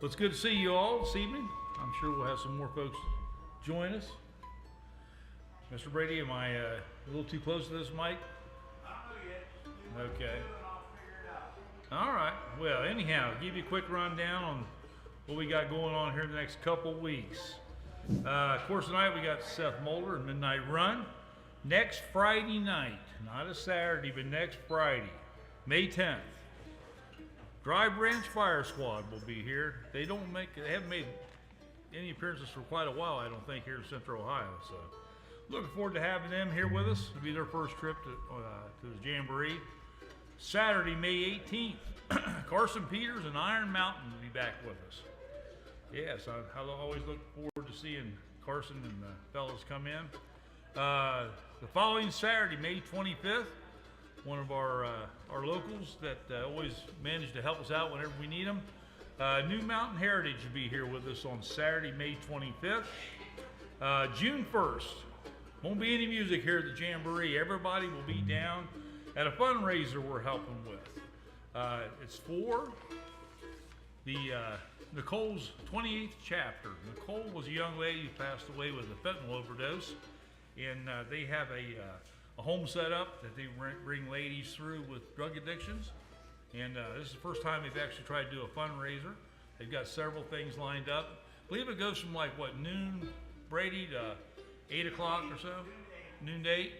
Well, it's good to see you all this evening. I'm sure we'll have some more folks join us. Mr. Brady, am I a little too close to this mic? I don't know yet. Okay. I'll figure it out. All right. Well, anyhow, give you a quick rundown on what we got going on here in the next couple weeks. Of course, tonight we got Seth Mulder and Midnight Run. Next Friday night, not a Saturday, but next Friday, May 10th. Dry Branch Fire Squad will be here. They haven't made any appearances for quite a while, I don't think, here in Central Ohio. So, looking forward to having them here with us. It'll be their first trip to the Jamboree. Saturday, May 18th, Carson Peters and Iron Mountain will be back with us. Yes, I always look forward to seeing Carson and the fellas come in. The following Saturday, May 25th, one of our locals that always manage to help us out whenever we need them. New Mountain Heritage will be here with us on Saturday, May 25th. June 1st, won't be any music here at the Jamboree. Everybody will be down at a fundraiser we're helping with. It's for the Nicole's 28th chapter. Nicole was a young lady who passed away with a fentanyl overdose, and they have a home set up that they bring ladies through with drug addictions. And this is the first time they've actually tried to do a fundraiser. They've got several things lined up. I believe it goes from like, what, noon, Brady, to 8 o'clock or so? Noon to 8?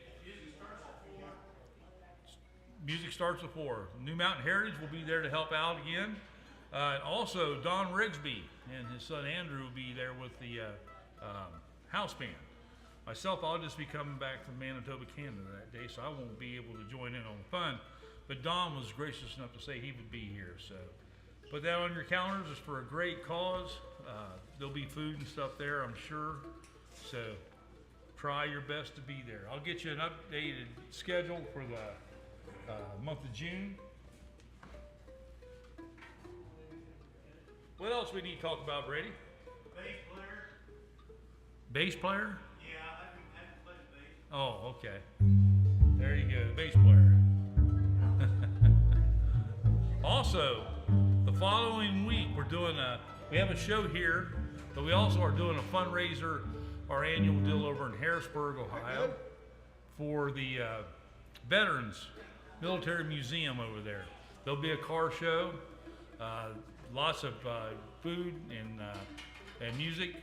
Music starts at 4. New Mountain Heritage will be there to help out again. Also, Don Rigsby and his son Andrew will be there with the house band. Myself, I'll just be coming back from Manitoba, Canada that day, so I won't be able to join in on the fun. But Don was gracious enough to say he would be here, so put that on your calendars. It's for a great cause. There'll be food and stuff there, I'm sure. So try your best to be there. I'll get you an updated schedule for the month of June. What else we need to talk about, Brady? Bass player? Bass player? Yeah, I haven't played bass. Oh, okay. There you go, bass player. Also, the following week we have a show here, but we also are doing a fundraiser, our annual deal over in Harrisburg, Ohio, for the Veterans Military Museum over there. There'll be a car show, lots of food and music.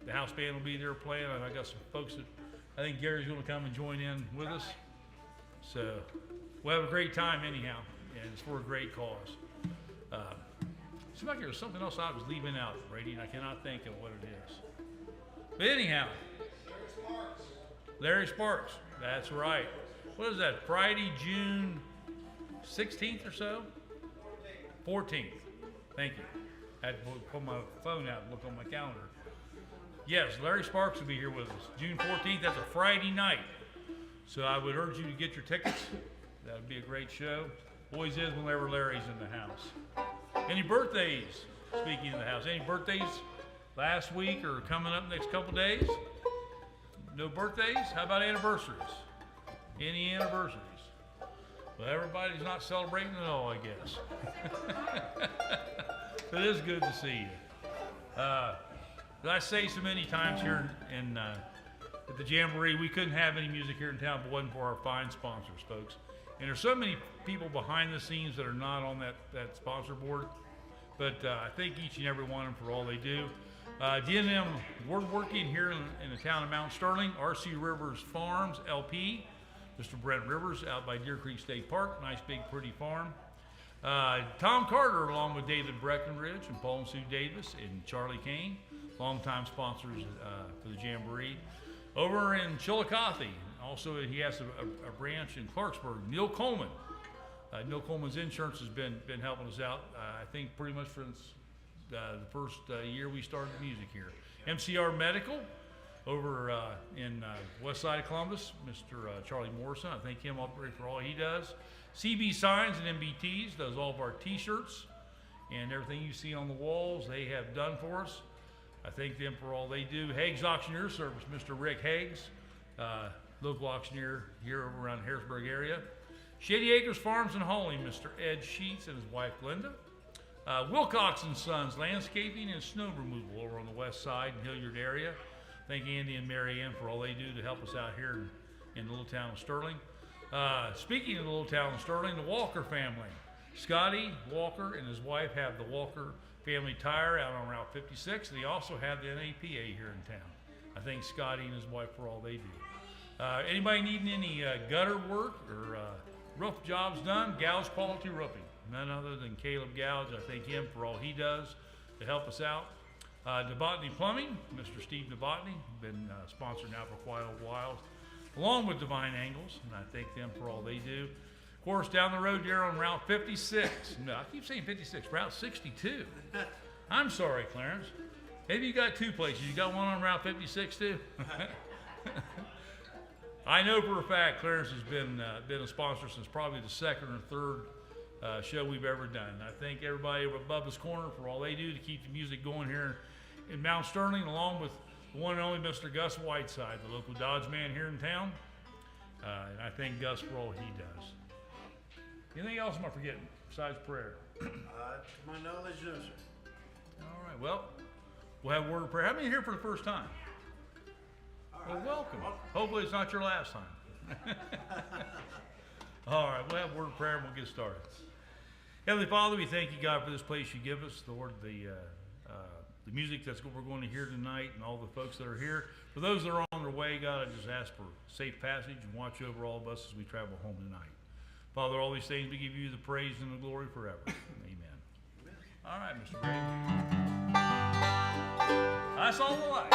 The house band will be there playing, and I got some folks that I think Gary's going to come and join in with us. So we'll have a great time anyhow, and it's for a great cause. Seems like there's something else I was leaving out, Brady, and I cannot think of what it is. But anyhow, Larry Sparks, that's right. What is that, Friday, June 16th or so? 14th. Thank you. I had to pull my phone out and look on my calendar. Yes, Larry Sparks will be here with us. June 14th, that's a Friday night. So I would urge you to get your tickets. That would be a great show. Always is whenever Larry's in the house. Any birthdays, speaking of the house, any birthdays last week or coming up next couple days? No birthdays? How about anniversaries? Any anniversaries? Well, everybody's not celebrating at all, I guess. But it is good to see you. As I say so many times here at the Jamboree, we couldn't have any music here in town if it wasn't for our fine sponsors, folks. And there's so many people behind the scenes that are not on that sponsor board. But I thank each and every one of them for all they do. D&M woodworking here in the town of Mount Sterling, RC Rivers Farms, LP. Mr. Brent Rivers out by Deer Creek State Park, nice big pretty farm. Tom Carter along with David Breckenridge and Paul and Sue Davis and Charlie Kane, longtime sponsors for the Jamboree. Over in Chillicothe, also he has a branch in Clarksburg. Neil Coleman. Neil Coleman's insurance has been helping us out, I think pretty much since the first year we started music here. MCR Medical over in west side of Columbus, Mr. Charlie Morrison. I thank him for all he does. CB Signs and MBTs does all of our t-shirts and everything you see on the walls they have done for us. I thank them for all they do. Hague's Auctioneer Service, Mr. Rick Hague's, local auctioneer here over around the Harrisburg area. Shady Acres Farms and Hauling, Mr. Ed Sheets and his wife Glenda. Wilcox and Sons Landscaping and Snow Removal over on the west side in Hilliard area. Thank Andy and Mary Ann for all they do to help us out here in the little town of Sterling. Speaking of the little town of Sterling, the Walker family. Scotty Walker and his wife have the Walker Family Tire out on Route 56. They also have the NAPA here in town. I thank Scotty and his wife for all they do. Anybody needing any gutter work or roof jobs done? Gouge Quality Roofing. None other than Caleb Gouge. I thank him for all he does to help us out. Novotny Plumbing, Mr. Steve Novotny, been sponsored now for quite a while, along with Divine Angles, and I thank them for all they do. Of course, down the road there on Route 56. No, I keep saying 56, Route 62. I'm sorry, Clarence. Maybe you got two places. You got one on Route 56 too? I know for a fact Clarence has been a sponsor since probably the second or third show we've ever done. I thank everybody over at Bubba's Corner for all they do to keep the music going here in Mount Sterling, along with the one and only Mr. Gus Whiteside, the local Dodge man here in town. And I thank Gus for all he does. Anything else am I forgetting besides prayer? To my knowledge, no, sir. All right, well, we'll have a word of prayer. How many are here for the first time? Well, welcome. Hopefully it's not your last time. All right, we'll have a word of prayer and we'll get started. Heavenly Father, we thank you, God, for this place you give us, Lord, the music that's what we're going to hear tonight and all the folks that are here. For those that are on their way, God, I just ask for safe passage and watch over all of us as we travel home tonight. Father, all these things we give you the praise and the glory forever. Amen. All right, Mr. Brady. That's all the light.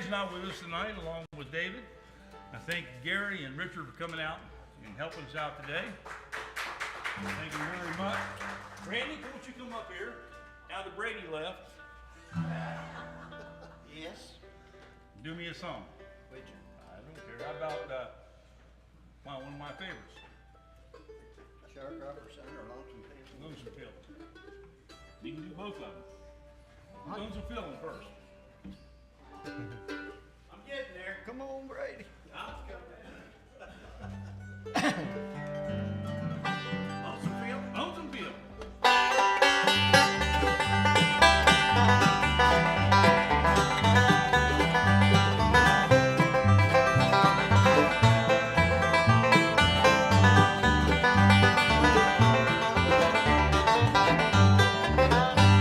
Gary's not with us tonight, along with David. I thank Gary and Richard for coming out and helping us out today. Thank you very much. Randy, won't you come up here? Now that Brady left, Yes. do me a song. Would you? I don't care. How about one of my favorites, Sharecropper Center or Lonesome Field? Lonesome Field. You can do both of them. Lonesome Field first. I'm getting there. Come on, Brady. I'm coming. Lonesome Field? Lonesome Field.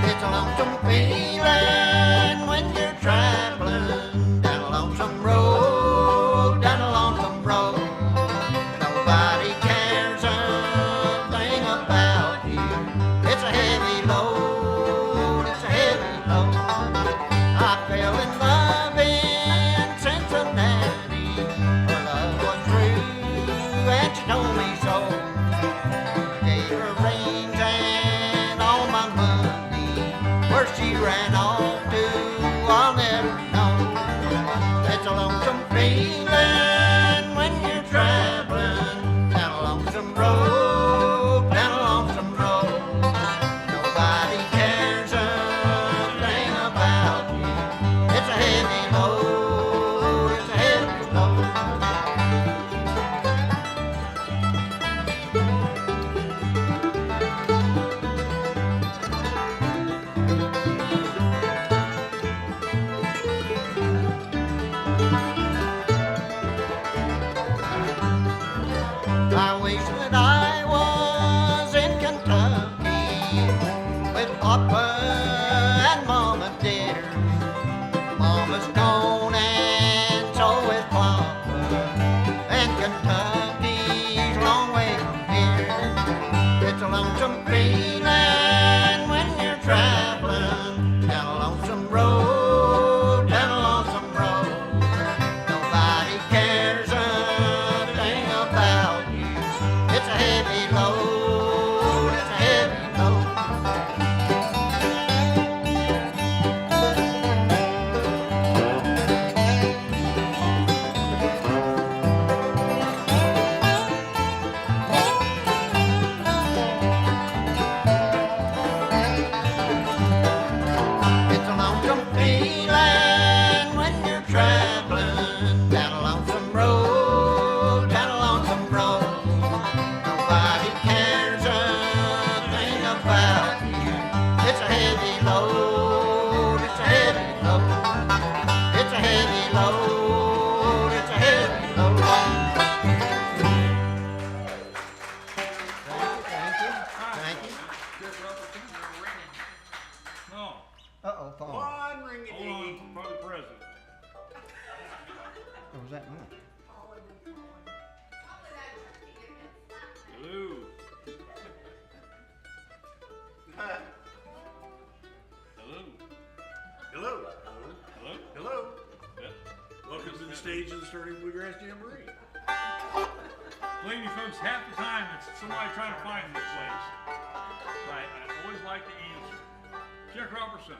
It's a lonesome feeling when you're traveling down a lonesome road, down a lonesome road. Nobody cares a thing about you. It's a heavy load, it's a heavy load. I fell in love in Cincinnati. Her love was true and she told me so. I gave her rings and all my money. Where she ran off to, I'll never know. It's a lonesome feeling when you're traveling down a lonesome road, down a lonesome road. Nobody cares a thing about you. It's a heavy load, it's a heavy load. I wish that I was in Kentucky with Papa and Mama dear. Mama's gone and so is Papa, and Kentucky's a long way from here. It's a lonesome feeling when you're traveling down a lonesome road, down a lonesome road. Nobody cares a thing about you. It's a heavy load, it's a heavy load. It's a lonesome feeling when you're traveling down a lonesome road, down a lonesome road. Nobody cares a thing about you. It's a heavy load, it's a heavy load. It's a heavy load, it's a heavy load. Thank you, thank you. No, Uh-oh, phone. One ring hold on, probably president. What was that? Hello. Hello. Hello. Hello. Hello. Yep. Welcome to the stage of the Sterling Bluegrass Jamboree. Believe me, folks, half the time it's somebody trying to find this place. Right, I always like to answer. Jack Robertson.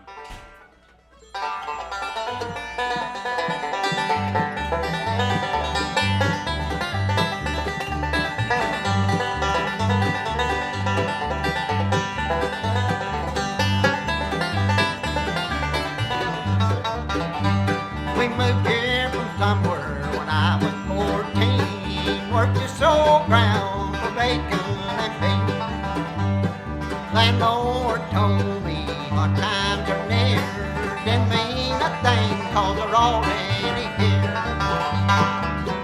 We moved here from somewhere when I was 14. Worked this old ground for bacon and beans. Landlord told me our times are near. Didn't mean a thing 'cause they're already here.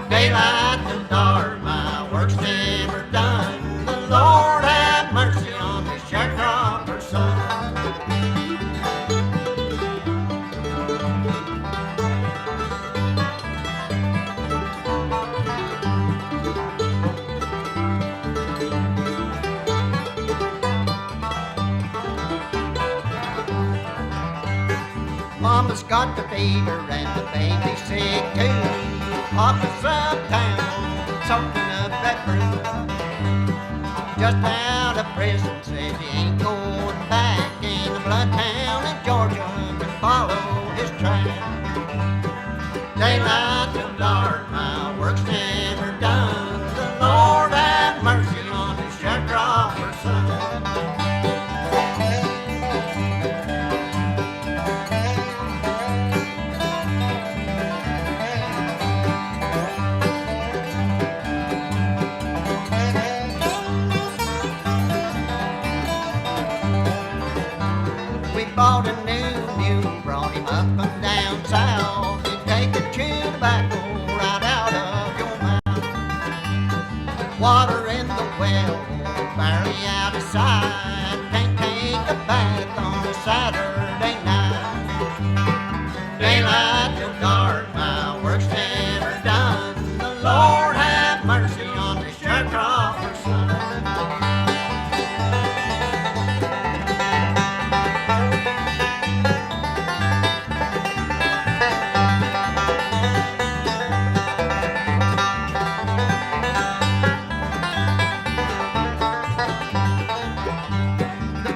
Daylight to dark, my work's never done. The Lord have mercy on this sharecropper son. Mama Mama's got the fever and the baby's sick too. Papa's uptown, soaking up that brew. Just out of prison, says he ain't going back. In the blood town in Georgia, can follow his track. Daylight till dark, my work's never done. The Lord have mercy on his sharecropper son. Bought a new mule, brought him up and down south. He'd take a chew tobacco right out of your mouth. Water in the well, barely out of sight. Can't take a bath on a Saturday night. Daylight till dark, my work's never done. The Lord have mercy on the sharecropper son.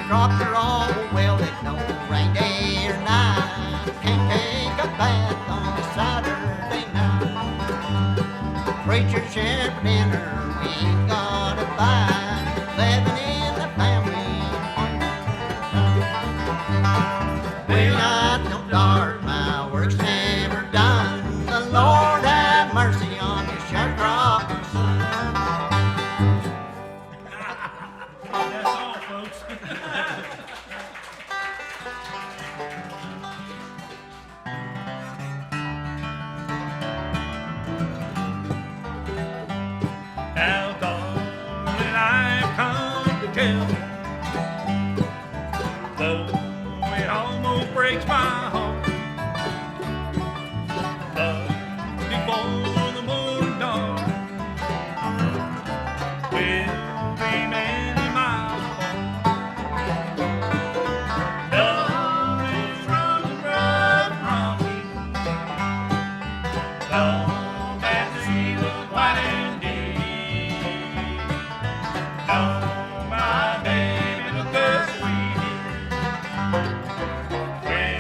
Crops are all wilted, no rain day or night. Can't take a bath on a Saturday night. Preacher share dinner, we ain't got a bite. Living in the family. Daylight till dark, my work's never done. The Lord have mercy on his sharecropper son. That's all, folks. Now, darling, I've come to tell you, though it almost breaks my heart. But before the morning dawn, we'll be many miles apart. Love is running rough from me. Long as the sea looks white and deep. Oh, my baby, look good, sweetie. When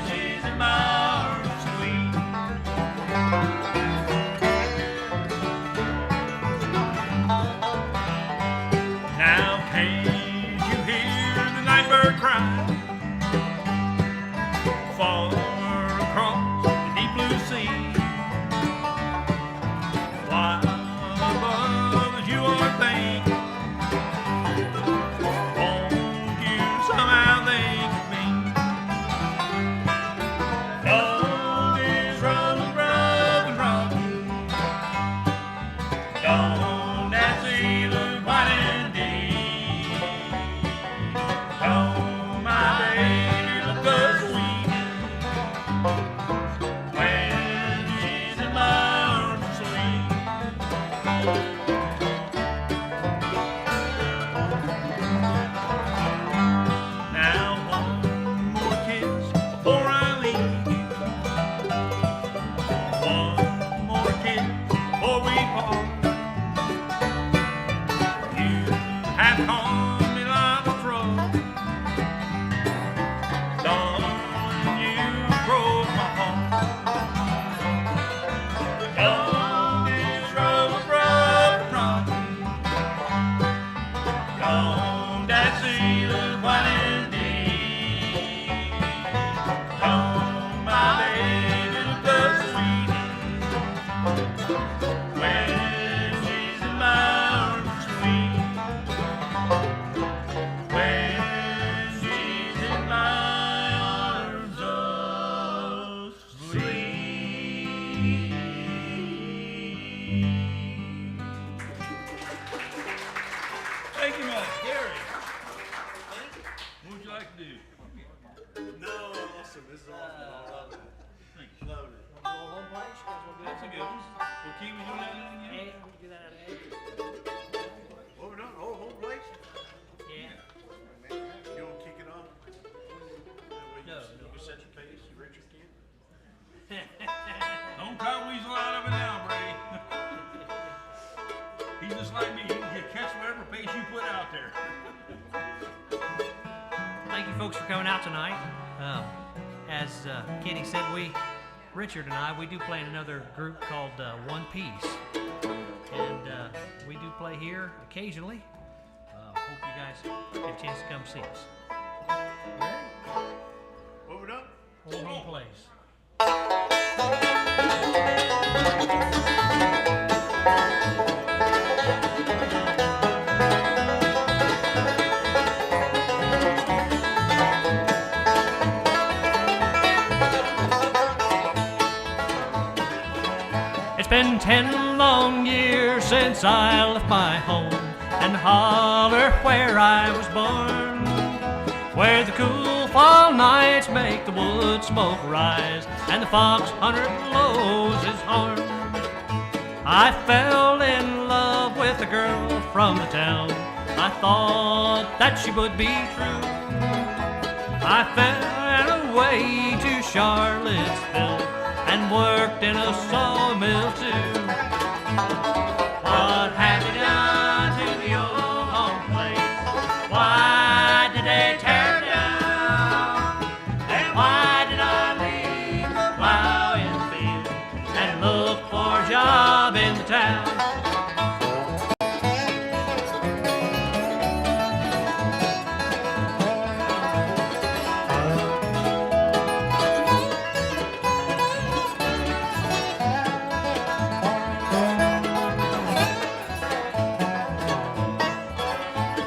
she's in my arms, sweet. Now, can't you hear the night bird cry? Far across the deep blue sea. While above as you are thinking, won't you somehow think of me? Love is running rough and rocky. Don't that sea look white and deep? Oh, my baby, look good, sweet. When she's in my arms, sweet. Now one more kiss before I leave you. One more kiss before we part. You have caused me lots of trouble. Darling, you broke my heart. Love is rough, rough, rough. Don't that sea look white and deep? Don't my baby look good, sweetie? When she's in my arms, sweet. When she's in my arms, oh, sweet. Thank you much, Gary. What would you like to do? No, awesome. This is awesome. I love it. Thank you. Love it. That's a good one. Well, can we do that again? What we're doing? Whole place? Yeah. You want to kick it off? That way No, you no. can set your pace, you reach your folks for coming out tonight. As Kenny said, Richard and I, we do play in another group called One Piece. And we do play here occasionally. Hope you guys get a chance to come see us. You ready? Move it up. Old home plays. It's been 10 long years since I left my home and holler where I was born, where the cool fall nights make the wood smoke rise and the fox hunter blows his horn. I fell in love with a girl from the town. I thought that she would be true. I found away to Charlottesville and worked in a sawmill too. What have you done to the old home place? Why did they tear it down? And why did I leave the plowing field and look for a job in the town?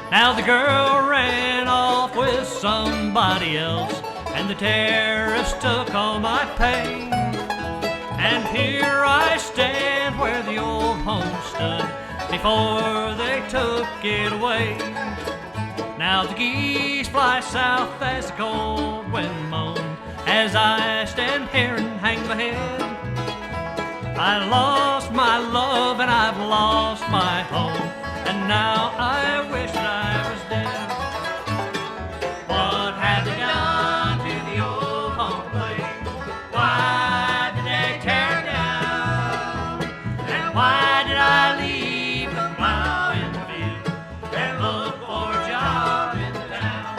Now the girl ran off with somebody else, and the terrorists took all my pain. And here I stand where the old home stood before they took it away. Now the geese fly south as the cold wind moans, as I stand here and hang my head. I lost my love and I've lost my home, and now I wish that I was dead. What have they done to the old home place? Why did they tear it down? And why did I leave the plow in the field and look for a job in the town?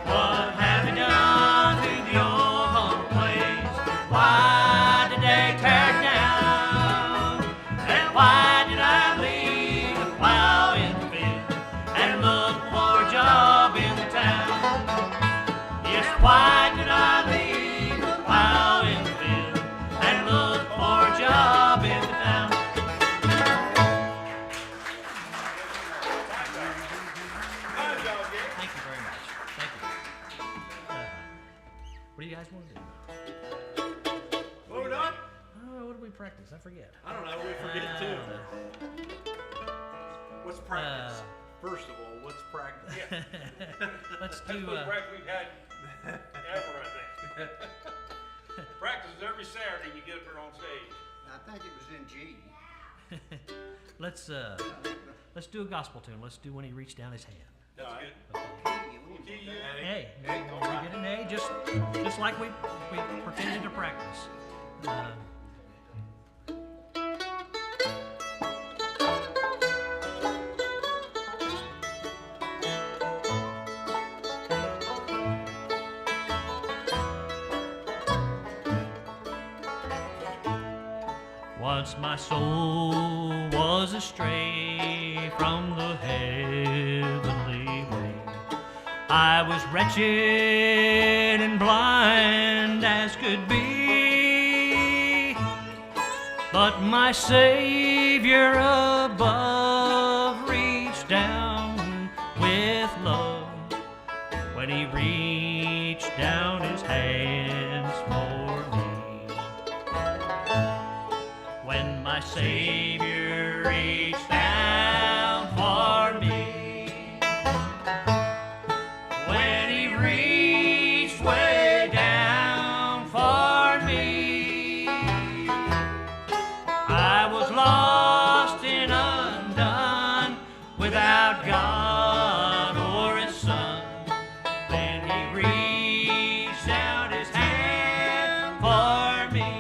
What have you done to the old home place? Why did they tear it down? And why did I leave the plow in the field and look for a job in the town? Yes, why did I leave the plow in the field and look for a job in the town? Thank you very much. Thank you. What do you guys want to do? Move it up. What do we practice? I forget. I don't know. We forget too. What's practice? First of all, what's practice? Let's That's do. the practice we've had ever, I think. Practice is every Saturday we get up here on stage. I think it was in G. Let's do a gospel tune. Let's do When He Reached Down His Hand. That's good. We'll key you in. Hey, we get an A, just like we pretended to practice. Once my soul was astray from the heavenly way. I was wretched and blind as could be, but my Savior above reached down with love when He reached down His hands for me. When my Savior reached down for me, when He reached way down for me, I was lost and undone, without God or His Son. me.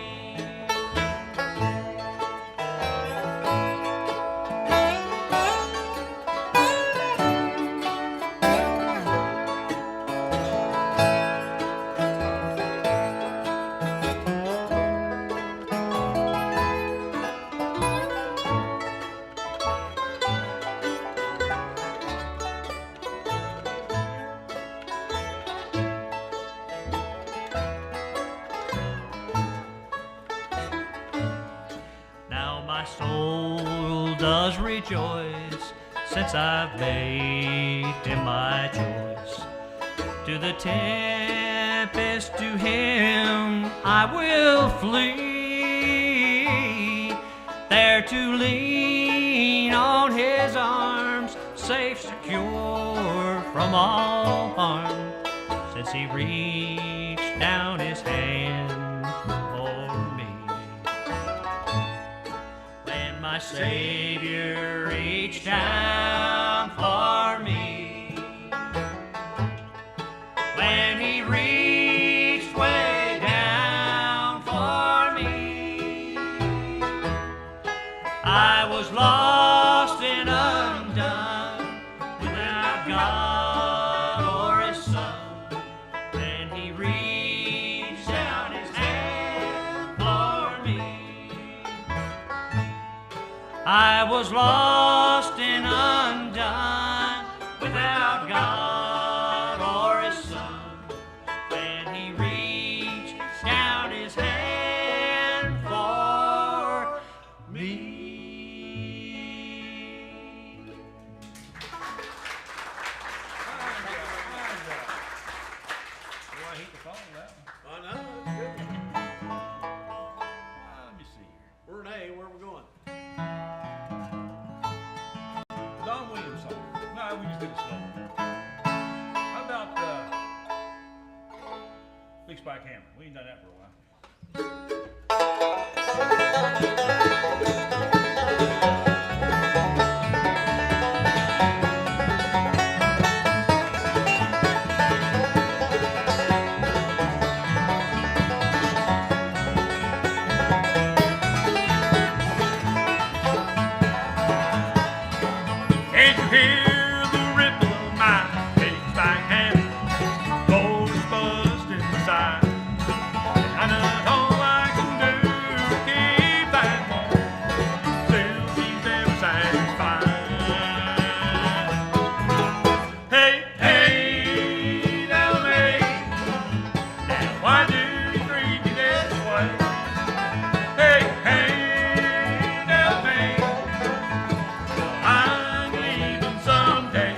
My soul does rejoice since I've made him my choice. To the tempest, to him I will flee, there to lean on his arms, safe, secure from all harm, since he reached down his hand for me. My Savior reached down for me. When he reached way down for me, I was lost and undone, without God or his Son. Then he reached down his hand for me. I was lost and undone, without God or his Son, when he reached down his hand for me. Well, I hate to follow that one. I know, that's good. Let me see here. We're in A, where are we going? Don Williams song. No, we just did it slow. How about Big Spike Hammer? We ain't done that for a while. Can't you hear the ripple of my big spike hammer? Doors bust inside. I know all I can do to keep that warm. Still keep them satisfied. Hey, hey, now me, now why do you treat me this way? Hey, hey, now me, I'm leaving someday.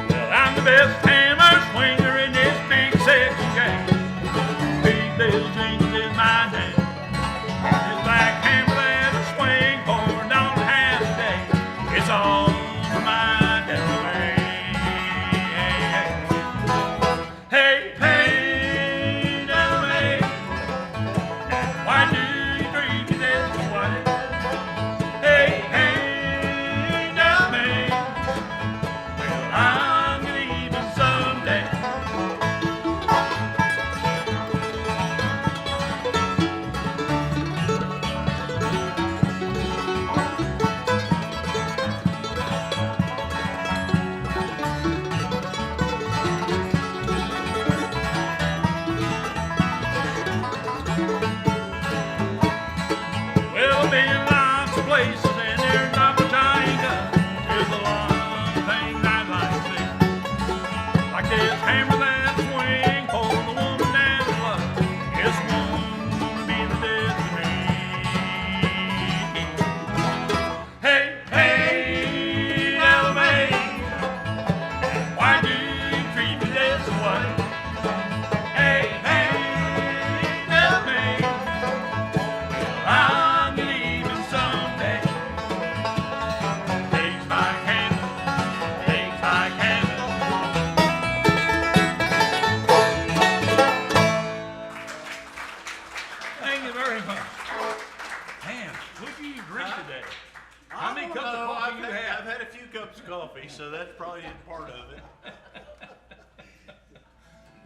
Well, I'm the best hammer swinger in this big section game. Big Bill Jenkins is my name. This black hammer that I swing for don't have today. It's all for my domain. Hey, hey, now me, why do you treat me this way? Hey, hey, now me, well, I'm leaving someday. Well, I've been lots of places and there's not much I ain't done. There's a lot of things I'd like to see. Like this hammer that I swing for the woman that I love. This woman's gonna be the death of me. Hey, hey, now me, why do you treat me this way? Hey, hey, now me, I'm leaving someday. Big spike hammer, big spike hammer.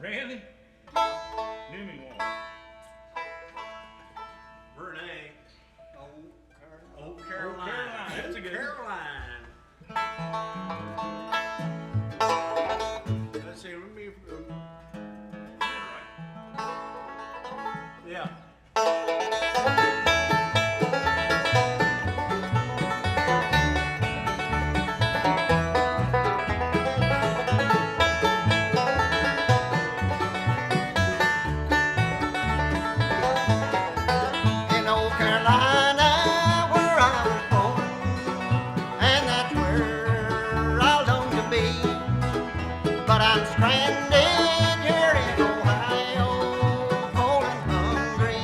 Randy? Do me one. Renee. Old Caroline. Caroline. That's a good one. Caroline. Let's see, let me. Yeah. In old Carolina, where I was born, and that's where I'll long to be. But I'm stranded here in Ohio, cold and hungry,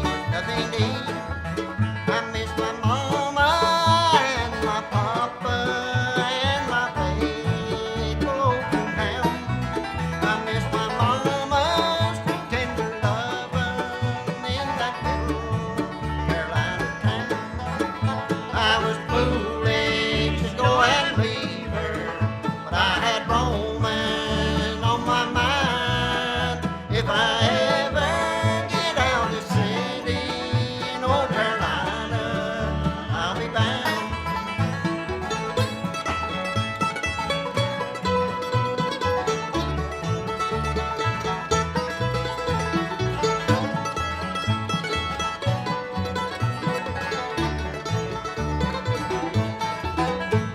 with nothing to eat. I miss my mama and my papa and my faithful old town. I miss my mama's tender lovin' in that little Carolina town. I was foolish to go and leave her, but I had roaming on my mind. If I ever get out of the city in old Carolina, I'll be bound.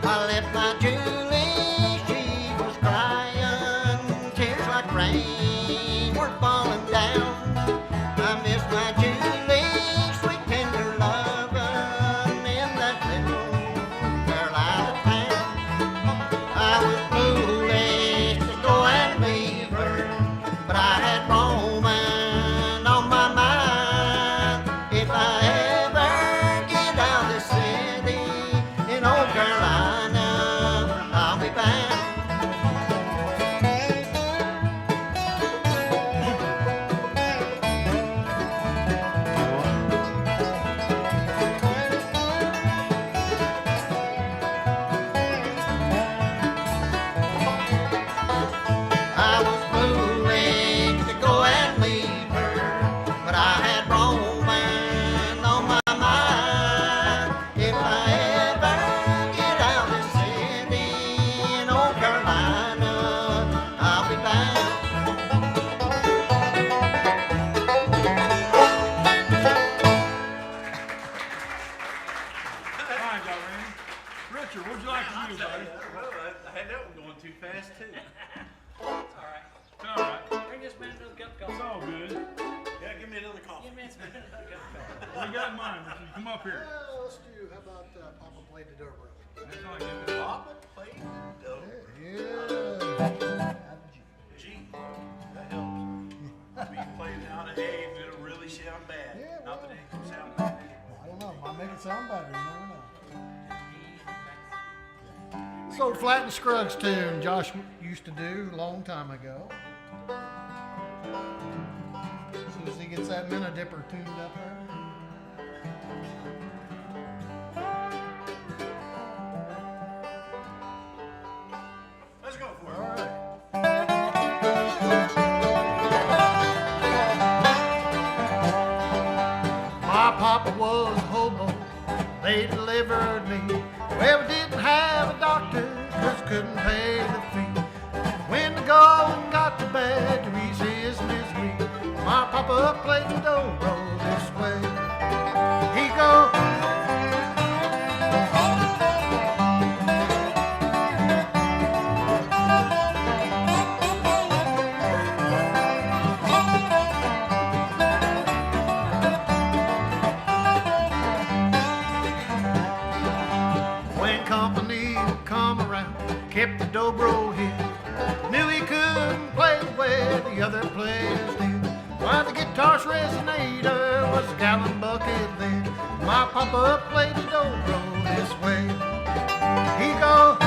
I left my Julie, she was crying, tears like rain were falling down. I miss my Julie, sweet tender lovin' in that little Carolina town. I was foolish to go and leave her, but I had roaming on my mind. If I ever get out of the city in old Carolina, I'll be bound. I was foolish to go and leave her, but I had roaming on my mind. If I ever get out of the city in old Carolina, I'll be bound. Fine, y'all, Randy. Richard, what'd you like to do, buddy? Well, I had that one going too fast, too. It's all right. It's all right. Bring this man another cup of It's coffee. all good. Yeah, give me another coffee. Give me another cup of coffee. What you got in mind, Richard? Come up here. Let's do, how about Papa played the dobro? That's all I give it. Papa played dope. Yeah. G. That helps. We play it out of A, and it'll really sound bad. Yeah, Not that well. it can sound bad. I don't know, might make it sound better, you never know. This old Flat and Scruggs tune Josh used to do a long time ago. As soon as he gets that minute dipper tuned up there. Let's go for it. All right. My papa was a hobo, they delivered me. Well, we didn't have a doctor, cause couldn't pay the fee. When the going got too bad to ease his misery, my papa played the dobro this way. He go. When company would come around, kept the dobro hid. Knew he couldn't play the way the other players did. Why, the guitar's resonator was a gallon bucket then. My papa played the dobro this way. He go.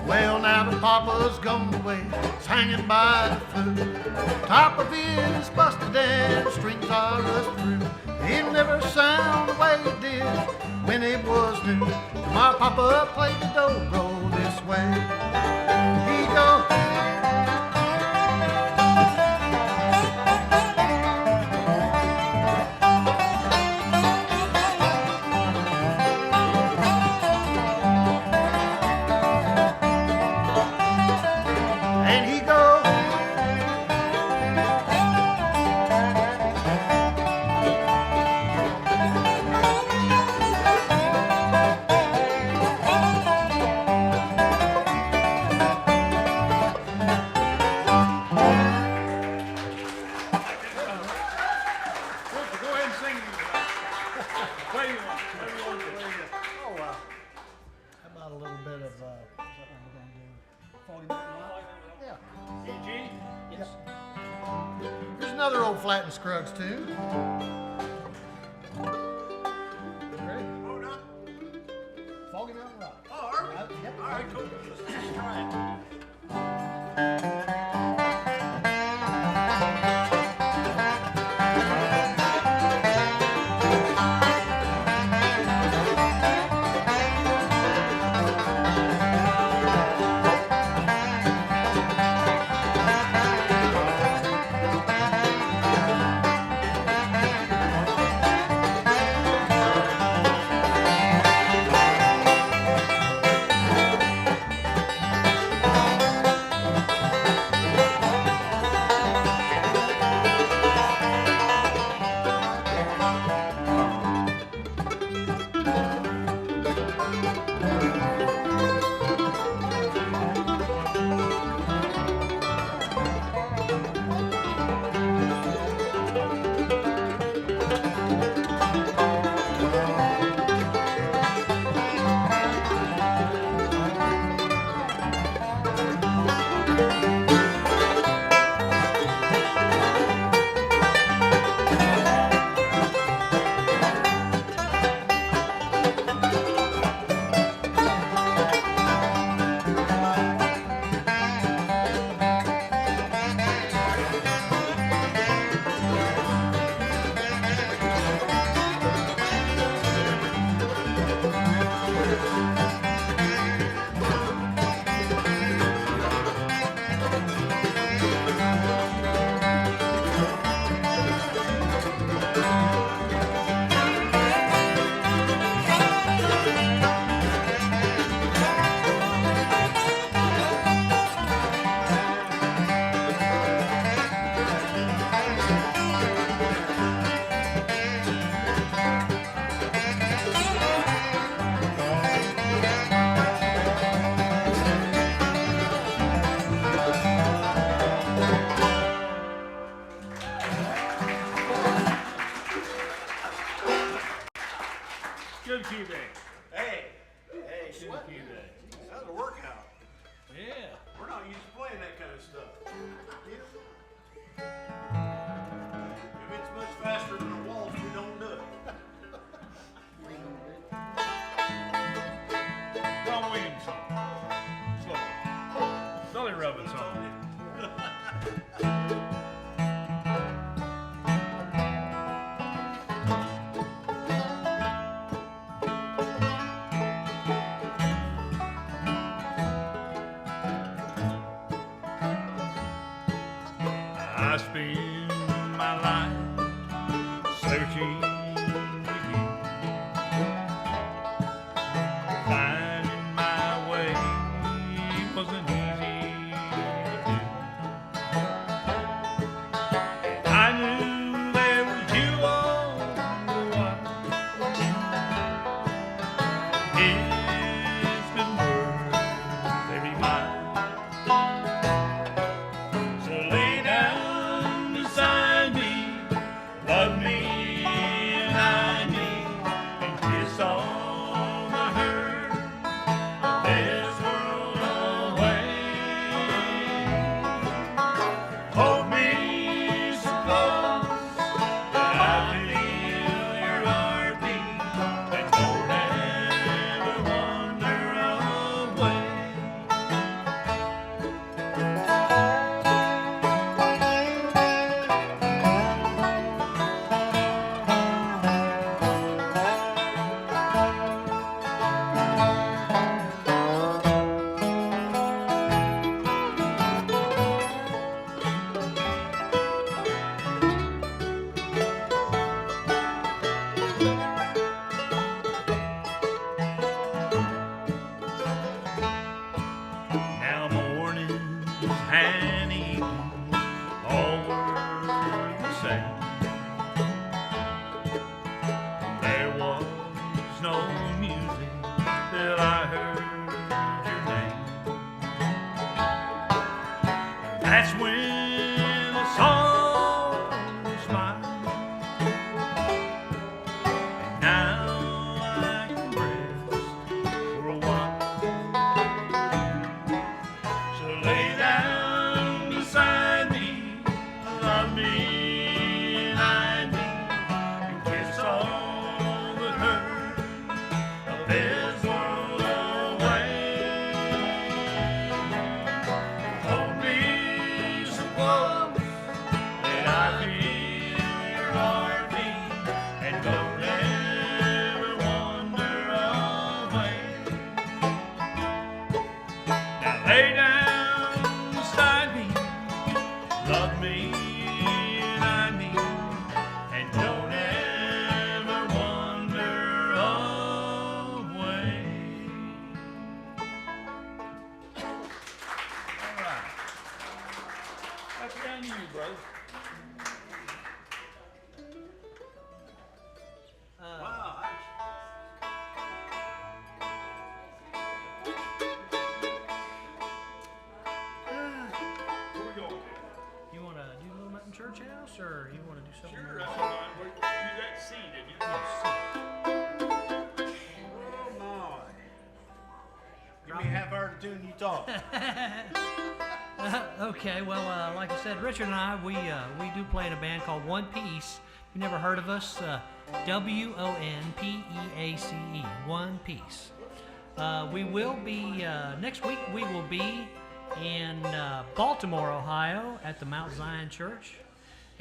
Well, now the Papa's gone away, it's hanging by the flue. Top of it is busted and the strings are rust through. It'll never sound the way it did when it was new. My papa played the dobro this way. He go. Go ahead and sing it. Play one. Oh, how about a little bit of something we're gonna do? Yeah. EG? Yes. Here's another old Flat and Scruggs tune. Ready? Oh, no. Fogy Mountain Rock. Oh, are we? Yep. All right, cool. Let's try it. Good Q-Day. Hey, Good Q-Day. that was a workout. Yeah. We're not used to playing that kind of stuff. If it's much faster than a waltz, we don't do it. Don Williams song. Slow. Belly rubbing song. I spend my life searching with you, finding my way wasn't easy to do. I knew there was you all the while. It's been worth every mile. So lay down beside me and evening, all were the same. There was no music till I heard your name. That's when the song smiled. And now I can rest for a while. So lay down beside me, love me and hide me, and kiss all the hurt of this world away. Hold me so close that I feel your heartbeat, and don't ever wander away. Now lay down beside me, love me and I me, and don't ever wander away. All right. That's down to you, brother. Wow. Where we going? You want to do Little Mountain Church House, or you want to do something? Sure, else? that's all right. You got C, didn't you? Yes. Oh my. Give me a half hour to tune you talk. Okay, well, like I said, Richard and I, we do play in a band called One Piece. You never heard of us? WONPEACE, One Piece. We will be, next week, we will be in Baltimore, Ohio at the Mount Zion Church.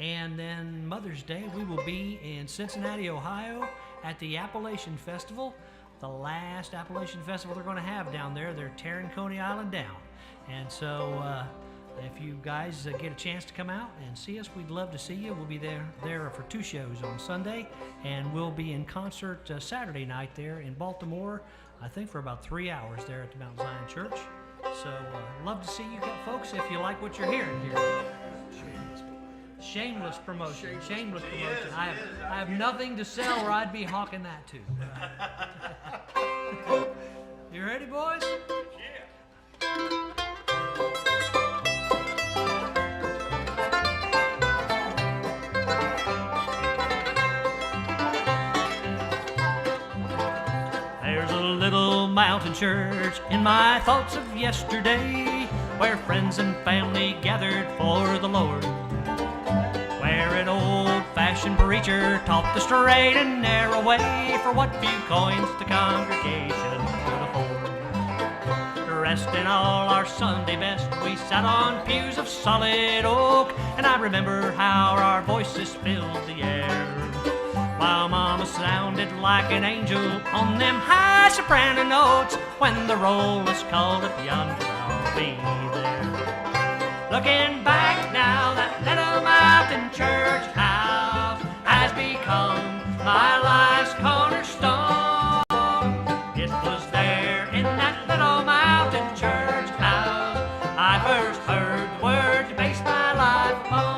And then Mother's Day, we will be in Cincinnati, Ohio at the Appalachian Festival, the last Appalachian Festival they're going to have down there. They're tearing Coney Island down. And so if you guys get a chance to come out and see us, we'd love to see you. We'll be there for 2 shows on Sunday, and we'll be in concert Saturday night there in Baltimore, I think for about 3 hours there at the Mount Zion Church. So love to see you folks if you like what you're hearing here. Shameless promotion. Shameless promotion. I have nothing to sell, or I'd be hawking that too. You ready, boys? There's a little mountain church in my thoughts of yesterday, where friends and family gathered for the Lord, where an old-fashioned preacher taught the straight and narrow way for what few coins the congregation could afford. Dressed in all our Sunday best, we sat on pews of solid oak, and I remember how our voices filled the air, while Mama sounded like an angel on them high soprano notes. When the roll is called up yonder, I'll be there. Looking back now, that little mountain church house has become my life's cornerstone. It was there in that little mountain church house I first heard the word to base my life upon.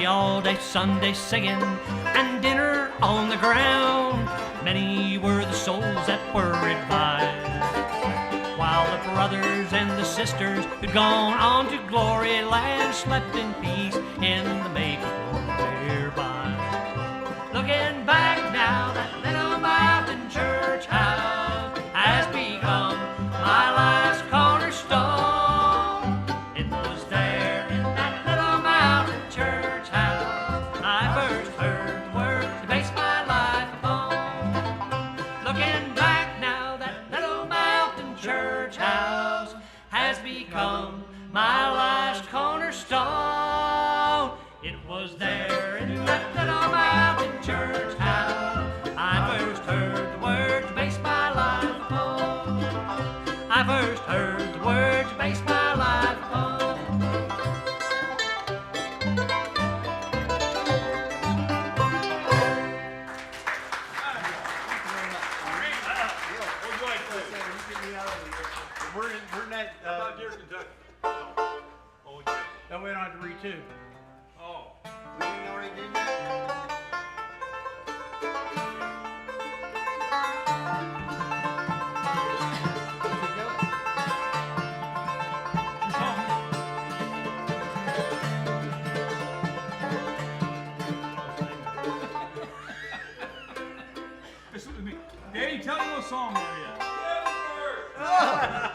All-day Sunday singing and dinner on the ground, many were the souls that were advised, while the brothers and the sisters who'd gone on to glory land slept in peace in the maple nearby. Looking back now, that little mountain church house has become my life's cornerstone. It was there in that little mountain church I first heard the word to base my life upon. Looking back now, that little mountain church house has become my life's cornerstone. It was too. Oh. We didn't already do that? Danny, tell me what song there is. Oh,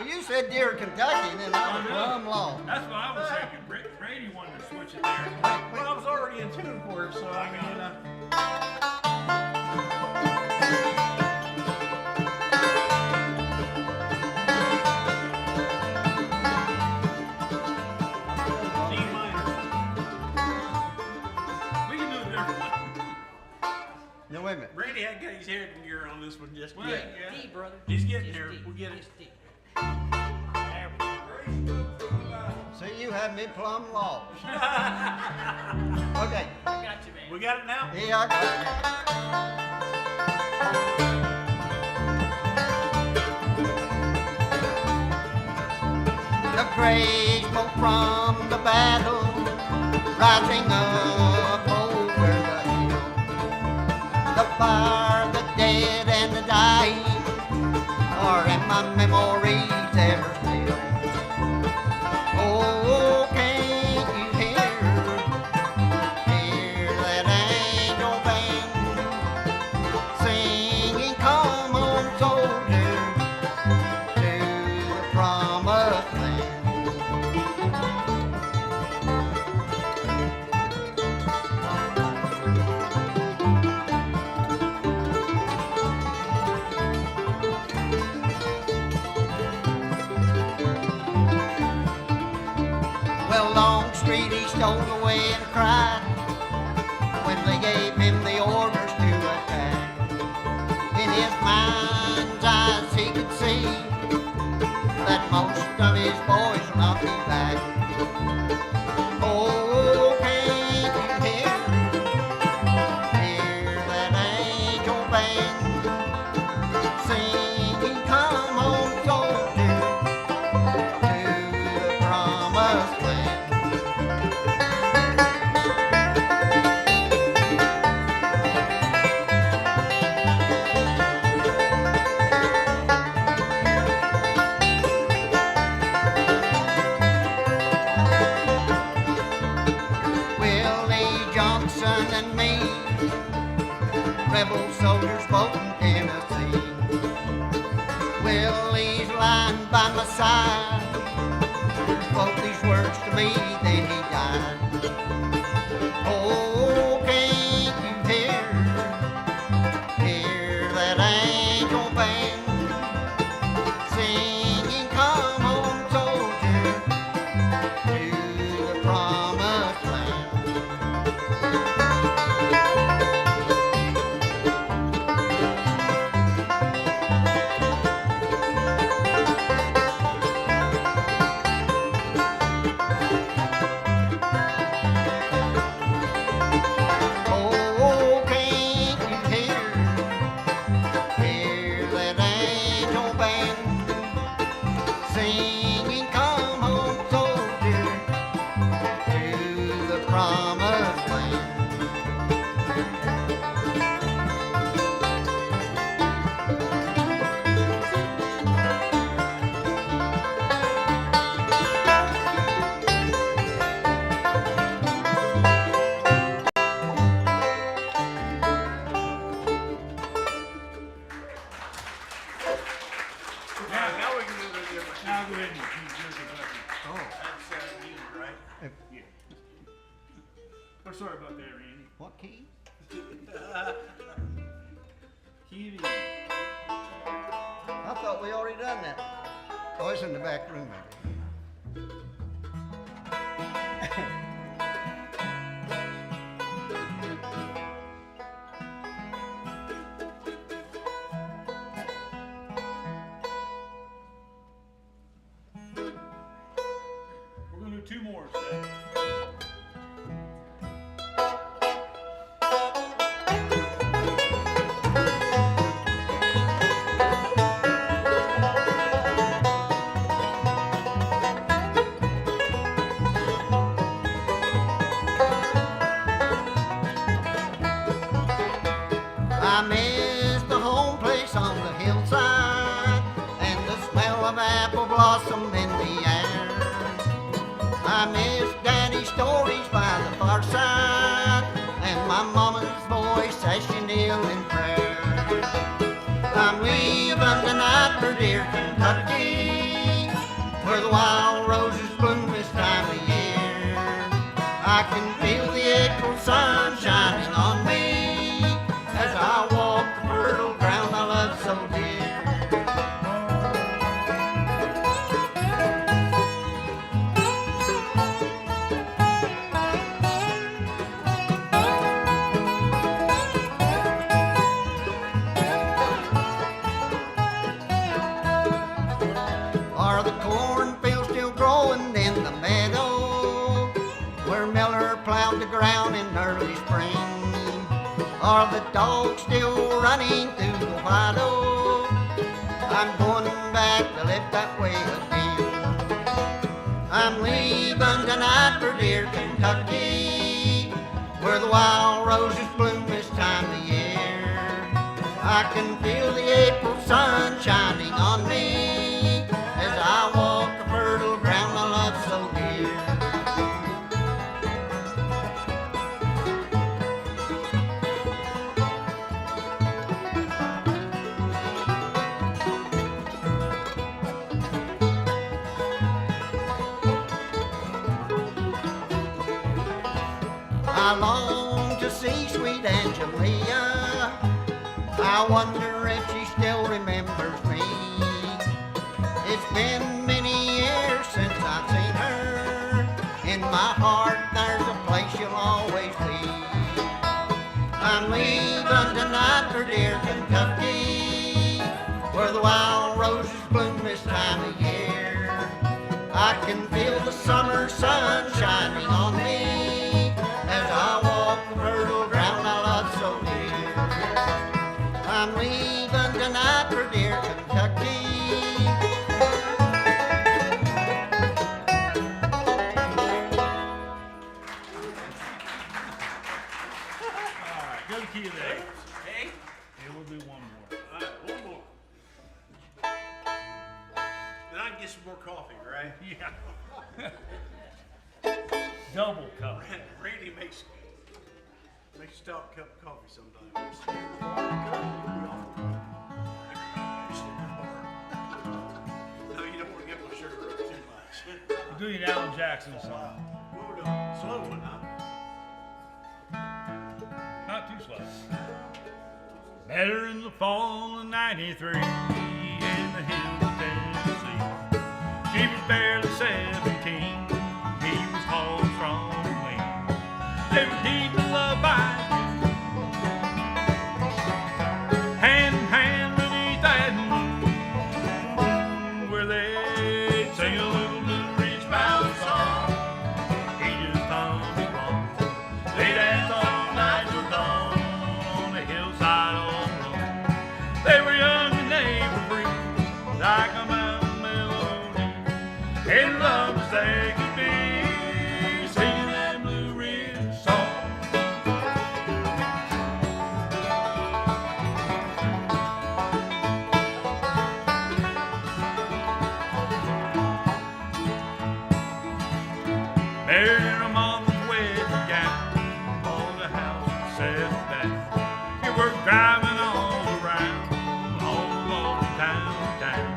you said Dear Kentucky, and then I was plumb lost. That's what I was thinking. Brady wanted to switch it there. Well, I was already in tune for it, so I mean, D minor. We can do it differently. No, wait a minute. Randy had got his head in gear on this one just Well, yet. yeah. D, brother. He's getting Just there. D. We'll get it. Just D. See, you have me plumb lost. Okay. I got you, man. We got it now? Yeah, I got it. The gray smoke from the battle rising up over the hill. The fire, the dead, and the dying are in my memories ever still. Oh, can't you hear that angel band singing, "Come on, soldier, to the promised land." Well, Longstreet, he stole away and cried when they gave him the orders to attack. In his mind's eyes he could see that most of his boys will not be back. Oh, can't you hear that angel band singing, "Come on, soldier, to the promised land." Willie Johnson and me, rebel soldiers both in Tennessee. Willie's lying by my side, spoke these words to me, then he died. Oh, can't you hear that angel band singing, "Come on, soldier, to the promised land." Oh, can't you hear that angel band singing, "Come home, soldier, to the promised land." Now we can do it different. Now go ahead and keep drinking. That's music, right? Yeah. Oh, sorry about that, Randy. What key? Kitty. I thought we already done that. Oh, it's in the back room, maybe. We're gonna do two more, Seth. night for dear Kentucky, where the wild roses bloom this time of year. I can feel the April sun shining on me as I walk the fertile ground I love so dear. Are the cornfields still growing in the meadow where Miller plowed the ground in early spring? Are the dogs still running through the white oak? I'm going back to live that way again. I'm leaving tonight for dear Kentucky, where the wild roses bloom this time of year. I can feel the April sun shining on me as I walk the fertile ground I love so dear. I long to see sweet Angelia. I wonder if she still remembers me. It's been many years since I've seen her. In my heart there's a place she'll always be. I'm leaving tonight for dear Kentucky, where the wild roses bloom this time of year. I can feel the summer sun shining on me as I walk the fertile ground I love so dear. I'm leaving tonight for dear Kentucky. All right, go to key of the A. Hey? Yeah, we'll do one more. All right, one more. Then I can get some more coffee, right? Yeah. Double cup. Randy makes a stout cup of coffee sometimes. No, you don't want to get my sugar up too much. We'll do an Allan Jackson song. What we're doing? Slow one, huh? Not too slow. Better in the fall of '93 in the hills of Tennessee. She was barely 17. He was tall, strong, and lean. They were deep in love by hand in hand beneath that moon, where they'd sing a little Blue Ridge Mountain song. He just hummed along. They danced all night till dawn on the hillside all alone. They were young and they were free, like a mountain melody, in love as they could be, singing that Blue Ridge song. Married in her mama's wedding gown, bought a house and settled down. He worked driving all around town.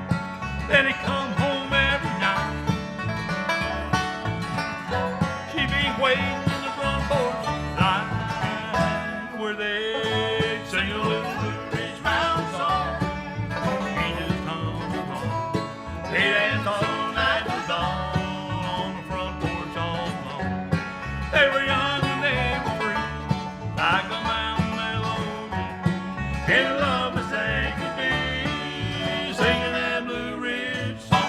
Then he come home every night. She'd be waiting in the front porch light, where they'd sing a little Blue Ridge Mountain song. He just hummed along. They danced all night till dawn on the front porch all alone. They were young and they were free, like a mountain melody, in love as they could be, singing that Blue Ridge song.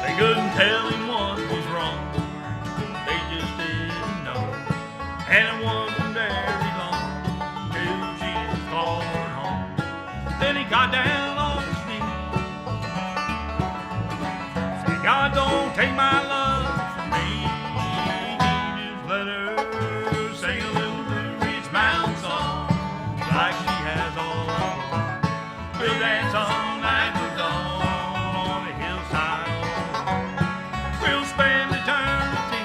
They couldn't tell him what was wrong, they just didn't know. And it wasn't very long till she was calling home. Then he got down on his knees, said, God, don't take my love from me. He just let her sing a little Blue Ridge Mountain song, like she has all along. We'll dance all night till dawn on the hillside. We'll spend eternity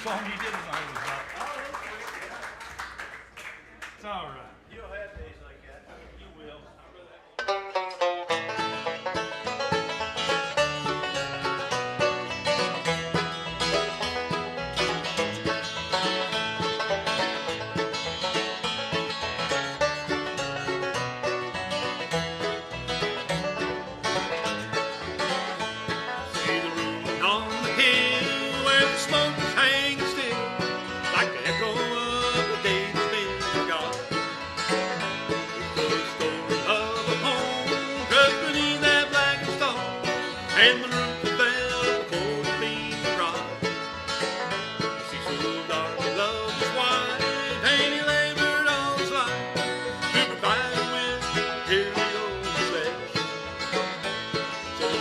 song you did tonight was about. It's all right. You'll have days like that. You will. See the room on the hill where the smoke is hanging still, like the echo of the day that's been forgot. It's the story of a home crushed beneath that blackened stone, and the roof that fell before the beams of rock. You see, so darkly loved his wife, and he labored all his life to provide with material flesh. So he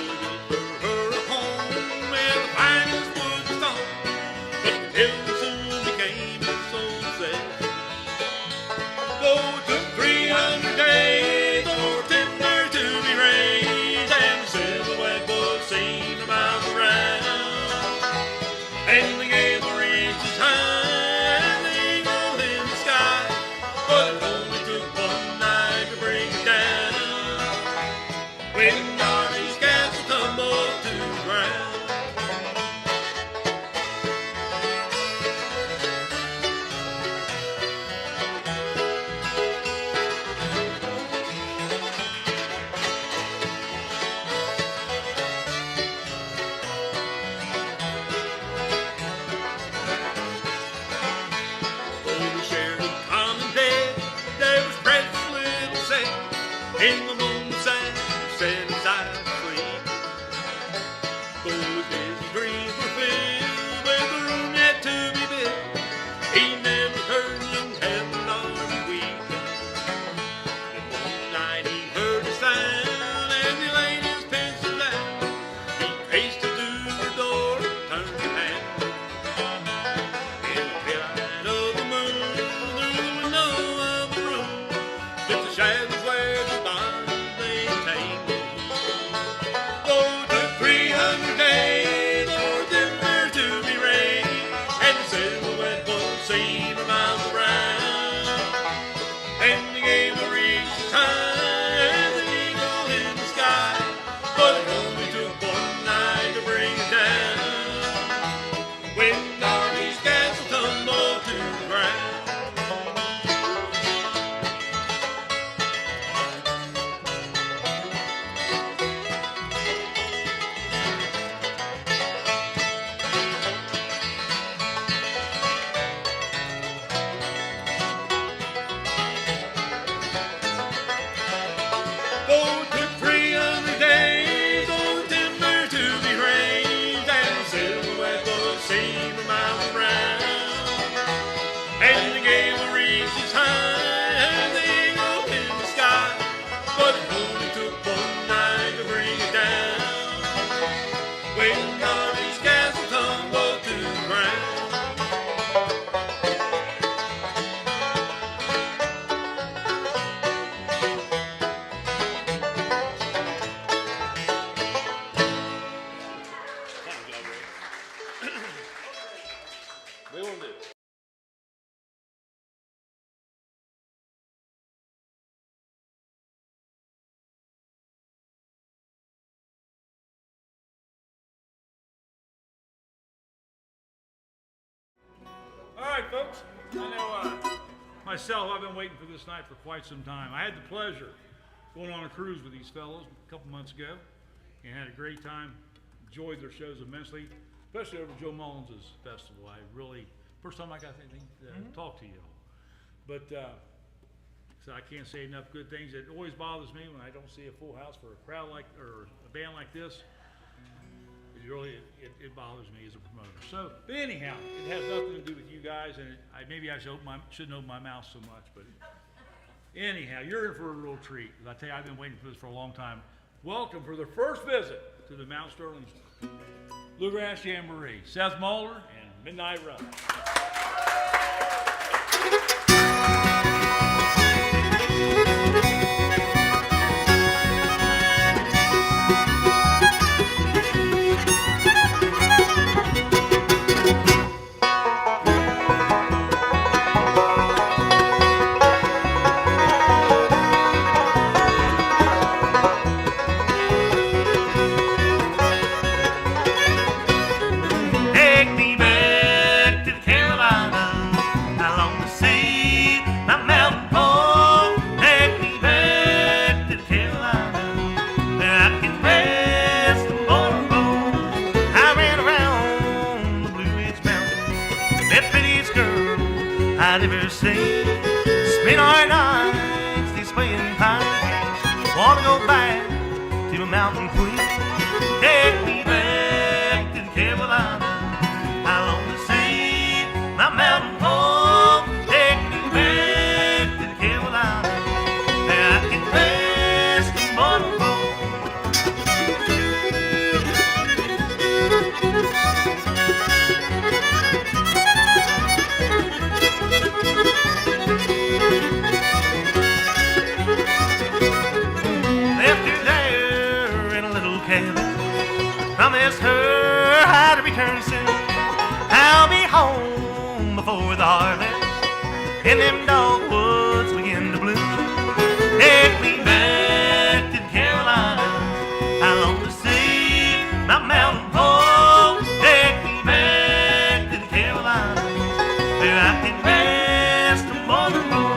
built her a home with the finest wood and stone, but the hill soon became his soul flesh. Though it took 300 days for timber to be raised, and the silhouette was seen a mile around, and the gable reached as high as the eagle in the sky, but it only took one night to bring it down, when Darby's castle tumbled to the ground. Though we shared a common bed, there was precious little said in the moments after set aside to sleep. Though his busy dreams were filled with the room yet to be built, he never heard young Heaven Darby weep. Then one night he heard a sound as he laid his pencil down. He hasted to the door and turned the handle. In the twilight of the moon, through the window of the room, with the shadows where the stars they tangled. Though it took 300 days for timber to be raised, and the silhouette was seen a mile around, and the gable reached as high as the eagle in the sky, but it only took one night to bring it down, when Darby's castle tumbled to the ground. Though it took 300 days for the timber to be raised, and the silhouette was seen a mile around, and the gable reached as high as the eagle in the sky, but it only took one night to bring it down, when Darby's castle tumbled to the ground. We will do. All right, folks. I know myself, I've been waiting for this night for quite some time. I had the pleasure going on a cruise with these fellows a couple months ago and had a great time. Enjoyed their shows immensely, especially over Joe Mullins' festival. I really, first time I got to talk to you all. But so I can't say enough good things. It always bothers me when I don't see a full house for a crowd like, or a band like this. It bothers me as a promoter. So, but anyhow, it has nothing to do with you guys, and maybe I shouldn't open my mouth so much, but anyhow, you're in for a real treat. I tell you, I've been waiting for this for a long time. Welcome for the first visit to the Mount Sterling Bluegrass Jamboree, Seth Mulder and Midnight Run. I've ever seen. Spend our nights displaying pine games. Wanna go back to a mountain queen. Take me back to the Carolina. I long to see my mountain home. Take me back to the Carolina. Where I can rest and water roll. Left her there in a little cabin. Promised her I'd return soon. I'll be home before the harvest, and them dogwoods begin to bloom. Take me back to the Carolina. I long to see my mountain home. Take me back to the Carolina, where I can rest and water roll.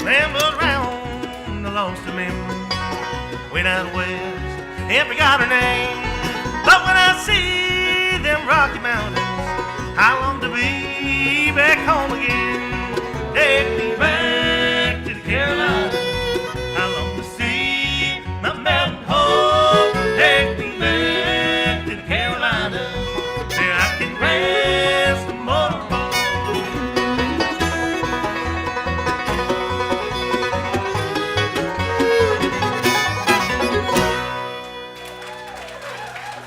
Rambled round the lost memory, went out west and forgot her name. But when I see them Rocky Mountains, I long to be back home again. Take me back to the Carolina. I long to see my mountain home. Take me back to the Carolina, where I can rest and motor roll.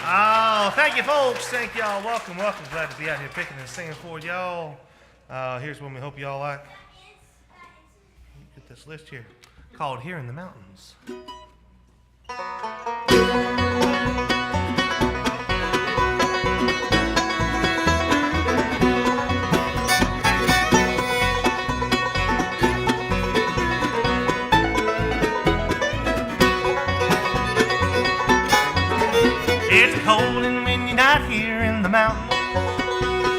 Oh, thank you, folks. Thank y'all. Welcome, welcome. Glad to be out here picking and singing for y'all. Here's one we hope y'all like. Get this list here called Here in the Mountains. It's a cold and windy night here in the mountains.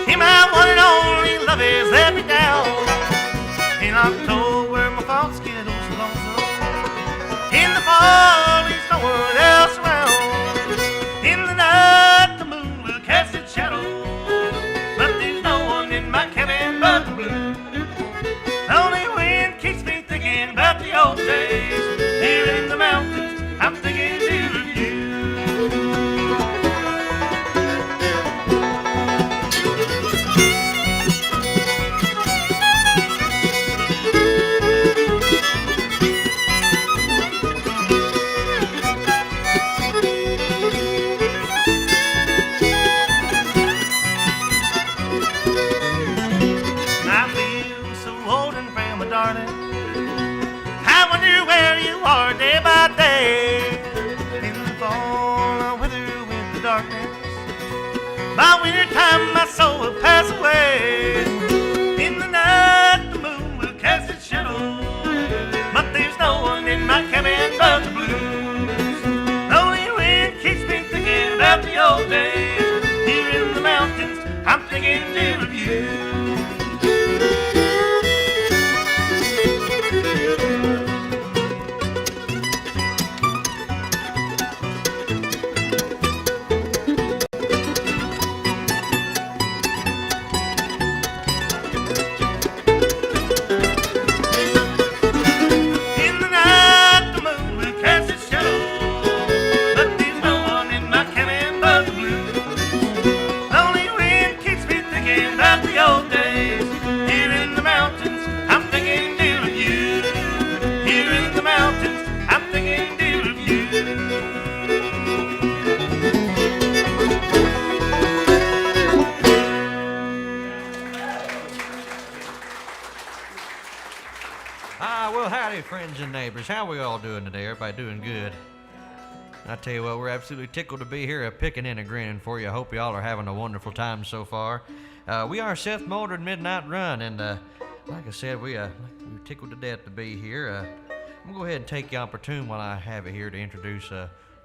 And my one and only love is let me down. In October, my thoughts get oh so lonesome. In the fall, there's no one else around. In the night, the moon will cast its shadow, but there's no one in my cabin but the blue. Only wind keeps me thinking about the old days. Here in the mountains, I'm thinking of you. I feel so old and frail, my darling. I wonder where you are day by day. In the fall, I wither with the darkness. By winter time, my soul will pass away. In the night, the moon will cast its shadow, but there's no one in my cabin but the blues. Only wind keeps me thinking about the old days. Here in the mountains, I'm thinking dear of you. In the night, the moon will cast its shadow, but there's no one in my cabin but the blue. Lonely wind keeps me thinking about the old days. Here in the mountains, I'm thinking dear of you. Here in the mountains, I'm thinking dear of you. Well, howdy, friends and neighbors. How we all doing today? Everybody doing good? I tell you what, we're absolutely tickled to be here, picking and a grinning for you. I hope y'all are having a wonderful time so far. We are Seth Mulder and Midnight Run, and like I said, we're tickled to death to be here. I'm gonna go ahead and take the opportunity while I have it here to introduce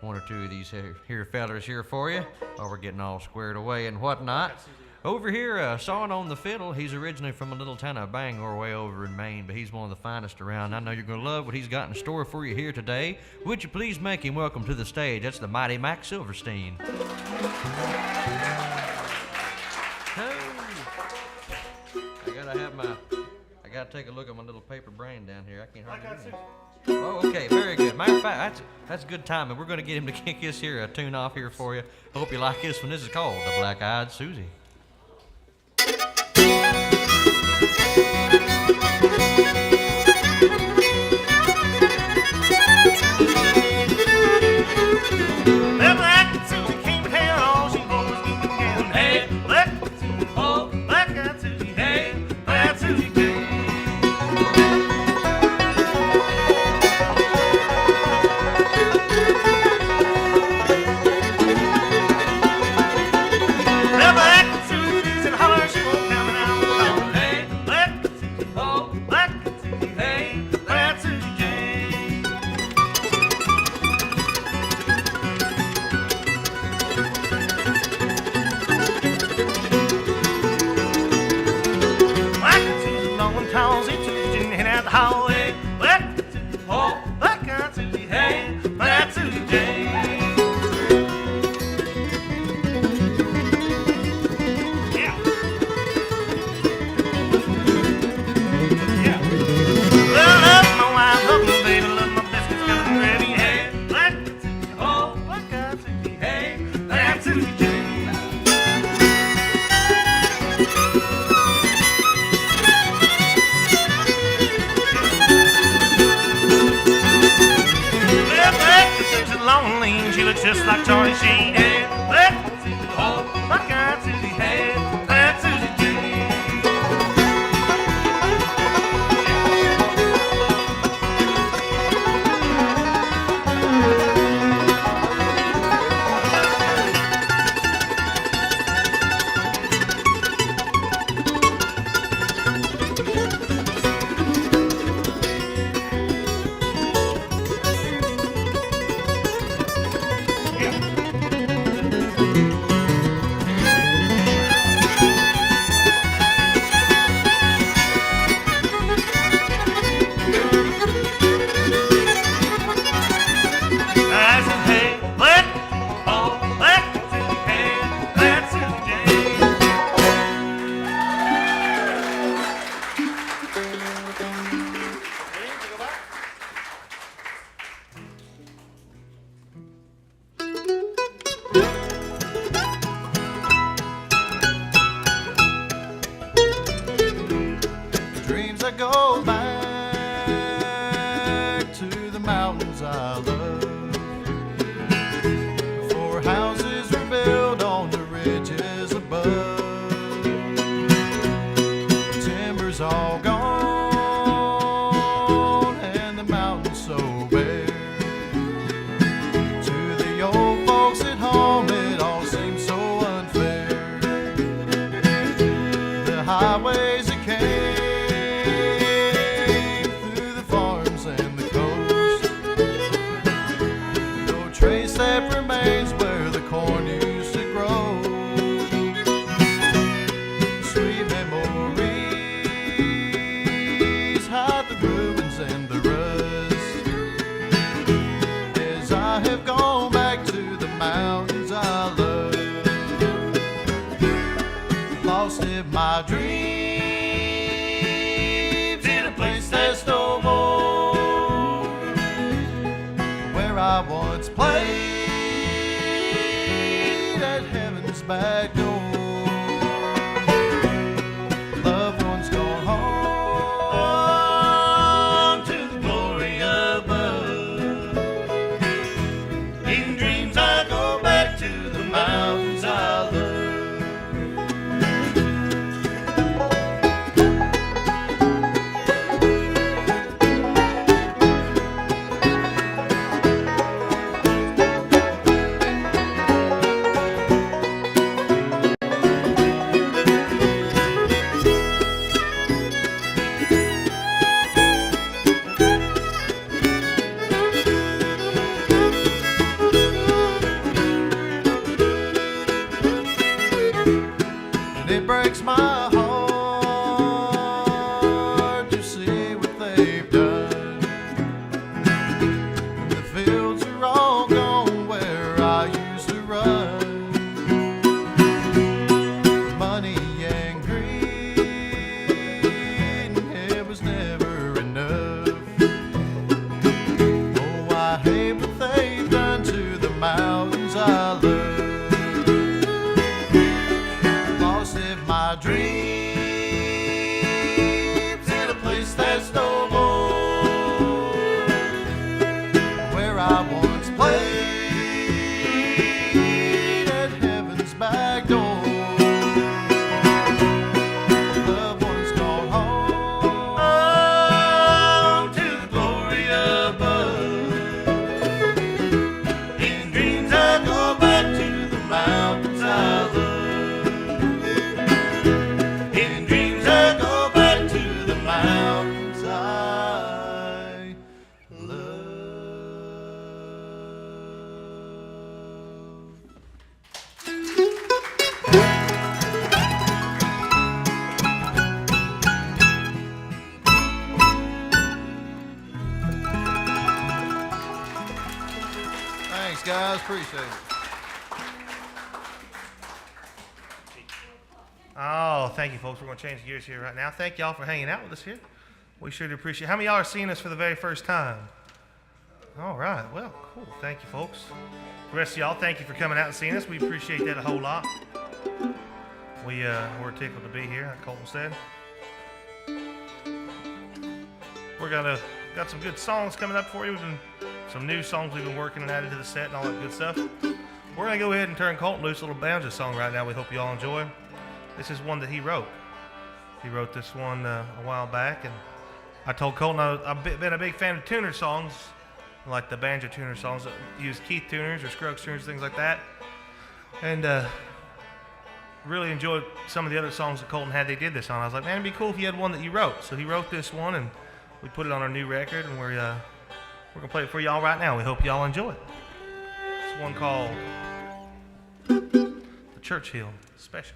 one or two of these here fellers here for you, while we're getting all squared away and whatnot. Over here, sawing on the fiddle, he's originally from a little town of Bangor way over in Maine, but he's one of the finest around. I know you're going to love what he's got in store for you here today. Would you please make him welcome to the stage? That's the mighty Mac Silverstein. I gotta take a look at my little paper brain down here. I can't hardly read it. Oh, okay, very good. Matter of fact, that's good timing. We're gonna get him to kick this here tune off here for you. Hope you like this one. This is called The Black-Eyed Susie. Well, Black-Eyed Susie came to town, all she wore was getting down. Hey, Black-Eyed Susie, oh, Black-Eyed Susie, hey, Black-Eyed Susie, hey. Well, Black-Eyed Susie said, holler, she won't come and I'm calling. Hey, Black-Eyed Susie, oh, Black-Eyed Susie, hey, Black-Eyed Susie, Jane. Black-Eyed Susie, long and tall, she took Jenny out the hallway. Black-Eyed Susie, oh, Black-Eyed Susie, hey, Black-Eyed Susie, Jane. Yeah. Yeah. Well, love my wife, love my baby, love my biscuits coming ready. Hey, Black-Eyed Susie, oh, Black-Eyed Susie, hey, Black-Eyed Susie, Jane. Well, Black-Eyed Susie lonely, and she looks just like Charlie Sheen. Hey, Black-Eyed Susie, oh, Black-Eyed Susie, hey, Black-Eyed Susie, Jane. I said, hey, Black, oh, Black, hey, Black Susie Jane. Dreams I go back to the mountains I love, before houses were built on the ridges above. Timber's all gone and the mountains so bare. To the old folks at home it all seems so unfair. The highways that came through the farms and the coast, no trace that remains where the corn used to grow. Sweet memories hide the ruins and the rust, as I have gone back to the mountains I love. Lost in my dreams in a place that's no more, where I once played at heaven's back door. Loved ones gone home to the glory above. In dreams I go back to the mountains I love. It breaks my heart to see what they've done. The fields are all gone where I used to run. Money and greed, it was never enough. Oh, I hate what they've done to the mountains I love. My dreams in a place that's no more, where I once played at heaven's back door. Loved ones gone home to the glory above. In dreams I go back to the mountains I love. Thanks, guys. Appreciate it. Oh, thank you, folks. We're going to change gears here right now. Thank y'all for hanging out with us here. We sure do appreciate it. How many of y'all are seeing us for the very first time? All right. Well, cool. Thank you, folks. The rest of y'all, thank you for coming out and seeing us. We appreciate that a whole lot. We're tickled to be here, like Colton said. Got some good songs coming up for you. Some new songs we've been working and added to the set and all that good stuff. We're going to go ahead and turn Colton loose, a little banjo song right now we hope you all enjoy. This is one that he wrote. He wrote this one a while back, and I told Colton I've been a big fan of tuner songs, like the banjo tuner songs that use Keith tuners or Scruggs tuners, things like that. And really enjoyed some of the other songs that Colton had they did this on. I was like, man, it'd be cool if you had one that you wrote. So he wrote this one, and we put it on our new record, and we're going to play it for y'all right now. We hope y'all enjoy it. It's one called The Churchill Special.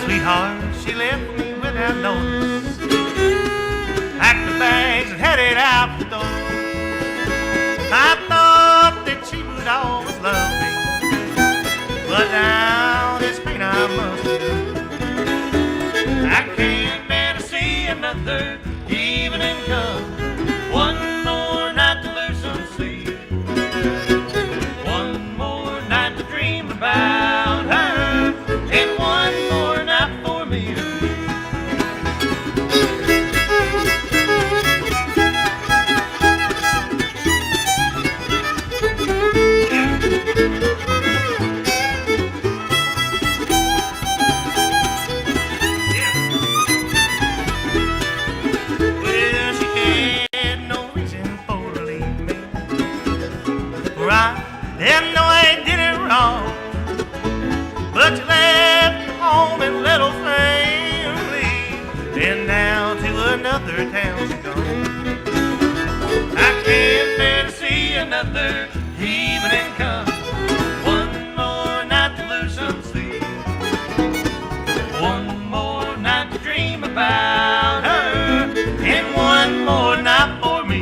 sweetheart, she left me without notice. Packed her bags and headed out the door. I thought that she would always love me, but now this pain I must do. I can't bear to see another evening come towns and gone. I can't bear to see another evening come. One more night to lose some sleep. One more night to dream about her. And one more night for me.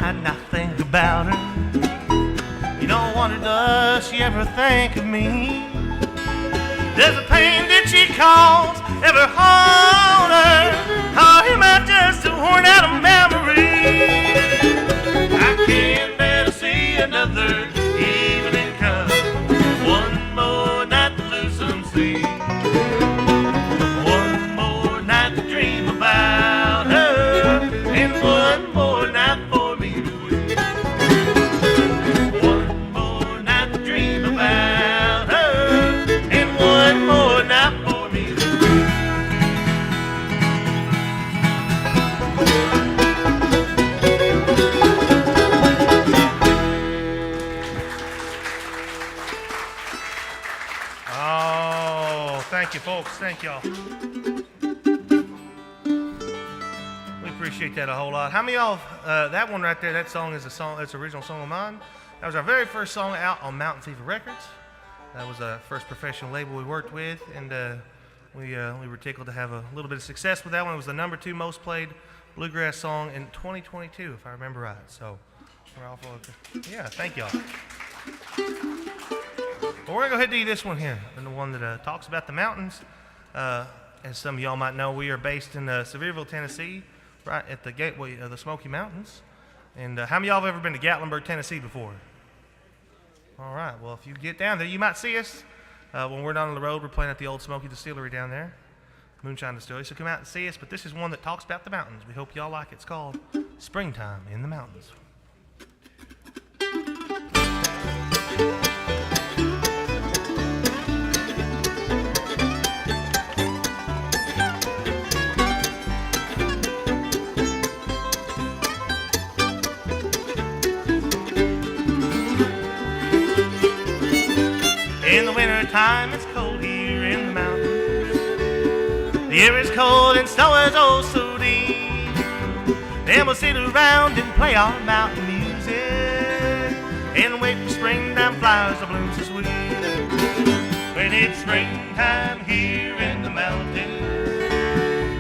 And I think about her. You don't wonder, does she ever think of me? Does the pain that she calls ever haunt her? Or am I just a worn out memory? I can't bear to see another evening come. One more night to lose some sleep. One more night to dream about her. And one more night for Thank you, folks. Thank y'all. We appreciate that a whole lot. How many of y'all, that one right there, that song is a song, that's an original song of mine. That was our very first song out on Mountain Fever Records. That was our first professional label we worked with, and we were tickled to have a little bit of success with that one. It was the #2 most played bluegrass song in 2022, if I remember right. So, we're all for it. Yeah, thank y'all. Well, we're going to go ahead and do this one here, and the one that talks about the mountains. As some of y'all might know, we are based in Sevierville, Tennessee, right at the gateway of the Smoky Mountains. And how many of y'all have ever been to Gatlinburg, Tennessee before? All right, well, if you get down there, you might see us. When we're not on the road, we're playing at the Old Smoky Distillery down there, Moonshine Distillery, so come out and see us. But this is one that talks about the mountains. We hope y'all like it. It's called Springtime in the Mountains. In the winter time, it's cold here in the mountains. The air is cold and snow is oh so deep. Then we'll sit around and play our mountain music and wait for springtime flowers to bloom so sweet. When it's springtime here in the mountains,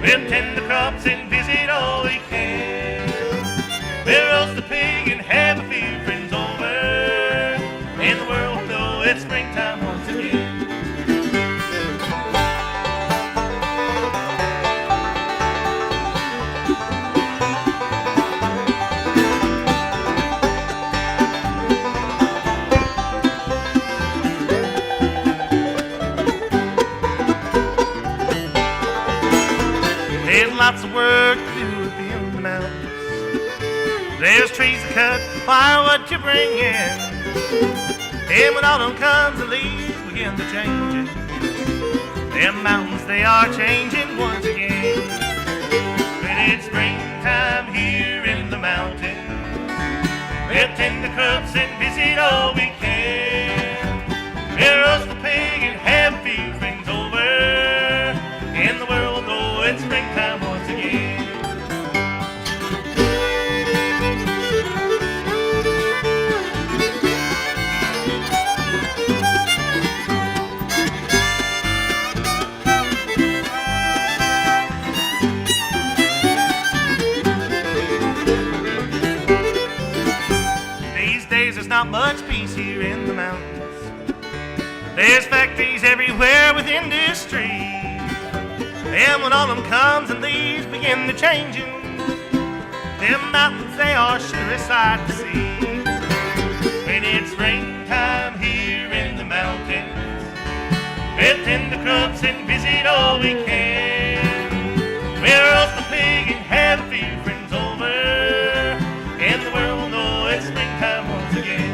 we'll tend the crops and visit all we can. We'll roast the pig and have a few friends over, and the world will know it's springtime once again. There's lots of work to do up in the mountains. There's trees to cut, firewood to bring in. And when autumn comes, the leaves begin to change. Them mountains, they are changing once again. When it's springtime here in the mountains, we'll tend the crops and visit all we can. We'll roast the pig and have a few friends over, and the world will know it's springtime once again. There's not much peace here in the mountains. There's factories everywhere with industry. And when autumn comes and leaves begin to changing, them mountains, they are sure a sight to see. When it's springtime here in the mountains, we'll tend the crops and visit all we can. We'll roast the pig and have a few friends over, and the world will know it's springtime once again.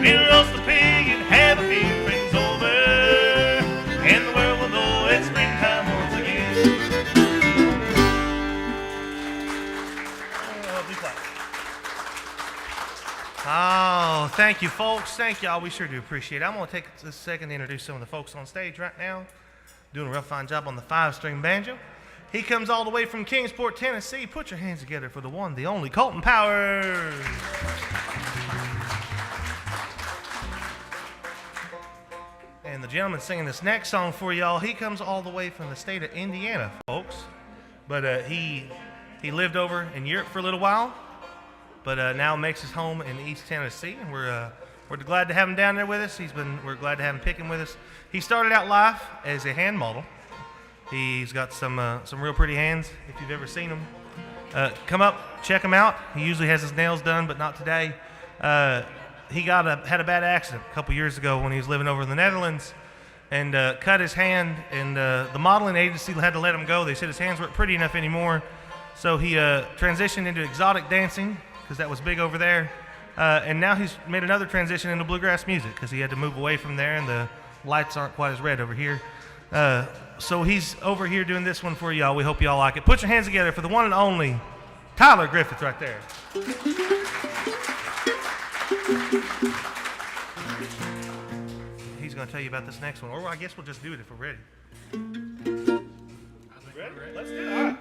We'll roast the pig and have a few friends over, and the world thank you, folks. Thank y'all. We sure do appreciate it. I'm going to take a second to introduce some of the folks on stage right now. Doing a real fine job on the 5-string banjo. He comes all the way from Kingsport, Tennessee. Put your hands together for the one, the only Colton Powers. And the gentleman singing this next song for y'all, he comes all the way from the state of Indiana, folks. But he lived over in Europe for a little while, but now makes his home in East Tennessee, and we're glad to have him down there with us. We're glad to have him picking with us. He started out life as a hand model. He's got some real pretty hands, if you've ever seen him. Come up, check him out. He usually has his nails done, but not today. He had a bad accident a couple years ago when he was living over in the Netherlands, and cut his hand, and the modeling agency had to let him go. They said his hands weren't pretty enough anymore, so he transitioned into exotic dancing, because that was big over there. And now he's made another transition into bluegrass music, because he had to move away from there, and the lights aren't quite as red over here. So he's over here doing this one for y'all. We hope y'all like it. Put your hands together for the one and only Tyler Griffith right there. He's going to tell you about this next one, or I guess we'll just do it if we're ready. Ready? Let's do it. All right.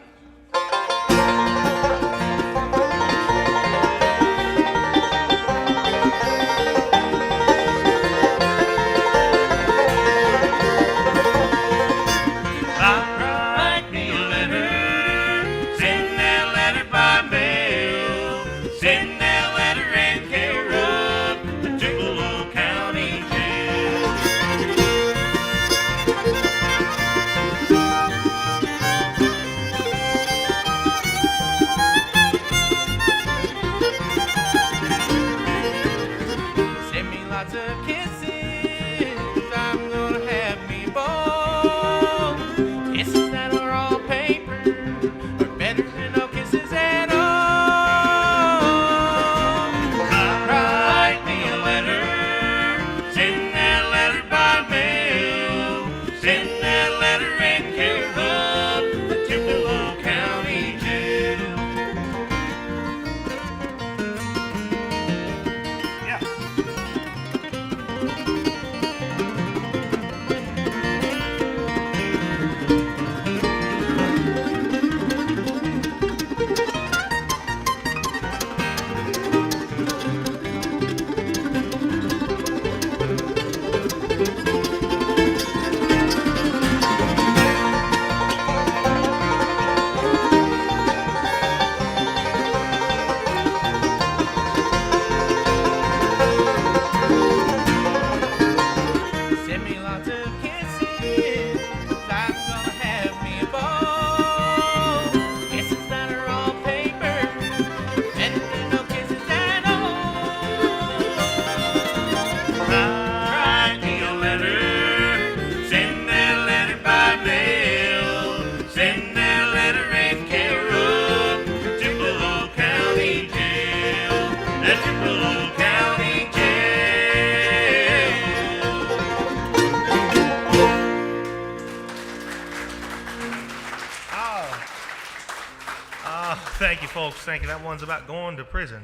Thank you, folks. Thank you. That one's about going to prison.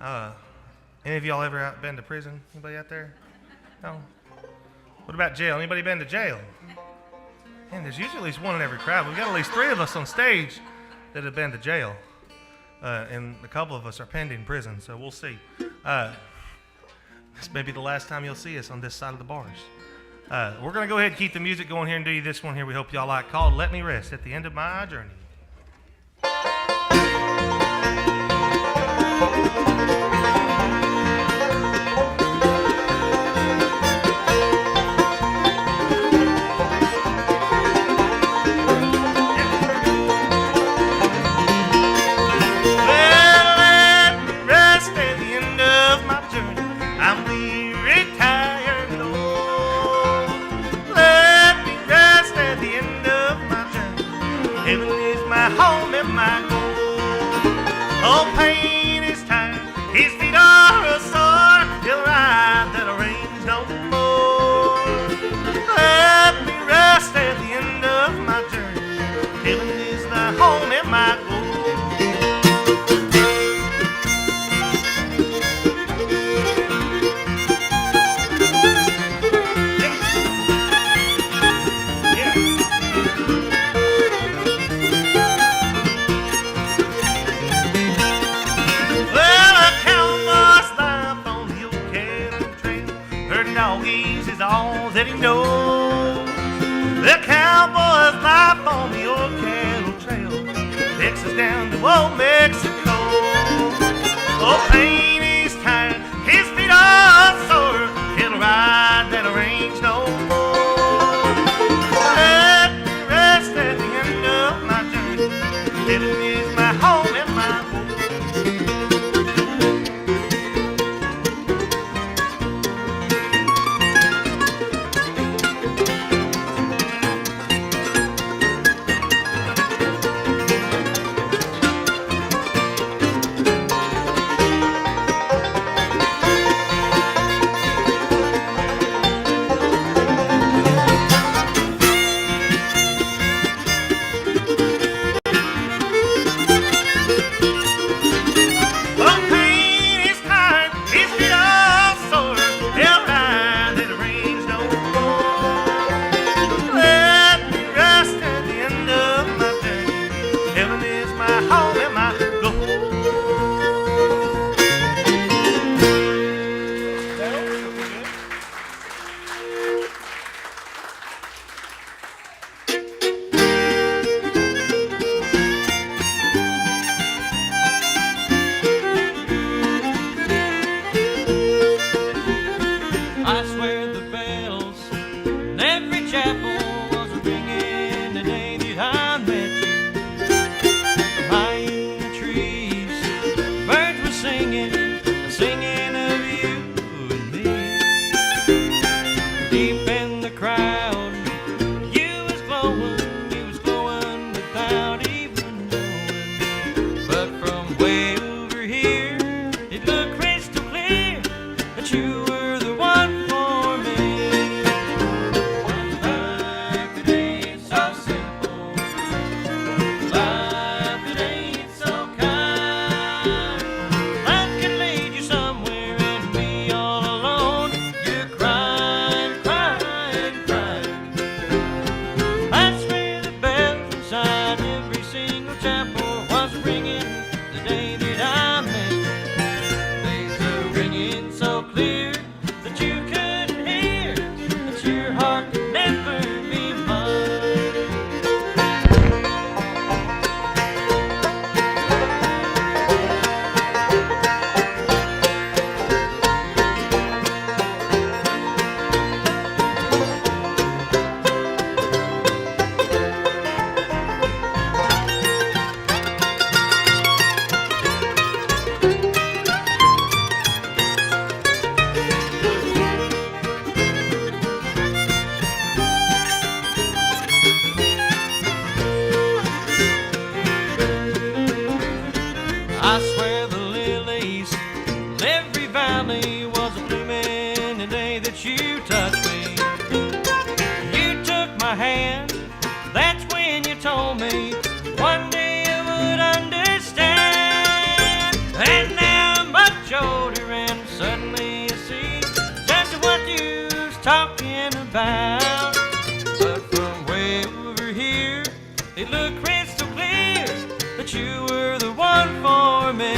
Any of y'all ever been to prison? Anybody out there? No? What about jail? Anybody been to jail? And there's usually at least one in every crowd. We've got at least 3 of us on stage that have been to jail. And a couple of us are pending prison, so we'll see. This may be the last time you'll see us on this side of the bars. We're going to go ahead and keep the music going here and do you this one here we hope y'all like, called Let Me Rest at the End of My Journey. goes down to old Mexico. Oh, pain is tired, his feet are sore. He'll ride that range no more. Let me rest at the end of my journey. Heaven is my home and my home. I swear the lilies in every valley was a blooming the day that you touched me. You took my hand, that's when you told me one day I would understand. And now I'm much older and suddenly I see just what you was talking about. But from way over here, it looked crystal clear that you were the one for me.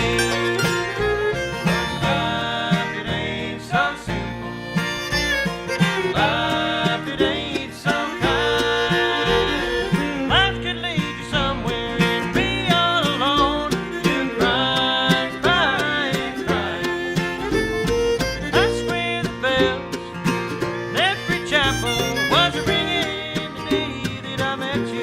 Life, it ain't so simple. Life, it ain't so kind. Life could lead you somewhere and be all alone. You cry, cry, cry. I swear the bells in every chapel was ringing the day that I met you.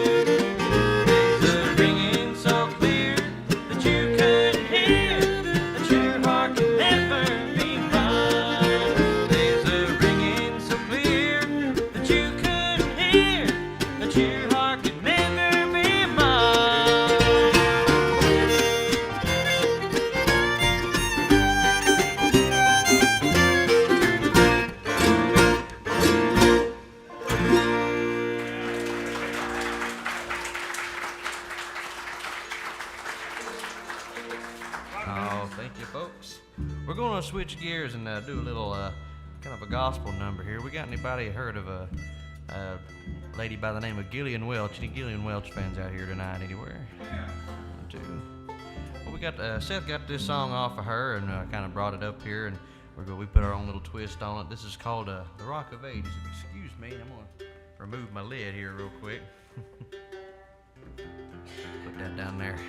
We're going to switch gears and do a little kind of a gospel number here. We got anybody heard of a lady by the name of Gillian Welch? Any Gillian Welch fans out here tonight anywhere? Yeah. Two. Well, we got Seth got this song off of her and kind of brought it up here, and we put our own little twist on it. This is called The Rock of Ages. Excuse me, I'm going to remove my lid here real quick. Put that down there.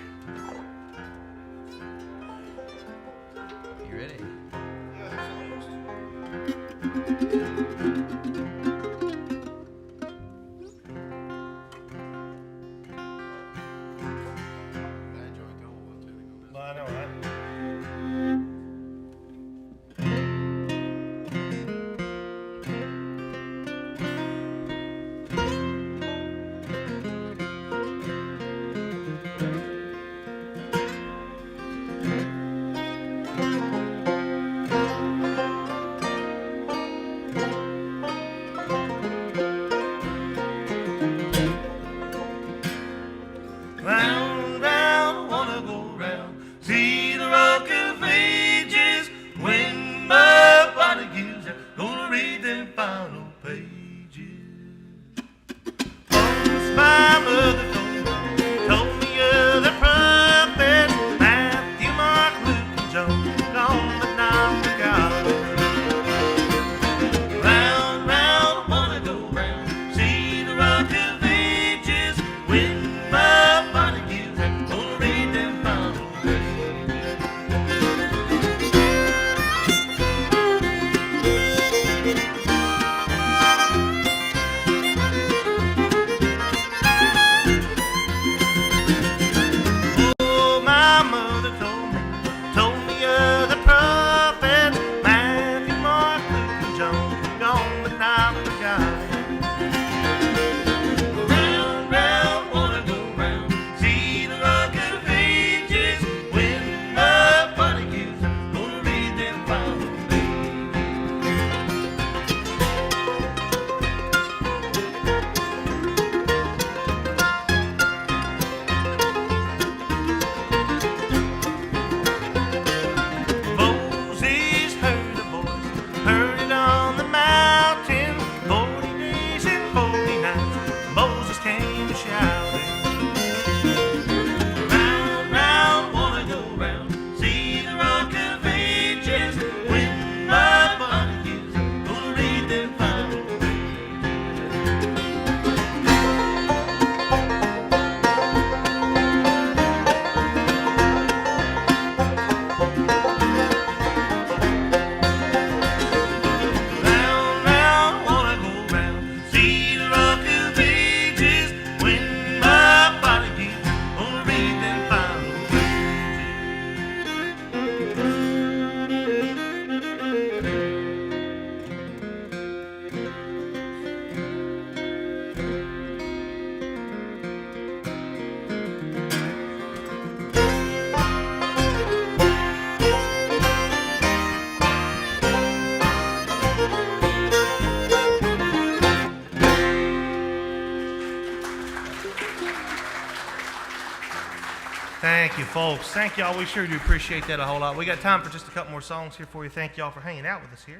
Thank you, folks. Thank y'all. We sure do appreciate that a whole lot. We got time for just a couple more songs here for you. Thank y'all for hanging out with us here.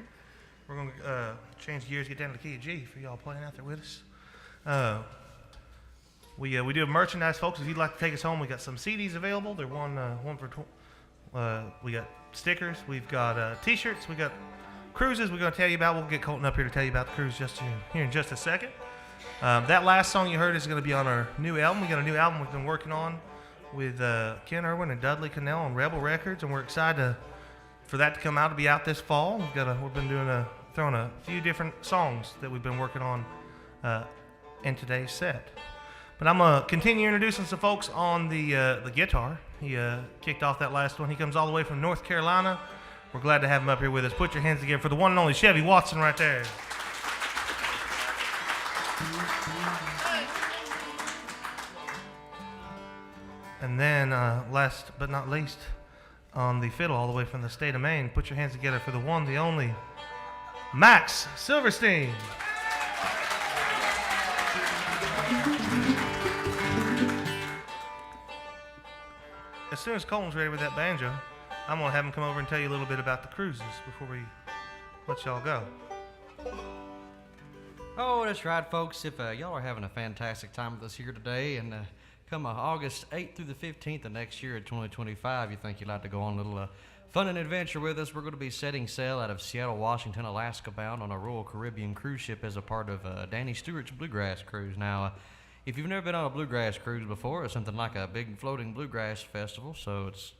We're going to change gears, get down to the key of G for y'all playing out there with us. We do have merchandise, folks. If you'd like to take us home, we got some CDs available. They're one for we got stickers. We've got T-shirts. We got cruises. We're going to tell you about. We'll get Colton up here to tell you about the cruise here in just a second. That last song you heard is going to be on our new album. We got a new album we've been working on with Ken Irwin and Dudley Cannell on Rebel Records, and we're excited for that to come out, to be out this fall. We've been throwing a few different songs that we've been working on in today's set. But I'm gonna continue introducing some folks on the guitar. He kicked off that last one. He comes all the way from North Carolina. We're glad to have him up here with us. Put your hands together for the one and only Chevy Watson right there. And then, last but not least, on the fiddle, all the way from the state of Maine, put your hands together for the one, the only, Max Silverstein. As soon as Colton's ready with that banjo, I'm going to have him come over and tell you a little bit about the cruises before we let y'all go. Oh, that's right, folks. If y'all are having a fantastic time with us here today, and come August 8th through the 15th of next year at 2025, you think you'd like to go on a little fun and adventure with us, we're going to be setting sail out of Seattle, Washington, Alaska bound on a Royal Caribbean cruise ship as a part of Danny Stewart's Bluegrass Cruise. Now, if you've never been on a bluegrass cruise before, it's something like a big floating bluegrass festival, so it's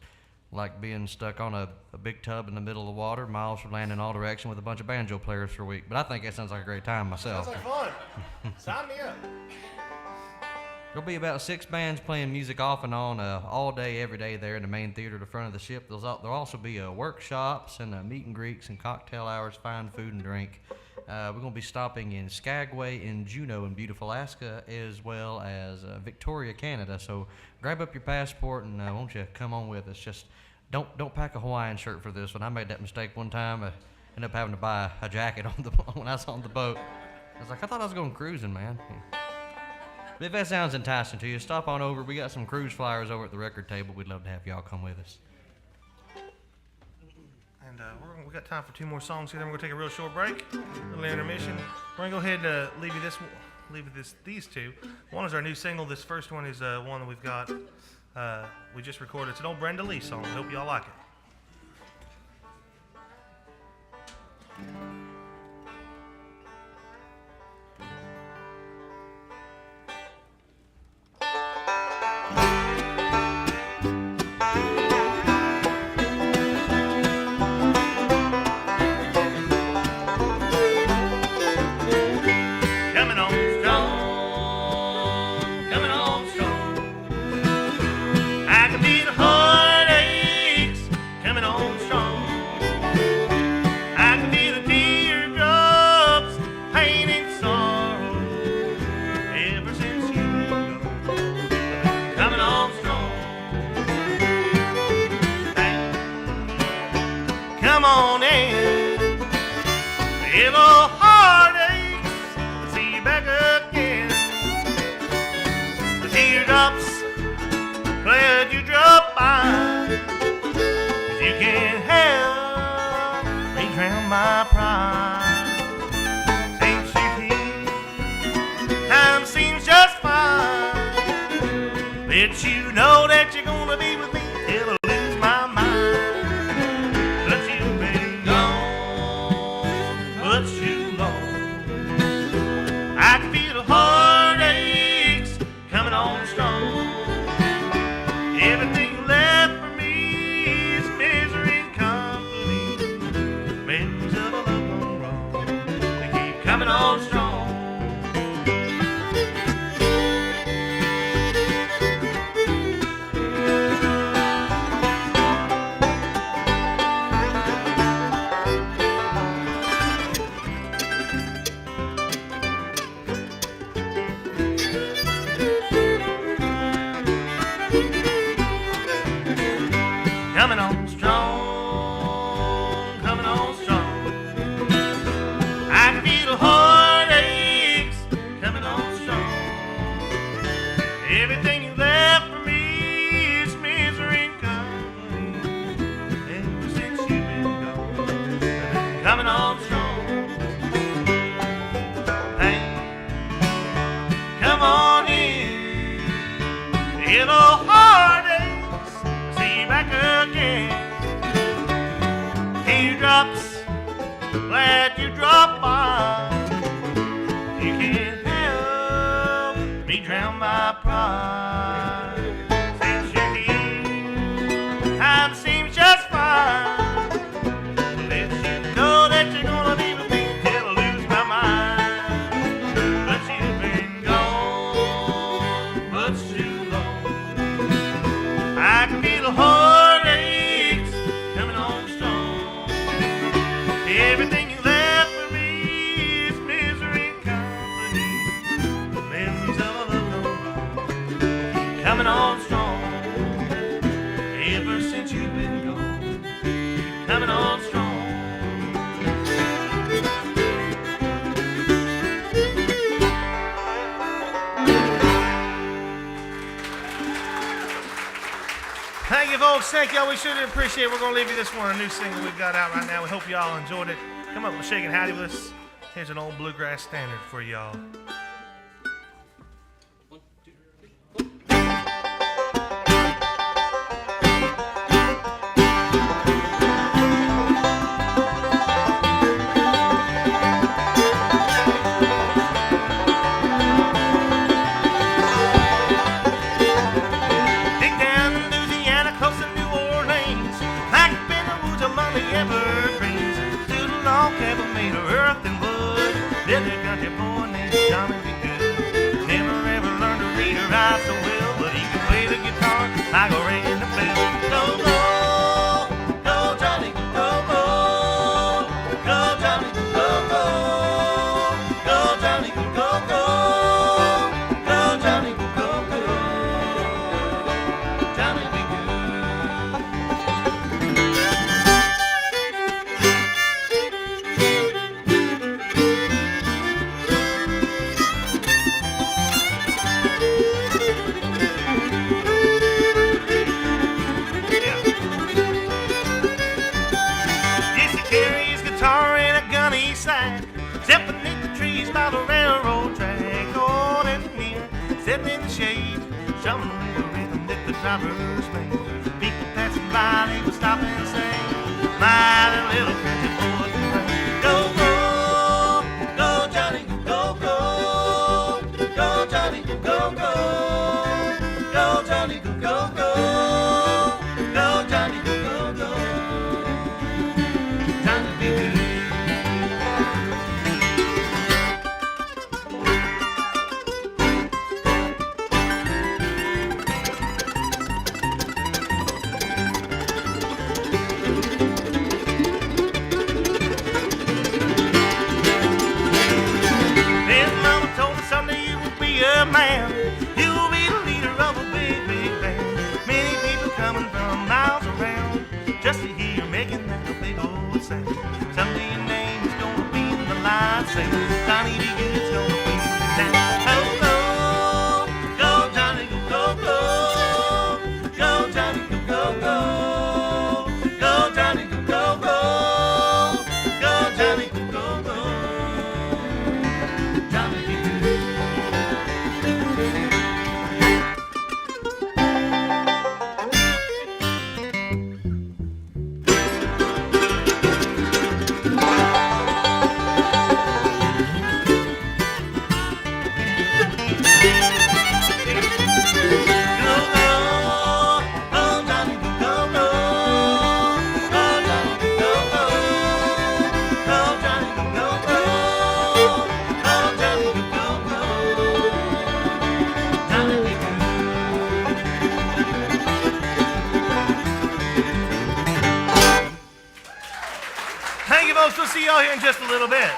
like being stuck on a big tub in the middle of the water, miles from land in all direction with a bunch of banjo players for a week. But I think that sounds like a great time myself. Sounds like fun. Sign me up. There'll be about 6 bands playing music off and on all day, every day there in the main theater at the front of the ship. There'll also be workshops and meet and greets and cocktail hours, fine food and drink. We're going to be stopping in Skagway and Juneau in beautiful Alaska, as well as Victoria, Canada. So grab up your passport and won't you come on with us. Just don't pack a Hawaiian shirt for this one. I made that mistake one time. I ended up having to buy a jacket when I was on the boat. I was like, I thought I was going cruising, man. But if that sounds enticing to you, stop on over. We got some cruise flyers over at the record table. We'd love to have y'all come with us. And we got time for 2 more songs here. Then we're going to take a real short break, a little intermission. We're going to go ahead and leave you these 2. One is our new single. This first one is one that we've got. We just recorded. It's an old Brenda Lee song. I hope y'all like it. back again. Teardrops, glad you dropped by. You can't help me drown my pride. Since you're here, time seems just fine. Let you know that you're gonna be with me till I lose my mind. But you've been gone much too long. I can feel the heartaches coming on strong. Everything you left for me is misery company. The memories of a love keep coming on strong. Ever since you've been gone, keep coming on strong. Thank you, folks. Thank y'all. We sure do appreciate it. We're going to leave you this one, a new single we've got out right now. We hope y'all enjoyed it. Come up with Shakin' Howdy with us. Here's an old bluegrass standard for y'all. Dig down in Louisiana, close to New Orleans, back up in the woods among the evergreens, stood a log cabin made of earth and wood. Then there got a boy named Johnny B. Good. Never ever learned to read or write so well, but he could play the guitar like a ring the bell. Go, go, go, Johnny, go, go, go, Johnny, go, go, go, Johnny, go, go, go, Johnny, go, go, Johnny be good. Used to carry his guitar in a gunny sack, sit beneath the trees by the railroad track. On in here, sitting in the shade, strumming the rhythm that the drivers made. People passing by, they would stop and say, "My little country boy can play." Go, go, go, Johnny, go, go, go, Johnny, go, go, go, Johnny, go, go, go, Johnny, go, go, Johnny be good. His mama told him someday you will be a man. You will be the leader of a big, big band. Many people coming from miles around just to hear you making that big old sound. Someday your name's gonna be in the lights, say Johnny B. Good's gonna be down. Go, go, go, Johnny, go, go, go, go, Johnny, go, go, go, go, Johnny, go, go, go, go, Johnny, go, go, go, Johnny be good. Thank you, folks. We'll see y'all here in just a little bit.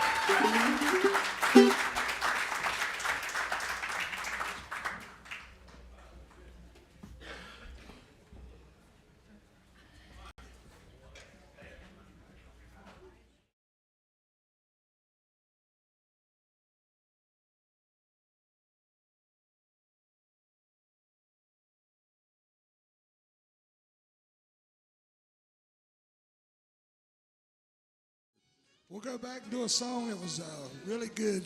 We'll go back and do a song that was really good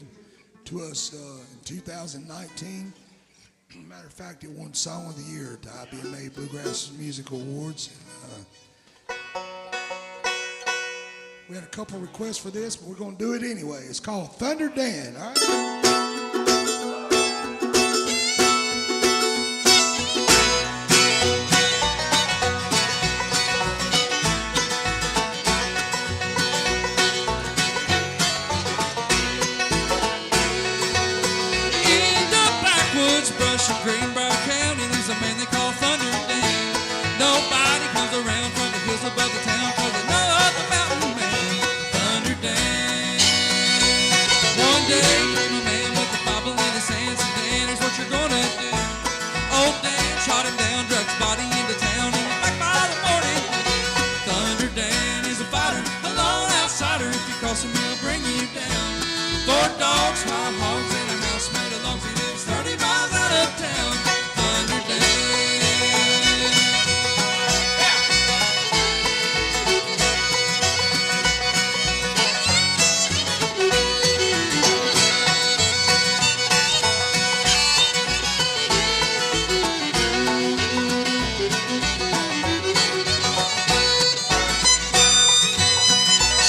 to us in 2019. Matter Matter of fact, it won Song of the Year at the IBMA Bluegrass Music Awards. We had a couple requests for this, but we're going to do it anyway. It's called Thunder Dan, all right? Greenbrier County, there's a man they call Thunder Dan. Nobody comes around from the hills above the town, cause they know of the mountain man, Thunder Dan. One day came a man with a Bible in his hands, and Dan, here's what you're gonna do. Old Dan shot him down, dragged his body into town, and back by the morning. Thunder Dan is a fighter, a lone outsider. If you cross him, he'll bring you down. 4 dogs, 5 hogs, and a house made of logs. He lives 30 miles out of town. Thunder Dan.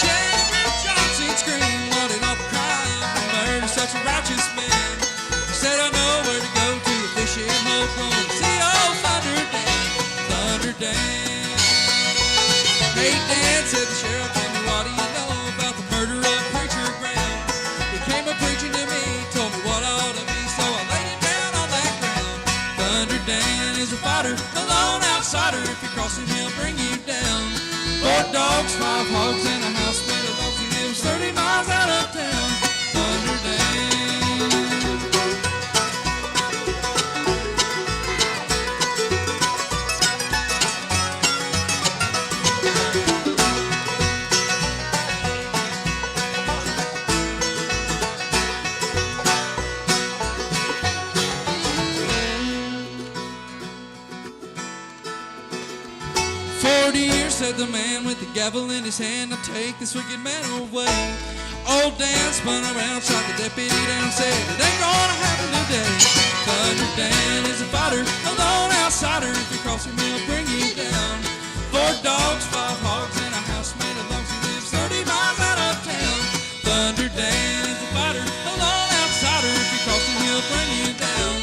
Sheriff Johnson screamed, wanted off a crime and murder such a righteous man. He said, I know where to go to the fishing hole, going to see old Thunder Dan, Thunder Dan. Hey Dan, said the sheriff, tell me what do you know about the murder of Preacher Brown? He came a preaching to me, told me what I ought to be, so I laid him down on that ground. Thunder Dan is a fighter, a lone outsider. If you cross him, he'll bring you down. 4 dogs, 5 hogs, and a house made of logs. He lives 30 miles out of town. Thunder Dan. Said the man with the gavel in his hand, I'll take this wicked man away. Old Dan spun around, shot the deputy down, said it ain't gonna happen today. Thunder Dan is a fighter, a lone outsider. If you cross him, he'll bring you down. 4 dogs, 5 hogs, and a house made of logs. He lives 30 miles out of town. Thunder Dan is a fighter, a lone outsider. If you cross him, he'll bring you down.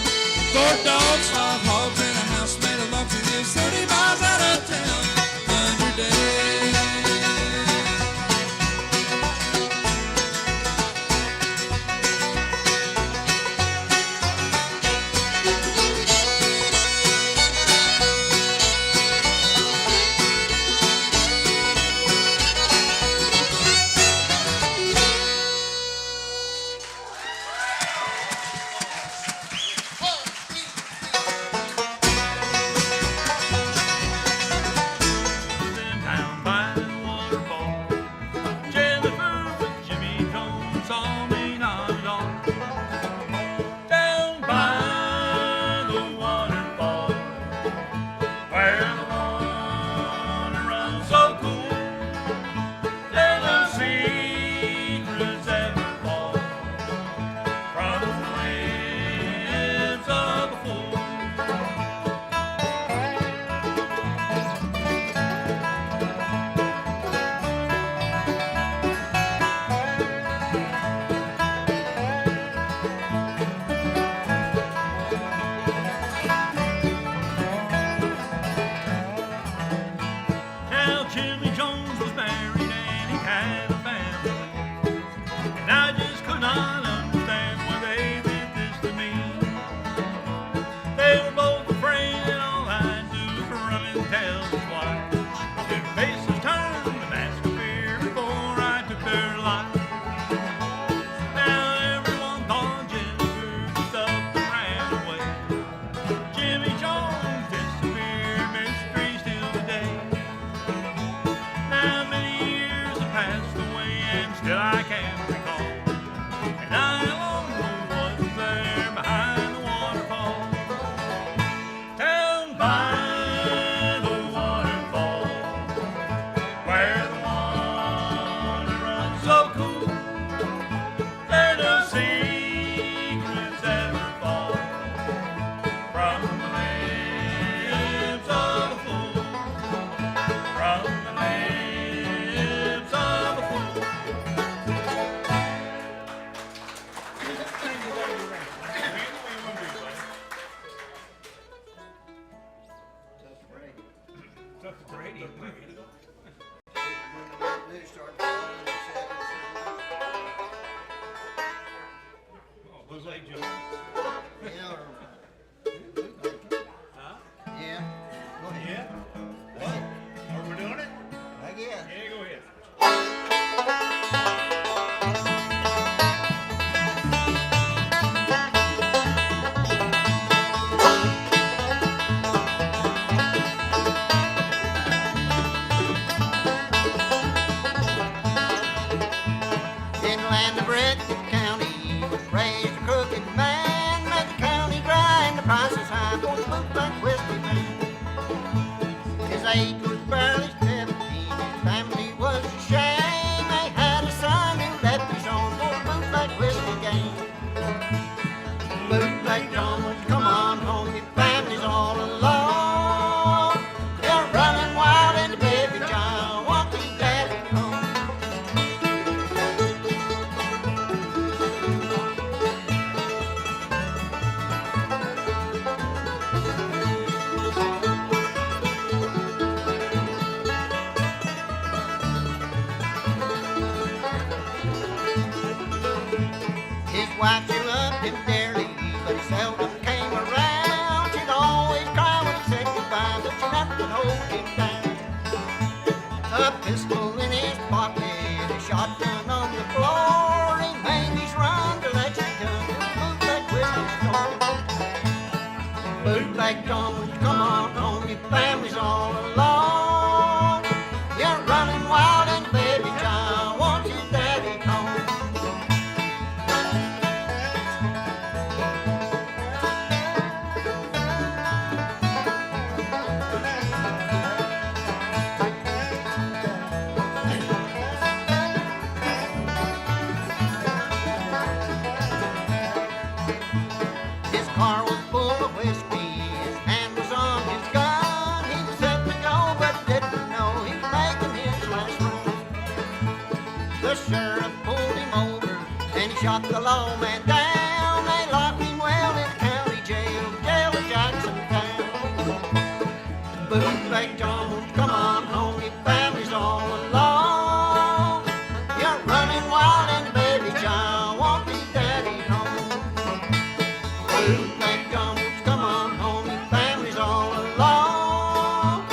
4 dogs, 5 hogs, and a house made of logs. He lives 30 miles out of town. That's great. Oh, Buzz Lake Jones. Yeah, yeah. Go ahead. Yeah? What? Are we doing it? I guess. Yeah, go ahead. In the land of Breathitt County, was raised a crooked man, made the county dry and the prices high for the bootleg whiskey man. His age was barely 17, his family was ashamed. They had a son who left his own for the bootleg whiskey game. Bootleg John, come on home, your family's all alone. They're running wild and the baby child wants his daddy home. His wife, she loved him dearly, but he seldom came around. She'd always cry when he said goodbye, but she never could hold him down. A pistol in his pocket, a shotgun on the floor. He made his run to Lexington to the bootleg whiskey store. Bootleg John, come on home, your family's all alone. You're running wild and the baby child wants his daddy home. His car was full of whiskey, his hand was on his gun. He was set to go, but he didn't know he was making his last run. The sheriff pulled him over, and he shot the lawman down. They locked him well in the county jail, jail of Jackson town. Bootleg John, come on home, your family's all alone. You're running wild and the baby child wants his daddy home. Bootleg John, come on home, your family's all alone.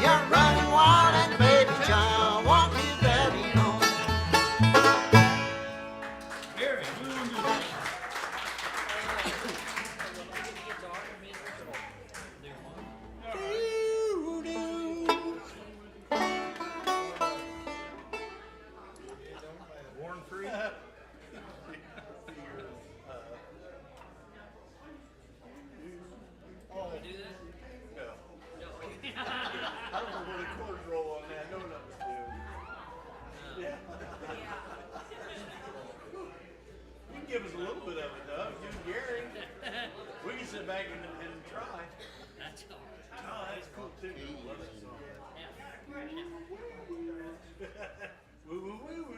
You're running wild and the baby child wants his daddy home. Gary, we want to do Warren Free. I don't know where the chords roll on that. No, not to do. Yeah. You can give us a little bit of it, though. Give Gary. We can sit back and try. That's all right. Oh, that's cool, too. Love that song. Woo, woo, woo, woo.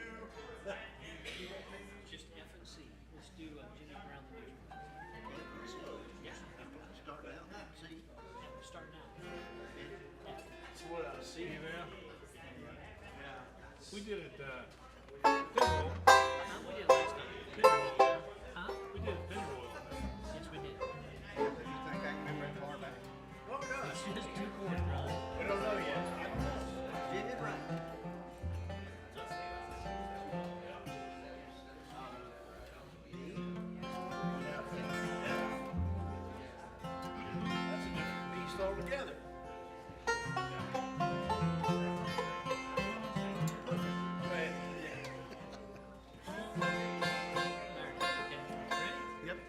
Just F and C. Let's do Jimmy Brown the Blues. Yeah. Start out, see? Yeah, start now. That's what I see. See there? Yeah. We did it, Pinroll. Huh? We did last time. Pinroll. Huh? We did Pinroll. Yes, we did. You think I can remember it far back? Oh, gosh. It's just two chords, brother. We don't know yet. Did it right. That's a different beast altogether. Right. Ready? Yep.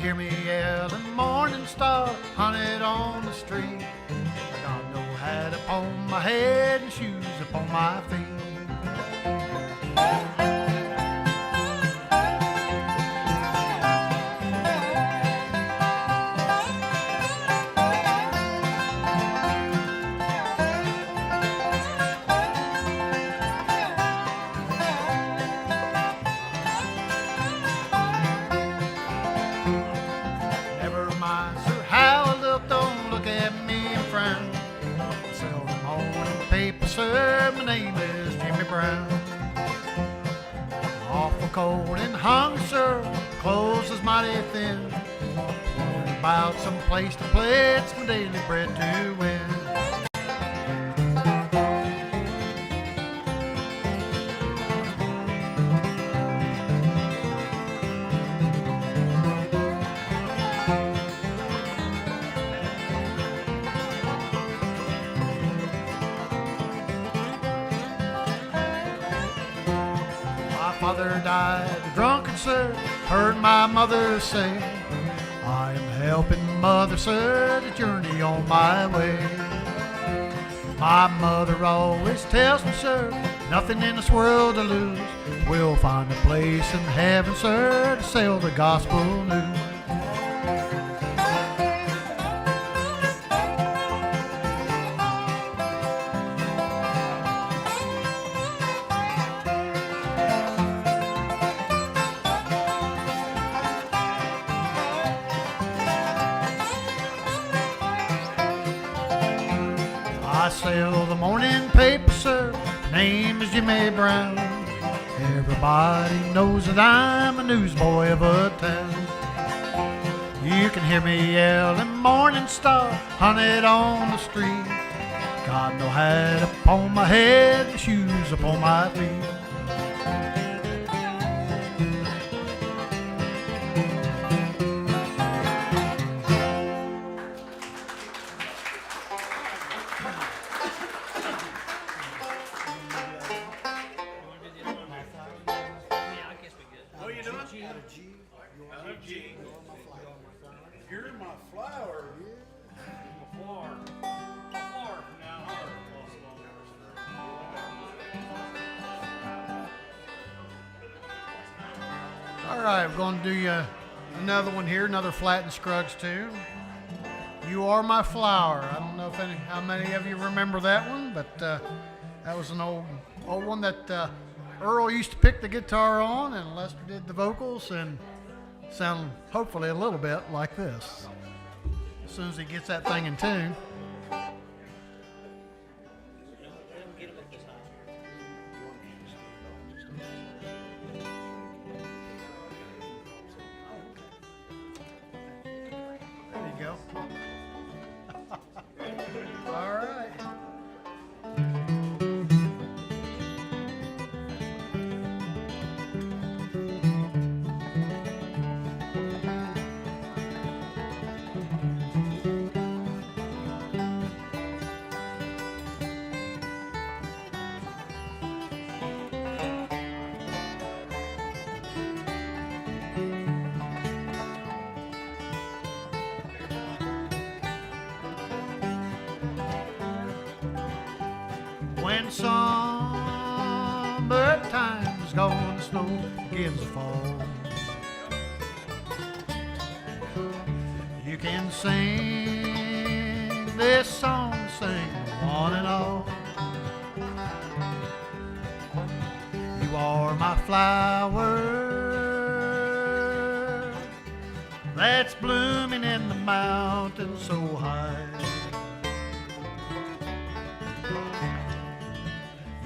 hear me yelling, morning star, hunted on the street. I got no hat upon my head and shoes upon my feet. Never mind, sir, how I look, don't look at me and frown. I sell the morning paper, sir, my name is Jimmy Brown. Awful cold and hungry, sir, clothes is mighty thin. Worried about some place to play, it's my daily bread to win. My father died a drunkard, sir, heard my mother say, I am helping mother, sir, to journey on my way. My mother always tells me, sir, nothing in this world to lose. We'll find a place in heaven, sir, to sell the gospel news. I sell the morning paper, sir. Name is Jimmy Brown. Everybody knows that I'm a newsboy of a town. You can hear me yelling, morning star, hunted on the street. Got no hat upon my head, and shoes upon my feet. You're my flower. All right, we're going to do you another one here, another Flat and Scruggs tune. You Are My Flower. I don't know how many of you remember that one, but that was an old one that Earl used to pick the guitar on, and Lester did the vocals, and sound hopefully a little bit like this. As soon as he gets that thing in tune. There you go. All right. When summer time's gone, the snow begins to fall. You can sing this song, sing one and all. You are my flower that's blooming in the mountains so high.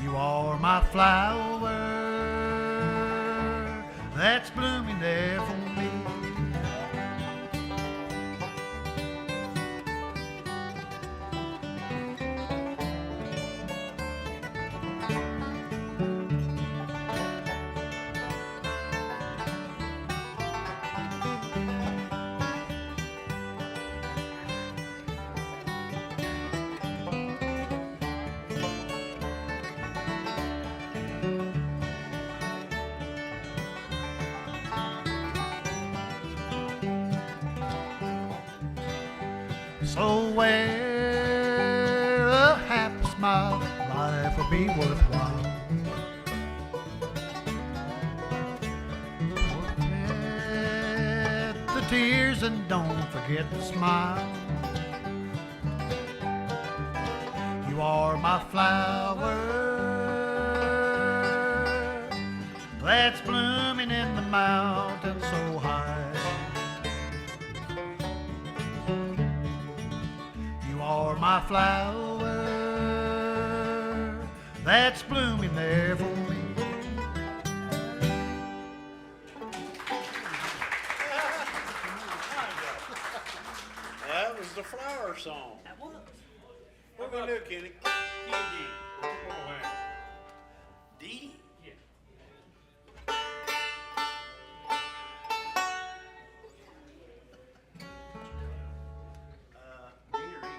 You are my flower that's blooming there for me. So wear a happy smile, life will be worthwhile. Forget the tears and don't forget to smile. You are my flower that's blooming in the mountain so high. You are my flower that's blooming there for me. That was the flower song. That was. What we gonna do, Kenny? D? Yeah. D or E?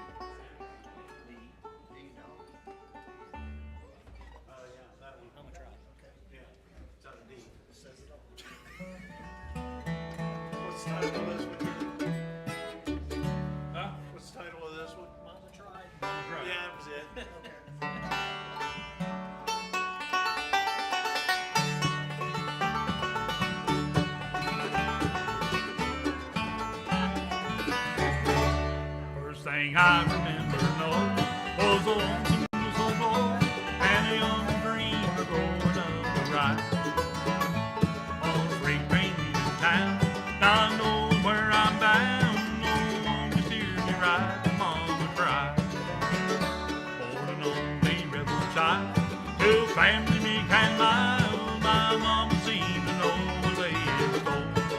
D. D, no. Yeah, that one. I'm gonna try. Okay. Yeah, it's on a D. It says it all. What's the title of this one? Huh? What's the title of this one? Mama tried. Yeah, that was it. First thing I remember, no, was the lonesome whistle blow and a young dreamer growing up the ride. On the freight train leaving town, not knowing where I'm bound, no one to steer me right, Mama cried. Born an only rebel child, till family me can mild, my mama seemed to know the way it goes.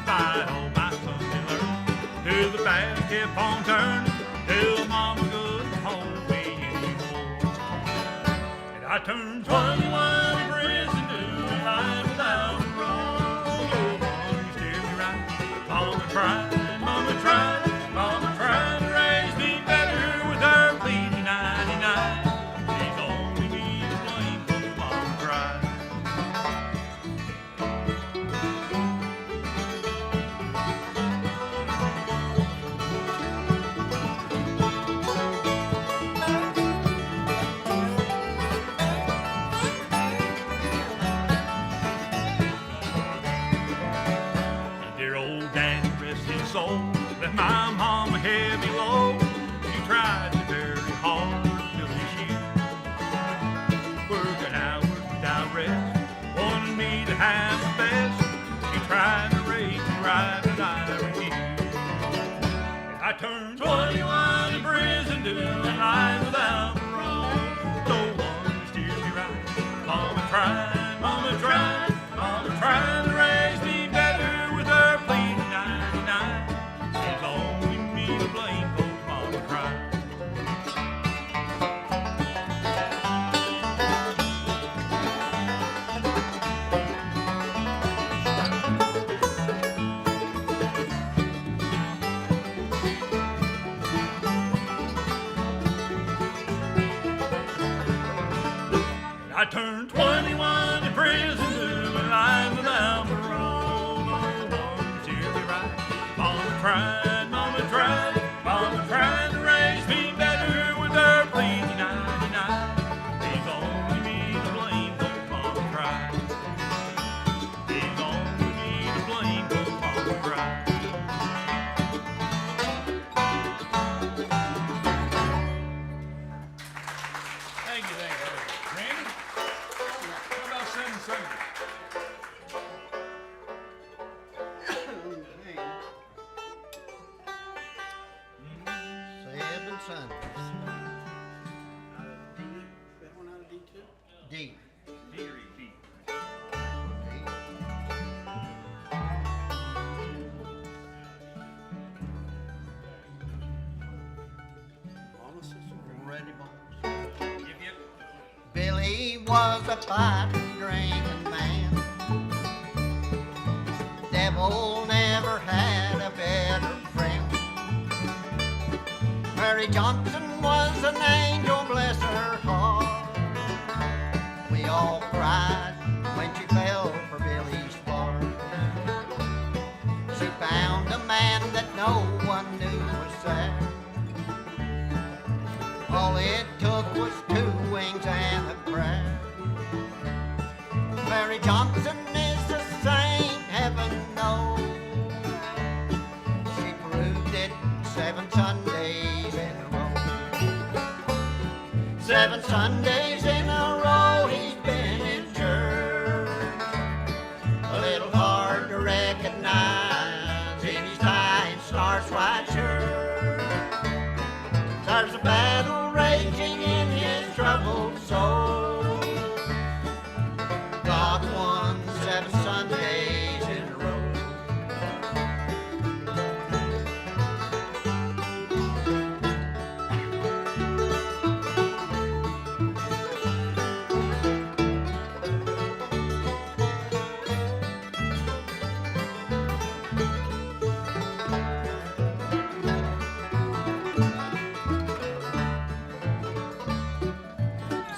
Fight all my Sunday learning, till the bad kept on turning, till mama couldn't hold me anymore. And I turned 21 in prison, doing life without parole. No one steered me right. Mama tried, mama tried, mama tried to raise me better with her bleeding 99. She's only me to blame for mama cried. Dear old daddy, rest his soul, left my mama heavy load. She tried so very hard till his years, working hours without rest, wanted me to have the best. She tried to raise me right, but I refused. And I turned 21 in prison, doing life without parole. No one to steer me right. Mama tried, mama tried, mama tried to raise me better with her bleeding 99. She's only me to blame, 'cause mama cried. I turned 21 in prison, doing life without parole. No one steered me right. Mama tried, mama tried, mama tried to raise me better with her bleeding 99. He's only me to blame, 'cause mama cried. He's only me to blame, 'cause mama cried. Thank you, thank you. Randy? How about Seven Sundays? Seven Sundays. That one out of D2? D. D or E? D. Mama says so. Ready, boys? Yep, yep. Billy was a fighting, drinking man. Devil never had a better friend. Mary Johnson was an angel, bless her heart. We all cried when she fell for Billy's part. She found a man that no one knew was 7 Sundays in a row he's been in church. A little hard to recognize in his tie and starched white shirt. There's a battle raging in his troubled soul. God won 7 Sundays in a row.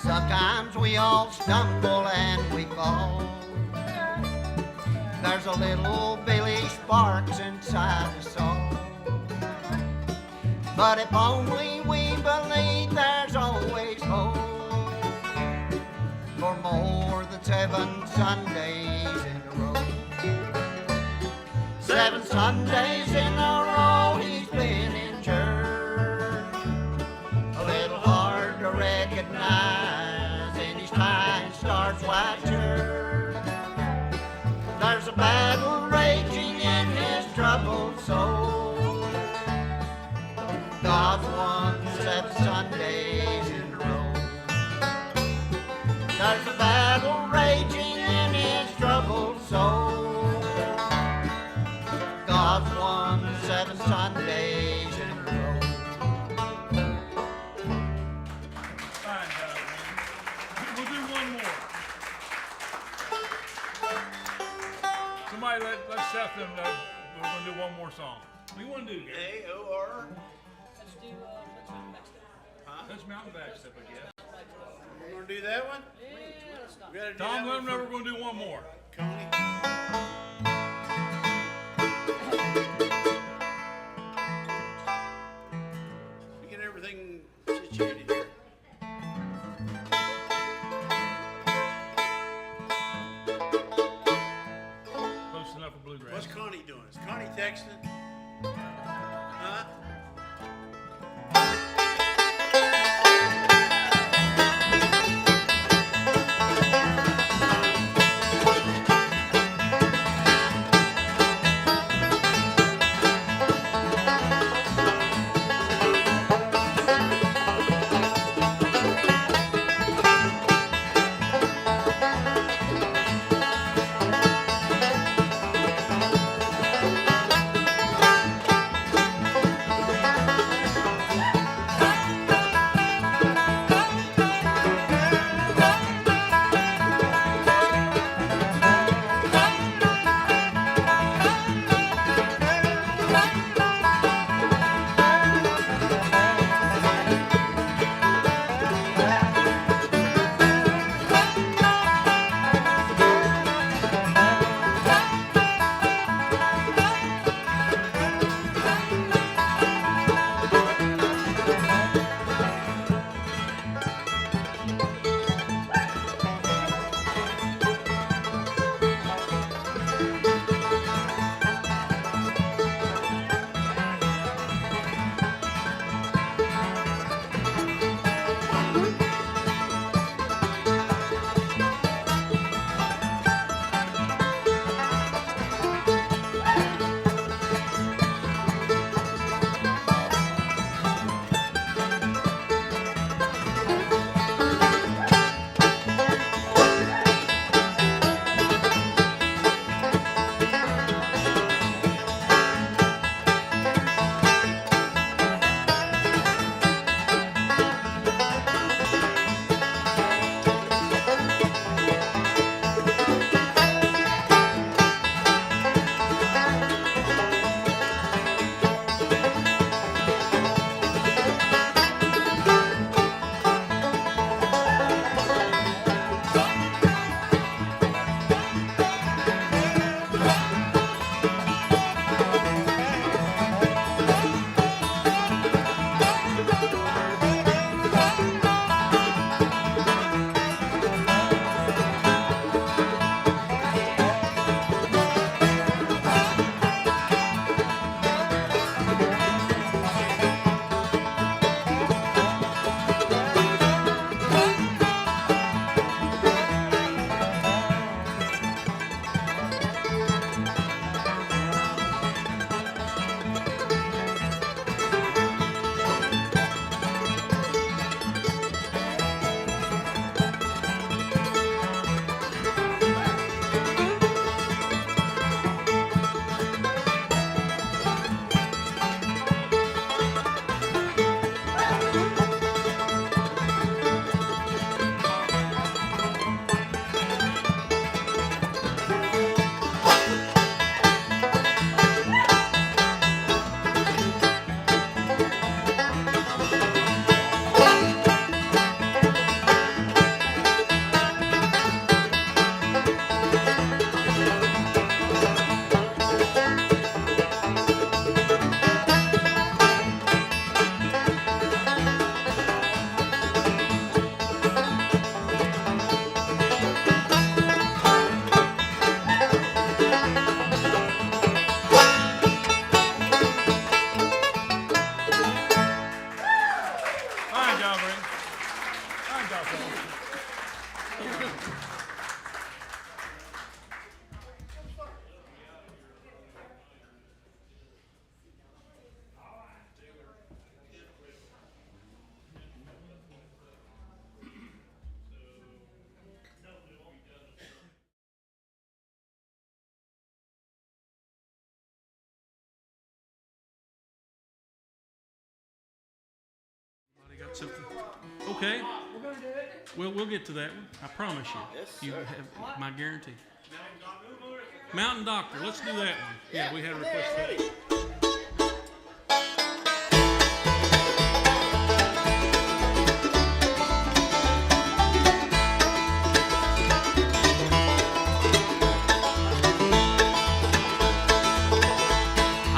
Sometimes we all stumble and we fall. There's a little Billy Sparks inside us all. But if only we believe there's always hope for more than 7 Sundays in a row. 7 Sundays in a row he's been in church. A little hard to recognize in his tie and starched white shirt. There's a battle raging in his troubled soul. God's won 7 Sundays in a row. There's a battle raging in his troubled soul. God's won 7 Sundays in a row. Fine, we'll do one more. Somebody let Seth them know we're going to do one more song. What do you want to do, Gary? A-O-R. That's Mountain Backstep, I guess. We're going to do that one? We gotta do Tom, that let one them know for we're going to do one more. Coney. We get everything situated here. Close enough for bluegrass. What's Connie doing? Is Connie texting? Huh? something? Okay. We'll get to that one. I promise you. Yes, You sir. have my guarantee. Mountain Doctor. Let's do that one. Yeah, we had a request for that.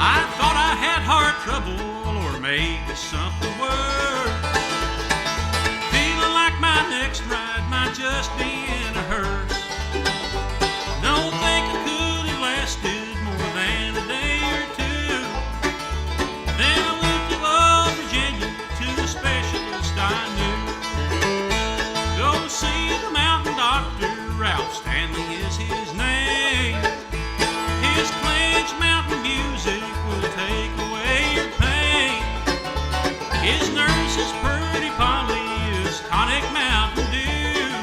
I thought I had heart trouble or maybe something worse. Feeling like my next ride might just be in a hearse. Don't think I could have lasted more than a day or two. Then I went to old Virginia to a specialist I knew. Go see the mountain doctor, Ralph Stanley is his name. His clenched mountain music will take away your pain. His nurse is pretty Polly, is tonic Mountain Dew.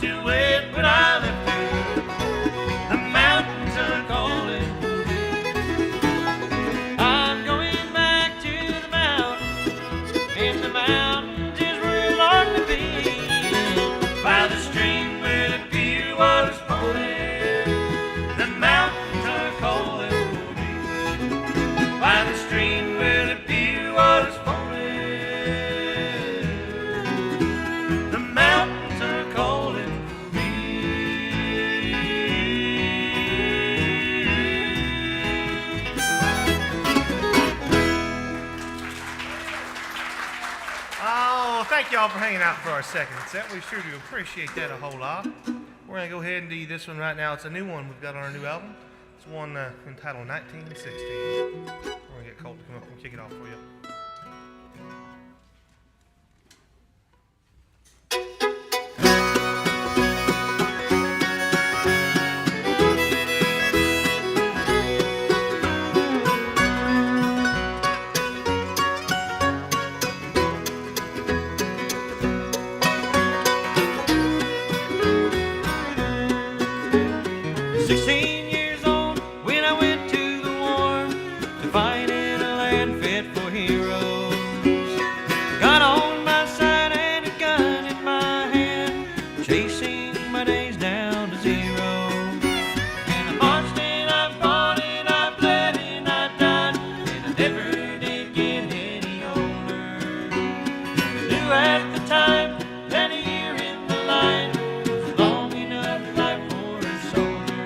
too wet when I left her. The mountains are calling. I'm going back to the mountains. In the mountains is where I long to be. By the stream where the pure water's flowing. The mountains are calling for me. By the stream where the pure water's flowing. The mountains are calling for me. Oh, thank y'all for hanging out for our second set. We sure do appreciate that a whole lot. We're going to go ahead and do this one right now. It's a new one we've got on our new album. It's one entitled 1916. We're going to get Colt to come up and kick it off for you. Fight in a land fit for heroes. Got on my side and a gun in my hand, chasing my days down to zero. And I marched and I fought and I bled and I died, and I never did get any older. I knew at the time that a year in the line was long enough life for a soldier.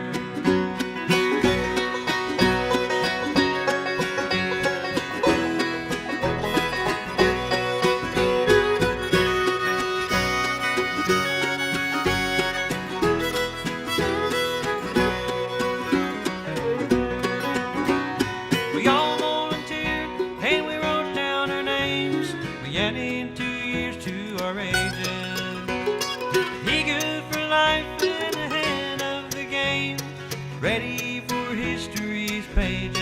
We all volunteered and we wrote down our names. We added 2 years to our ages. Eager for life and ahead of the game, ready for history's pages.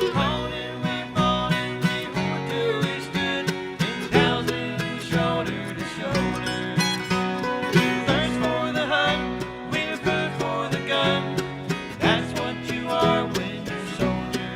We fought and we fought till we stood 10,000 shoulder to shoulder. We thirst for the hunt, we were food for the gun. That's what you are when you're a soldier.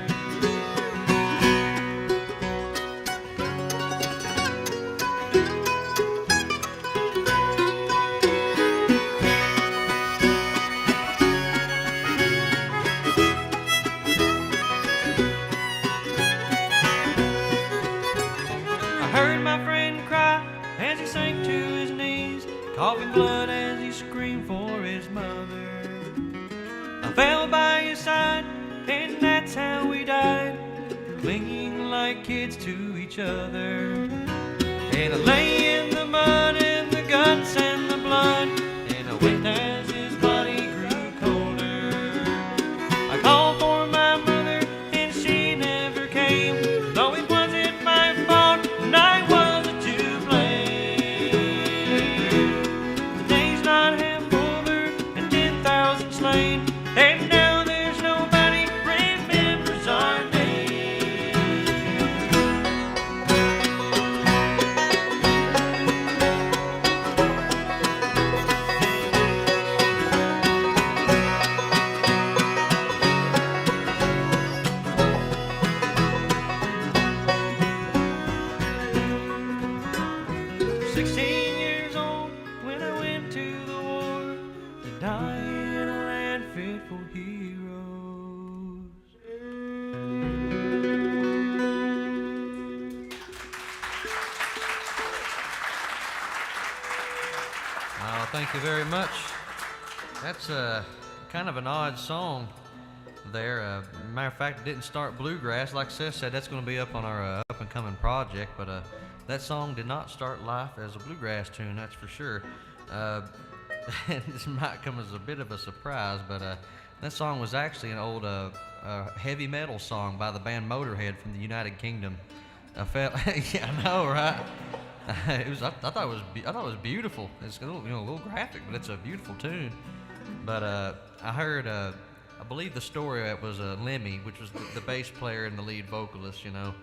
I heard my friend cry as he sank to his knees, coughing blood as he screamed for his mother. I fell by his side, and that's how we died, clinging like kids to each other. And I lay in the mud and the guts and the blood, and I went as his body grew colder. I called for my mother, and she never came, though it wasn't my fault, and I wasn't to blame. The day's not half over, and 10,000 slain, and now there's nobody remembers our name. Thank you very much. That's kind of an odd song there. Matter of fact, it didn't start bluegrass. Like Seth said, that's going to be up on our up-and-coming project, but that song did not start life as a bluegrass tune, that's for sure. This might come as a bit of a surprise, but that song was actually an old heavy metal song by the band Motorhead from the United Kingdom. Yeah, I know, right? It was. I thought it was beautiful. It's a little graphic, but it's a beautiful tune. But I heard, I believe the story of it was Lemmy, which was the bass player and the lead vocalist. You know,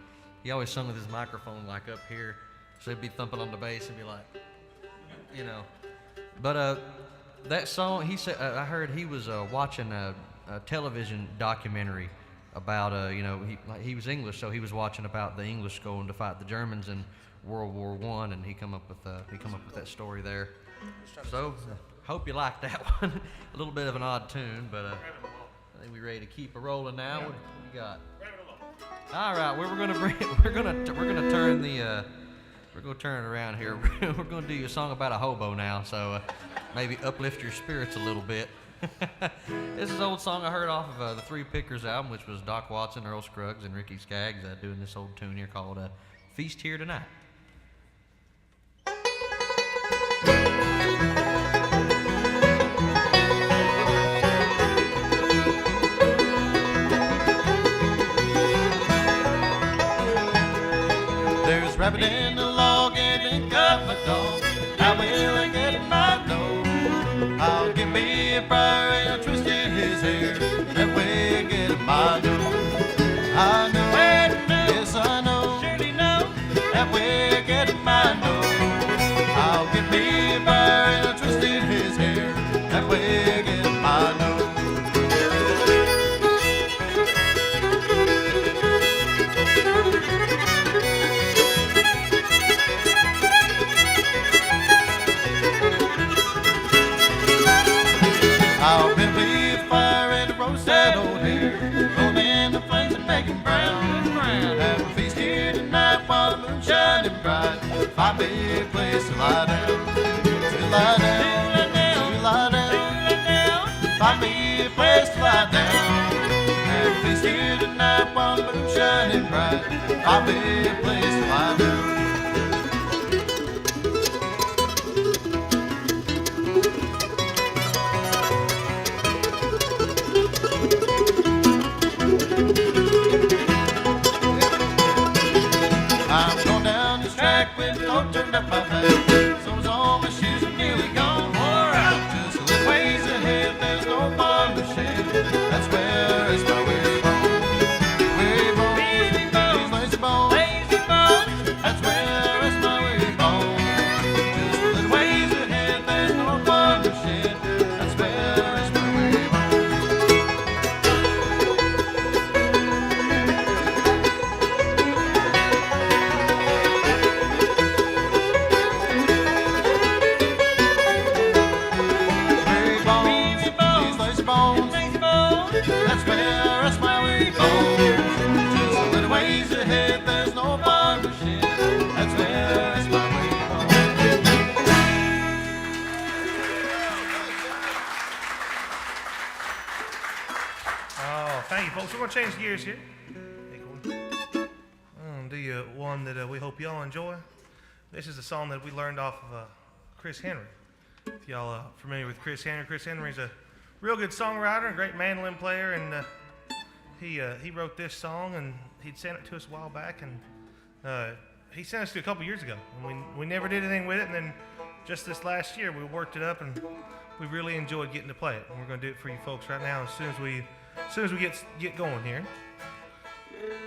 he always sung with his microphone like up here, so he'd be thumping on the bass and be like, you know. But that song, he said, I heard he was watching a television documentary about, you know, he was English, so he was watching about the English going to fight the Germans in World War I, and he come up with that story there. So hope you like that one. A little bit of an odd tune, but I think we're ready to keep it rolling now. What do you got? All right, we're gonna turn it around here. We're gonna do you a song about a hobo now, so maybe uplift your spirits a little bit. This is an old song I heard off of the Three Pickers album, which was Doc Watson, Earl Scruggs, and Ricky Skaggs doing this old tune here called "Feast Here Tonight." There's rabbit in the log and ain't got my dog. How will I get my dog? I'll give me a briar and I'll twist in his hair. That way I get my dog. I know, yes I know, surely know. That way I get my dog. I'll give me a briar and I'll twist in his hair. That way I get my dog. I'll build me a fire and roast that old hare, roll in the flames and make them brown. Have a feast here tonight while the moon's shining bright. Find me a place to lie down, to lie down, to lie down. Find me a place to lie down. Have a feast here tonight while the moon's shining bright. Find me a place to lie down. I'm going down this track with no turned up my back. So's all my shoes are nearly gone. Wore out. Just a little ways ahead, there's no farm to shed. That's where it's my weary bone. Weary bone, these lazy bones. That's where it's my weary bone. Just a little ways ahead, there's no farm to shed. That's where it's my weary bone. That's where us my weary bones. Just a little ways ahead, there's no farm to shed. That's where us my weary bones. Oh, thank you, folks. We're going to change gears here. Do you one that we hope y'all enjoy. This is a song that we learned off of Chris Henry. If y'all are familiar with Chris Henry's a real good songwriter and great mandolin player, and he wrote this song, and he'd sent it to us a while back, and he sent us to a couple years ago, and we never did anything with it, and then just this last year we worked it up, and we really enjoyed getting to play it, and we're going to do it for you folks right now as soon as we get going here.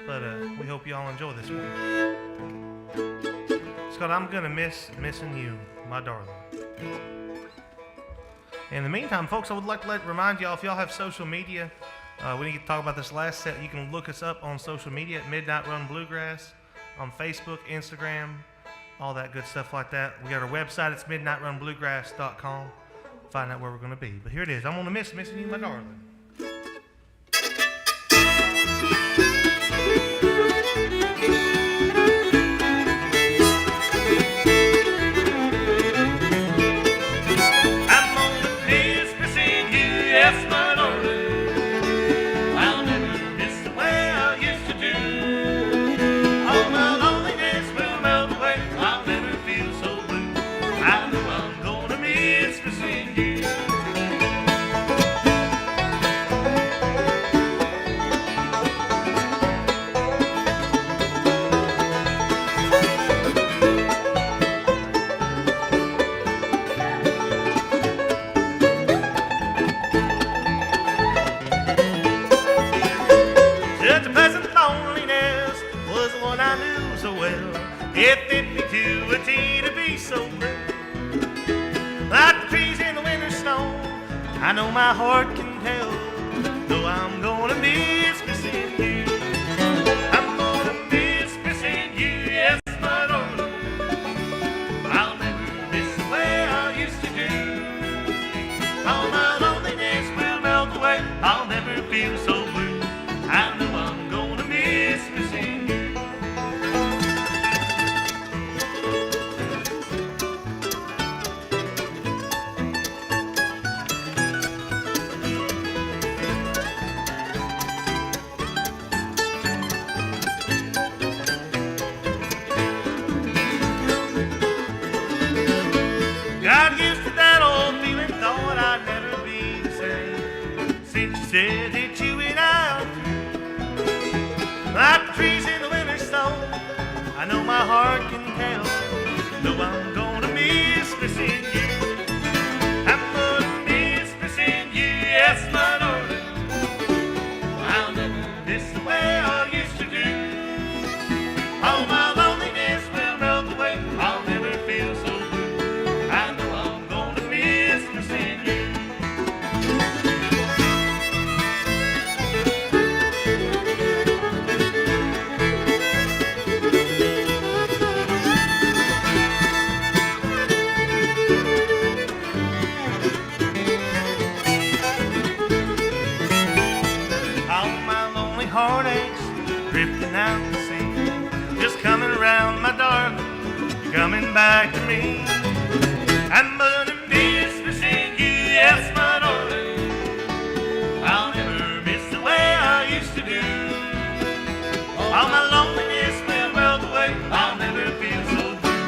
But we hope y'all enjoy this one. It's called "I'm Gonna Miss Missing You, My Darling." In the meantime, folks, I would like to remind y'all, if y'all have social media, we didn't get to talk about this last set. You can look us up on social media at Midnight Run Bluegrass, on Facebook, Instagram, all that good stuff like that. We got our website. It's midnightrunbluegrass.com. Find out where we're going to be. But here it is. I'm going to miss missing you, my darling. I know my heart can tell, though I'm gonna miss missing you. I'm gonna miss missing you, yes, my darling. I'll never miss the way I used to do. All my loneliness will melt away. I'll never feel so blue. I know I'm gonna miss missing you. Got used to that old feeling, thought I'd never be the same. Since you said that you went out, like the trees in the winter snow, I know my heart can tell, though I'm gonna miss missing you. I'm gonna miss missing you, yes, my darling. I'll never miss the way I used to do. All my loneliness will melt away. I'll never feel so blue. I know I'm gonna miss missing you. All my lonely heartaches drifting out to sea, just coming around, my darling, coming back to me. I'm gonna miss missing you, yes, my darling. I'll never miss the way I used to do. All my loneliness will melt away. I'll never feel so blue.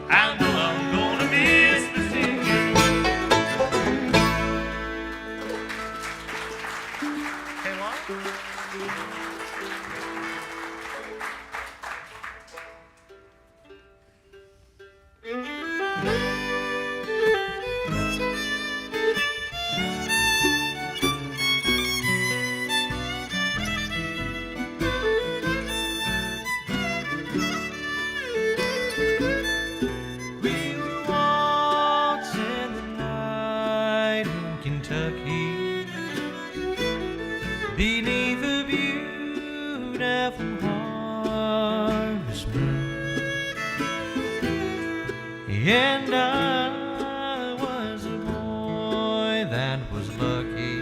I know I'm gonna miss missing you. Hey, what? We were once in the night in Kentucky, beneath a beautiful harvest moon, and I was a boy that was lucky,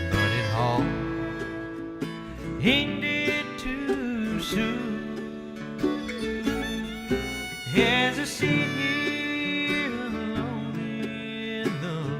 but it all ended too soon. As I sit here alone in the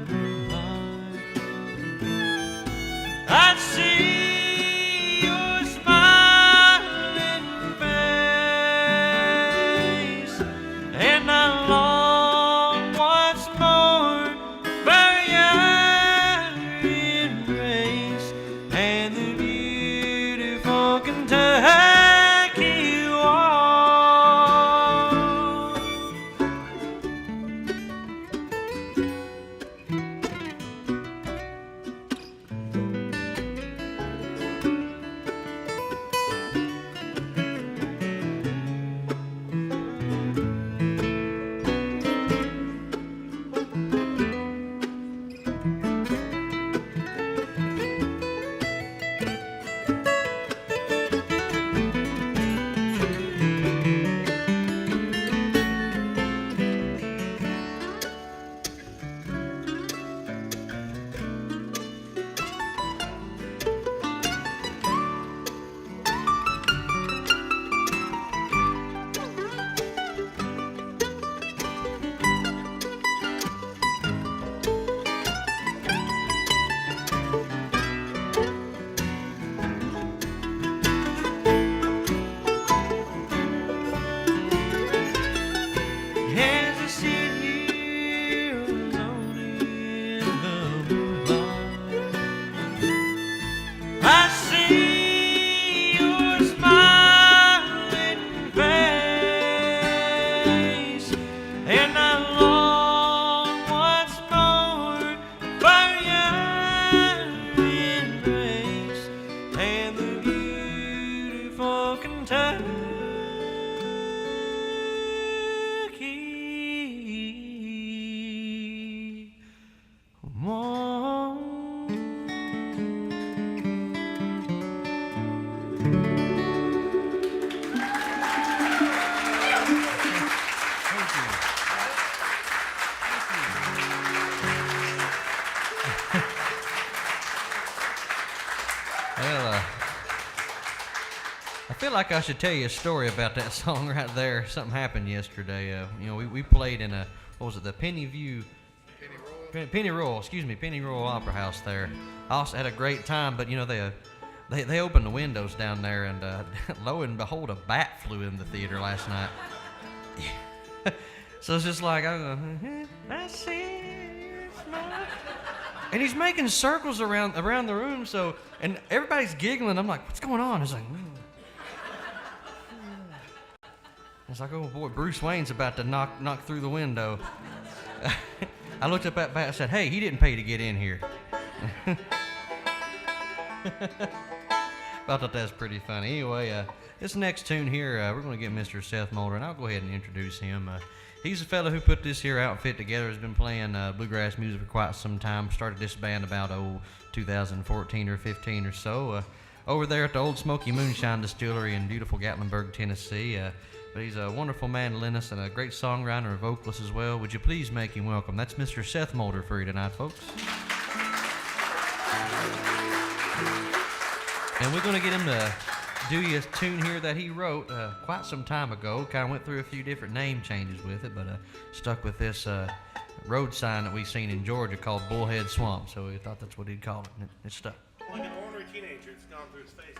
feel like I should tell you a story about that song right there. Something happened yesterday. We played in what was it, the Penny Royal Opera House there. I also had a great time, but they opened the windows down there, and lo and behold, a bat flew in the theater last night. So it's just like, I see it, and he's making circles around the room. So, and everybody's giggling. I'm like, what's going on? It's like, It's like, oh boy, Bruce Wayne's about to knock through the window. I looked up at bat and said, hey, he didn't pay to get in here. I thought that's pretty funny. Anyway, this next tune here, we're going to get Mr. Seth Mulder, and I'll go ahead and introduce him. He's a fellow who put this here outfit together, has been playing bluegrass music for quite some time. Started this band about 2014 or 15 or so, over there at the Old Smoky Moonshine Distillery in beautiful Gatlinburg, Tennessee. But he's a wonderful mandolinist and a great songwriter and vocalist as well. Would you please make him welcome? That's Mr. Seth Mulder for you tonight, folks. And we're going to get him to do you a tune here that he wrote quite some time ago. Kind of went through a few different name changes with it, but stuck with this road sign that we seen in Georgia called Bullhead Swamp. So we thought that's what he'd call it, and it stuck. Like an ornery teenager, it's gone through his phases.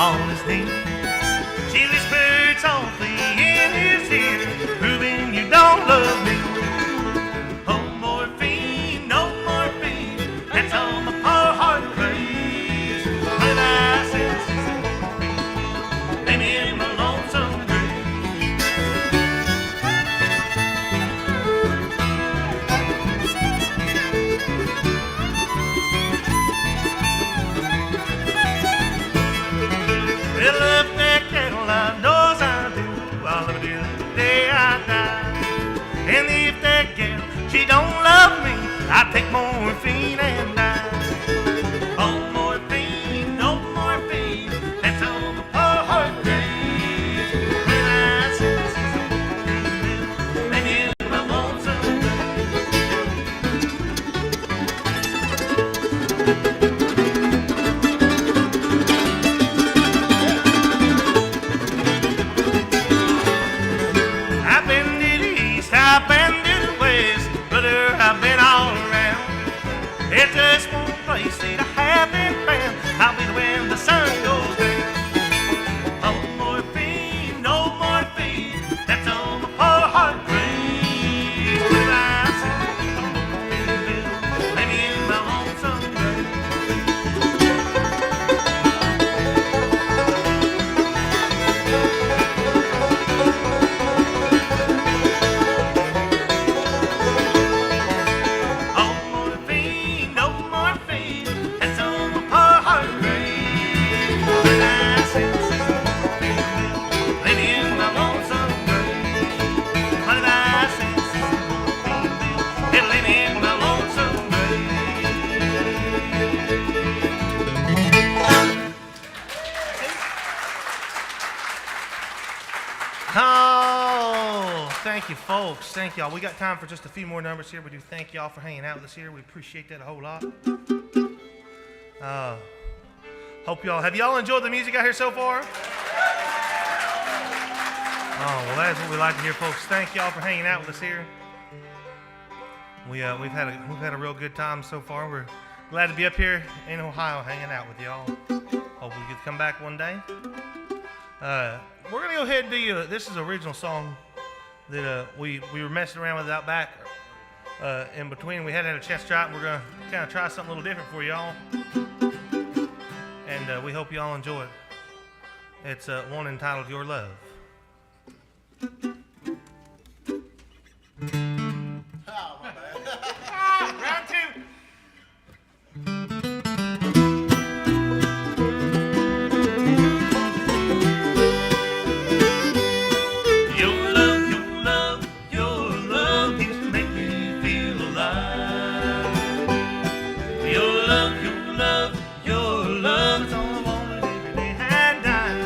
on his knee. She whispered softly in his ear, proving you don't love me. Oh, morphine, no morphine, that's all my poor heart craves. When I sense morphine, lay me in my lonesome grave. Well, love that cattle, I knows I do. I'll love it till the day I die. And if that gal, she don't love me, I take morphine and die. Oh, morphine, no morphine, that's all my poor heart craves. When I sense morphine, lay me in my lonesome I've been to the east, I've been to the west, brother, I've been all around. There's just one place that I haven't found. I'll be when the sun goes down. Oh, morphine, no morphine, that's all my poor heart craves. When I sense morphine, lay me in my lonesome grave. Oh, morphine, no morphine, that's all my poor heart craves. When I sense morphine, lay me in my lonesome grave. When I sense morphine, it'll lay me in my lonesome grave. Oh, thank you, folks. Thank y'all. We got time for just a few more numbers here. We do thank y'all for hanging out with us here. We appreciate that a whole lot. Hope y'all have y'all enjoyed the music out here so far? Oh, well, that's what we like to hear, folks. Thank y'all for hanging out with us here. We've had a real good time so far. We're glad to be up here in Ohio hanging out with y'all. Hope we get to come back one day. We're gonna go ahead and do this is an original song that we were messing around with out back. In between, we hadn't had a chance to try it. And we're gonna kind of try something a little different for y'all, and we hope y'all enjoy it. It's one entitled "Your Love." Round two. Your love, your love, your love used to make me feel alive. Your love, your love, your love is all I wanted every day and night.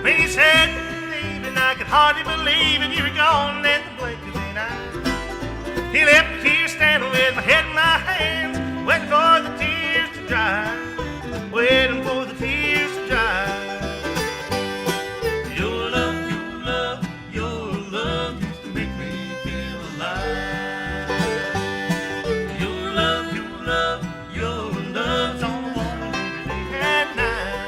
When you said you're leaving, I could hardly believe it. You were gone at the blink of an eye. He left me here standing with my head in my hands, waiting for the tears to dry, waiting for the tears to dry. Your love, your love, your love used to make me feel alive. Your love, your love, your love's all I wanted every day and night.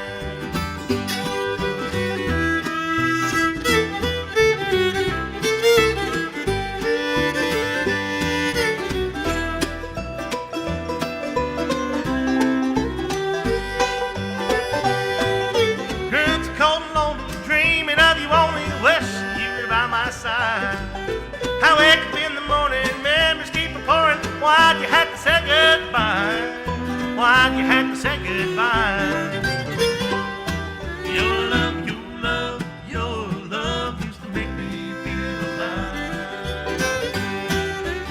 Girl, it's cold and lonely, dreaming of you only, wishing you were by my side. I wake up in the morning, memories keep pouring. Why'd you have to say goodbye? Why'd you have to say goodbye? Your love, your love, your love used to make me feel alive.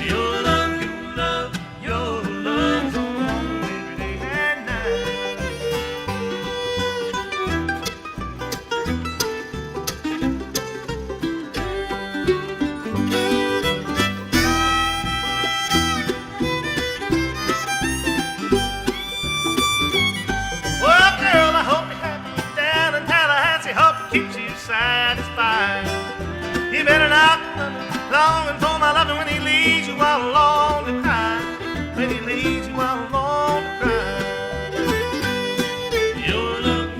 Your love, your love, your love's all I want every day and night. Well, girl, I hope you're happy down in Tallahassee. Hope it keeps you satisfied. You better not longing for my loving when he leaves you all alone to cry. When he leaves you all alone to cry. Your love,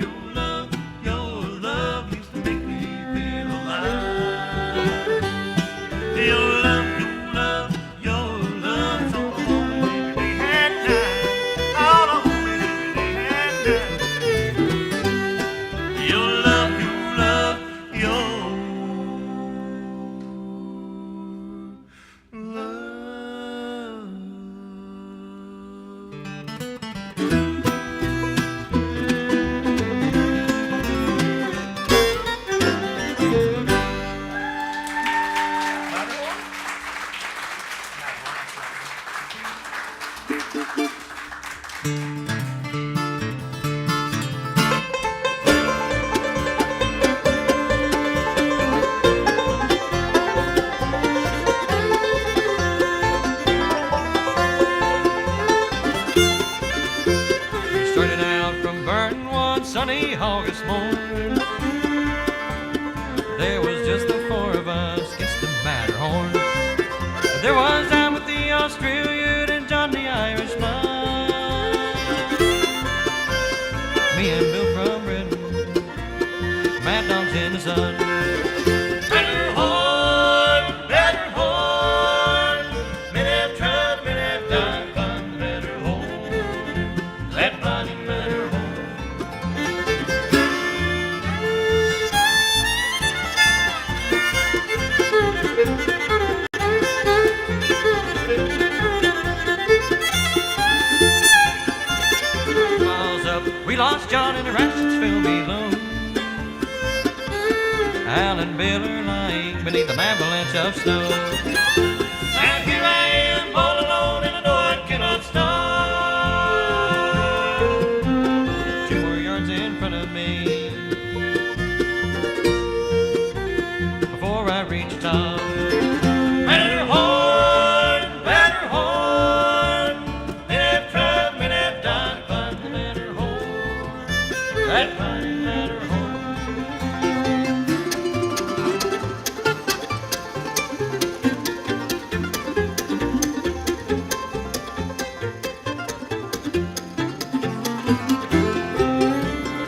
We started out from Burton one sunny August morning. There was just the four of us against the Matterhorn. There was Anne with the Australian and John the Irishman. Me and Bill from Britain, Mad Dogs in the sun. Matterhorn, Matterhorn, men have tried, men have died, find the Matterhorn, that mighty Matterhorn. Miles up, we lost John in the ratchets fell below. Allan, Bill are lying beneath an avalanche of snow. And here I am all alone and I know I cannot stop. 2 more yards in front of me before I reach the top. Matterhorn, Matterhorn, men have tried, men have died, find the Matterhorn, that mighty Matterhorn.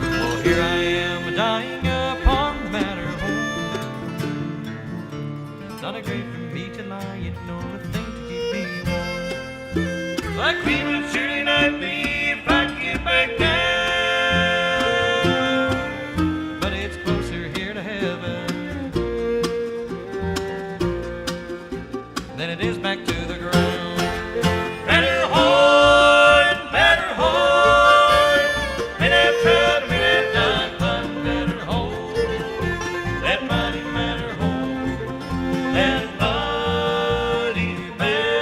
Well, here I am dying upon the Matterhorn. Not a grave for me to lie in, nor a thing to keep me warm. The Queen would surely not be if I could get back down. But it's closer here to heaven than it is back to the ground. Matterhorn, Matterhorn, men have tried, men have died, find the Matterhorn, that mighty Matterhorn, that mighty Matterhorn.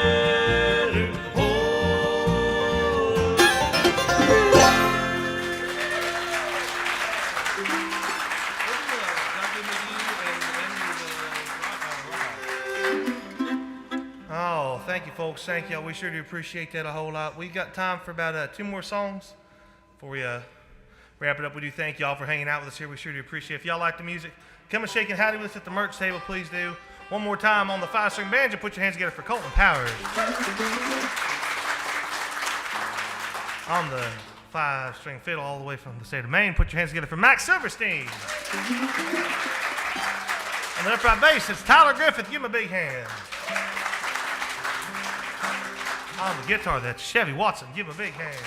Oh, thank you, folks. Thank y'all. We sure do appreciate that a whole lot. We got time for about 2 more songs before we wrap it up. We do thank y'all for hanging out with us here. We sure do appreciate it. If y'all like the music, come and shake and howdy with us at the merch table. Please do. One more time on the 5-string banjo. Put your hands together for Colton Powers. On the 5-string fiddle all the way from the state of Maine. Put your hands together for Max Silverstein. On the upright bass, it's Tyler Griffith. Give him a big hand. On the guitar, that's Chevy Watson. Give him a big hand.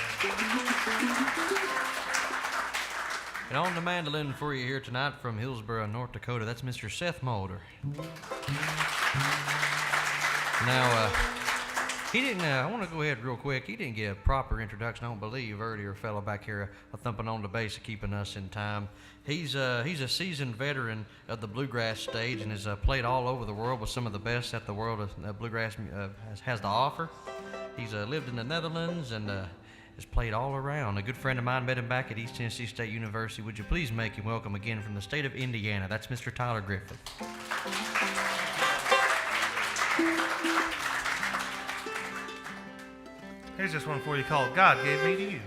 And on the mandolin for you here tonight from Hillsboro, North Dakota, that's Mr. Seth Mulder. Now, he didn't, I want to go ahead real quick. He didn't get a proper introduction, I don't believe, earlier fellow back here thumping on the bass, keeping us in time. He's a seasoned veteran of the bluegrass stage and has played all over the world with some of the best that the world of bluegrass has to offer. He's lived in the Netherlands and has played all around. A good friend of mine met him back at East Tennessee State University. Would you please make him welcome again from the state of Indiana? That's Mr. Tyler Griffith. Here's this one for you called God Gave Me to You.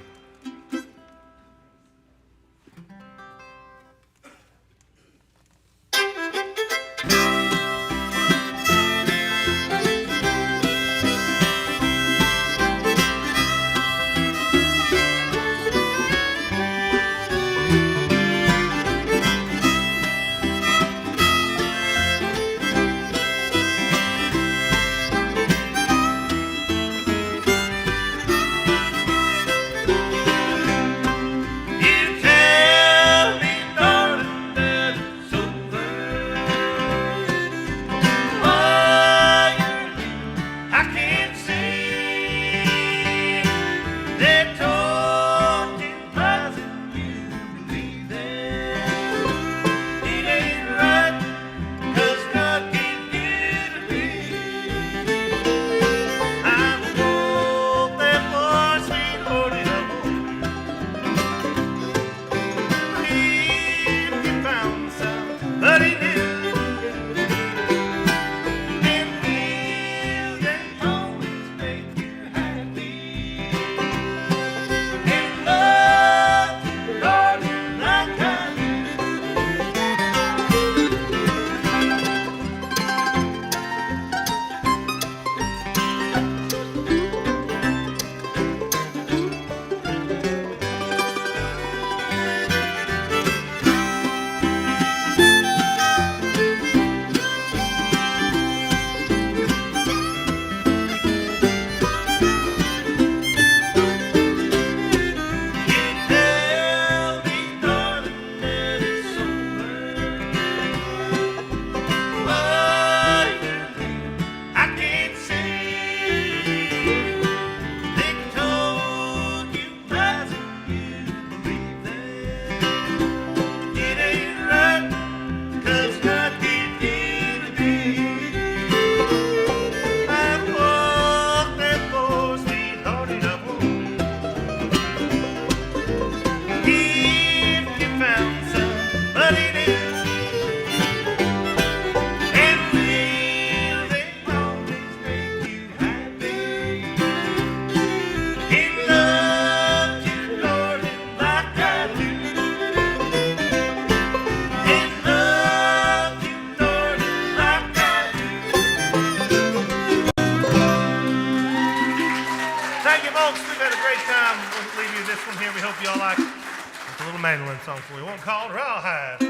Thank you, folks. We've had a great time. We'll leave you this one here. We hope you all like it. It's a little mandolin song for you. One called Rawhide.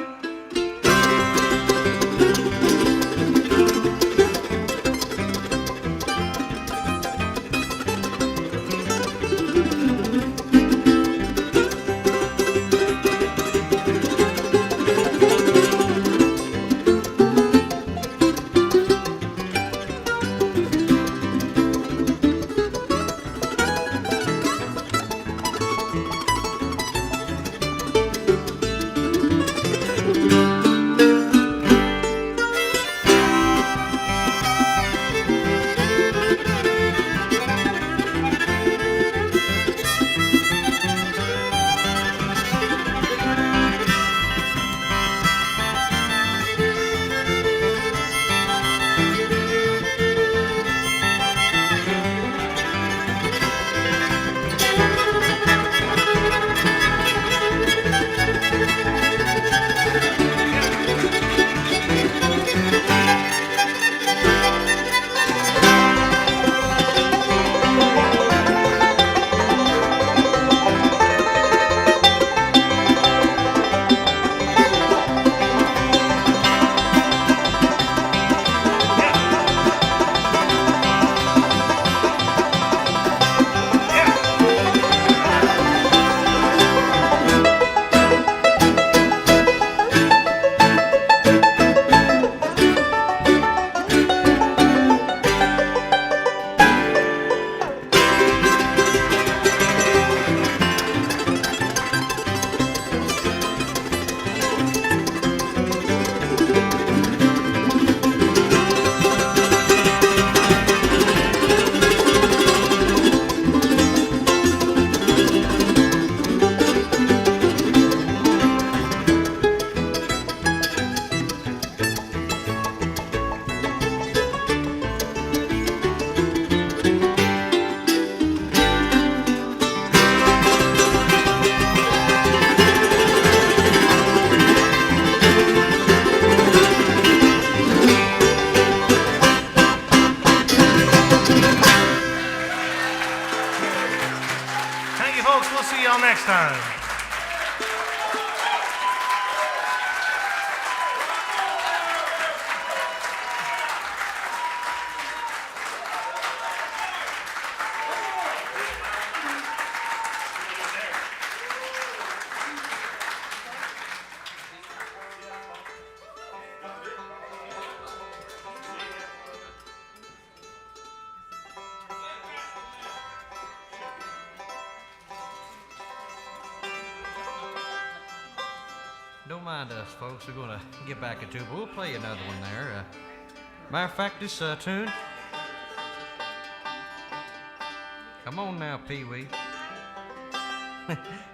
We'll see y'all next time. Don't mind us, folks. We're gonna get back into it, but we'll play another one there. Matter of fact, this tune. Come on now, Pee Wee.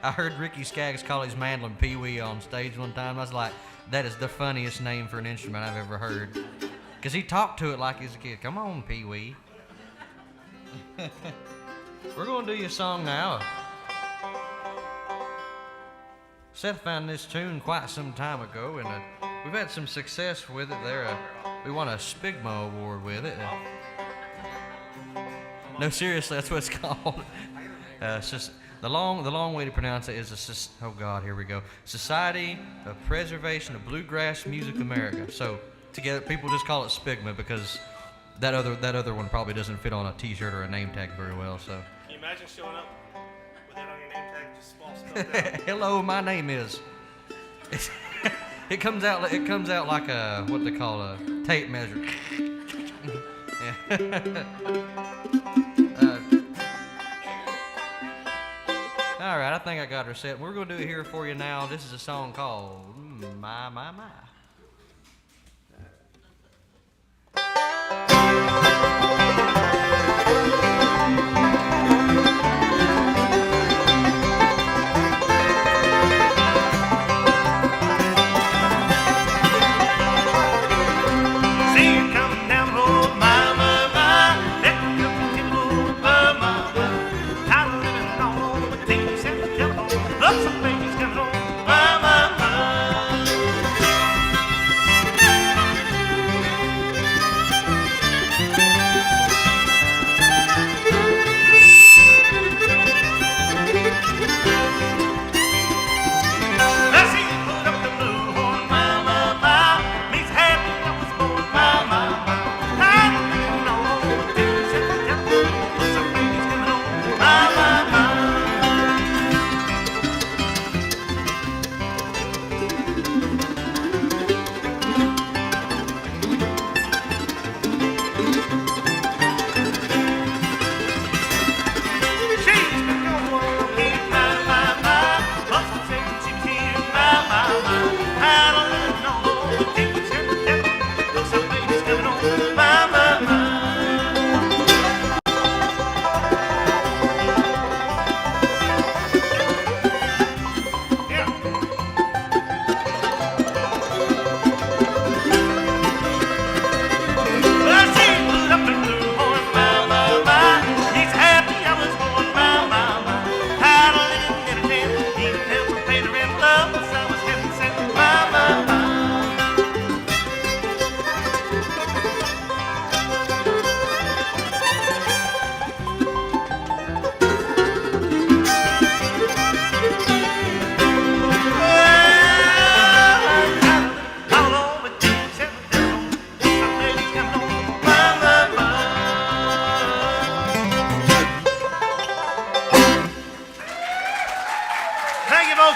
I heard Ricky Skaggs call his mandolin Pee Wee on stage one time. I was like, that is the funniest name for an instrument I've ever heard. Because he talked to it like he's a kid. Come on, Pee Wee. We're gonna do you a song now. Seth found this tune quite some time ago, and we've had some success with it there. We won a Spigma Award with it. No, seriously, that's what it's called. It's just the long way to pronounce it is oh God, here we go. Society of Preservation of Bluegrass Music America. So together, people just call it Spigma because that other one probably doesn't fit on a T-shirt or a name tag very well. So. Can you imagine showing up with that on your name tag, just small spelled out? Hello, my name is. It comes out like a what they call a tape measure. Yeah. All right, I think I got her set. We're gonna do it here for you now. This is a song called My My My.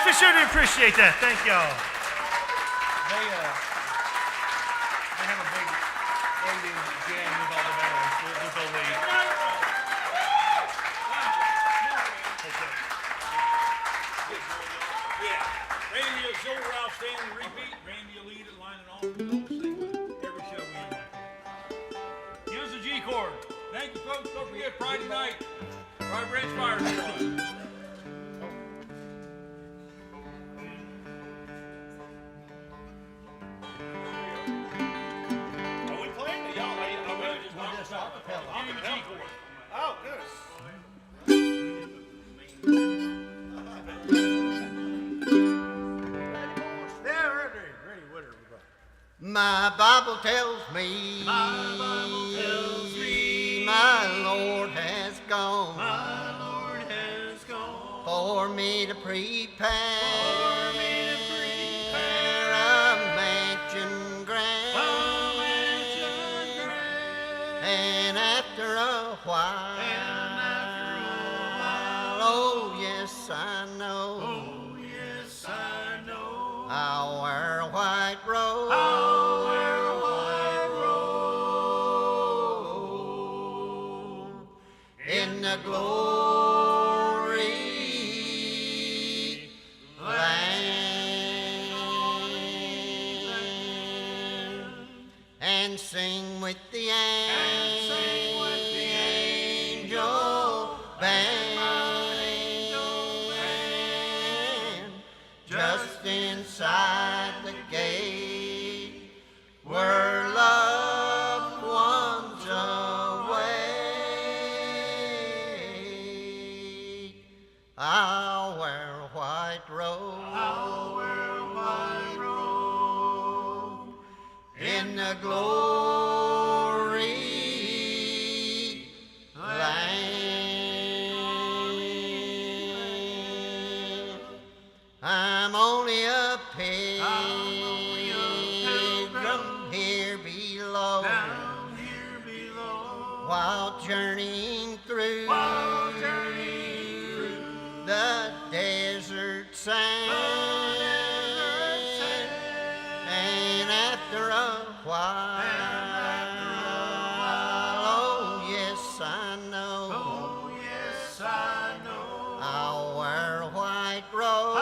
we sure do appreciate that. Thank y'all. They have a big ending jam with all the bands. With the lead. Yeah. Randy, it's your outstanding repeat. Randy will lead it, line it off. We'll sing with it. Every show we end like that. Give us a G chord. Thank you, folks. Don't forget Friday night. Right Branch Fire Squad. Are we playing? Y'all, are we just Give me the G chord. Oh, good. My Bible tells me, my Lord has gone, for me to prepare, a mansion grand, and after a while, oh yes I know, I'll wear a white robe. In the glory land, and sing with the angel band, just inside the gate where loved ones await. I'll wear a white robe. In the glory land. I'm only a pilgrim here below, while journeying through the desert sand, and after a while, oh yes I know, I'll wear a white robe.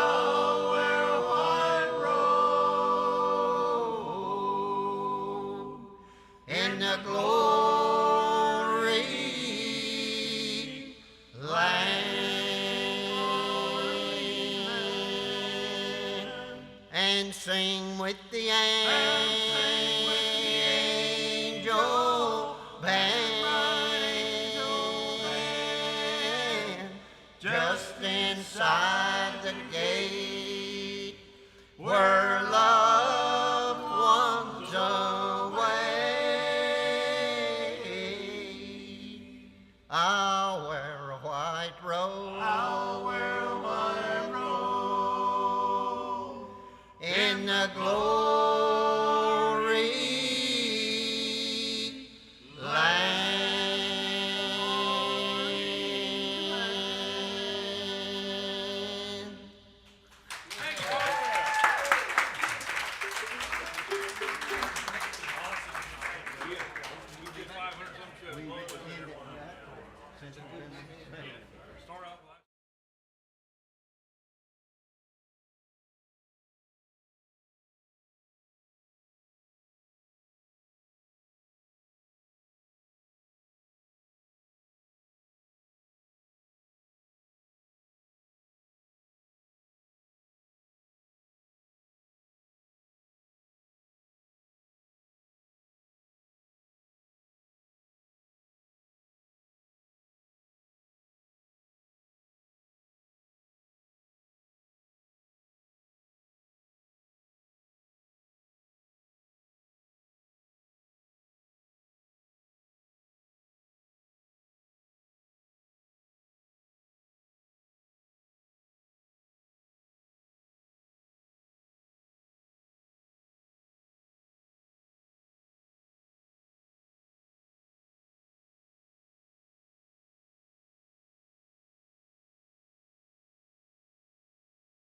In the glory land, and sing with the angel band, just inside the gate where loved ones await. I'll wear a white robe. In the glory land. We did 500 some shows. Start out.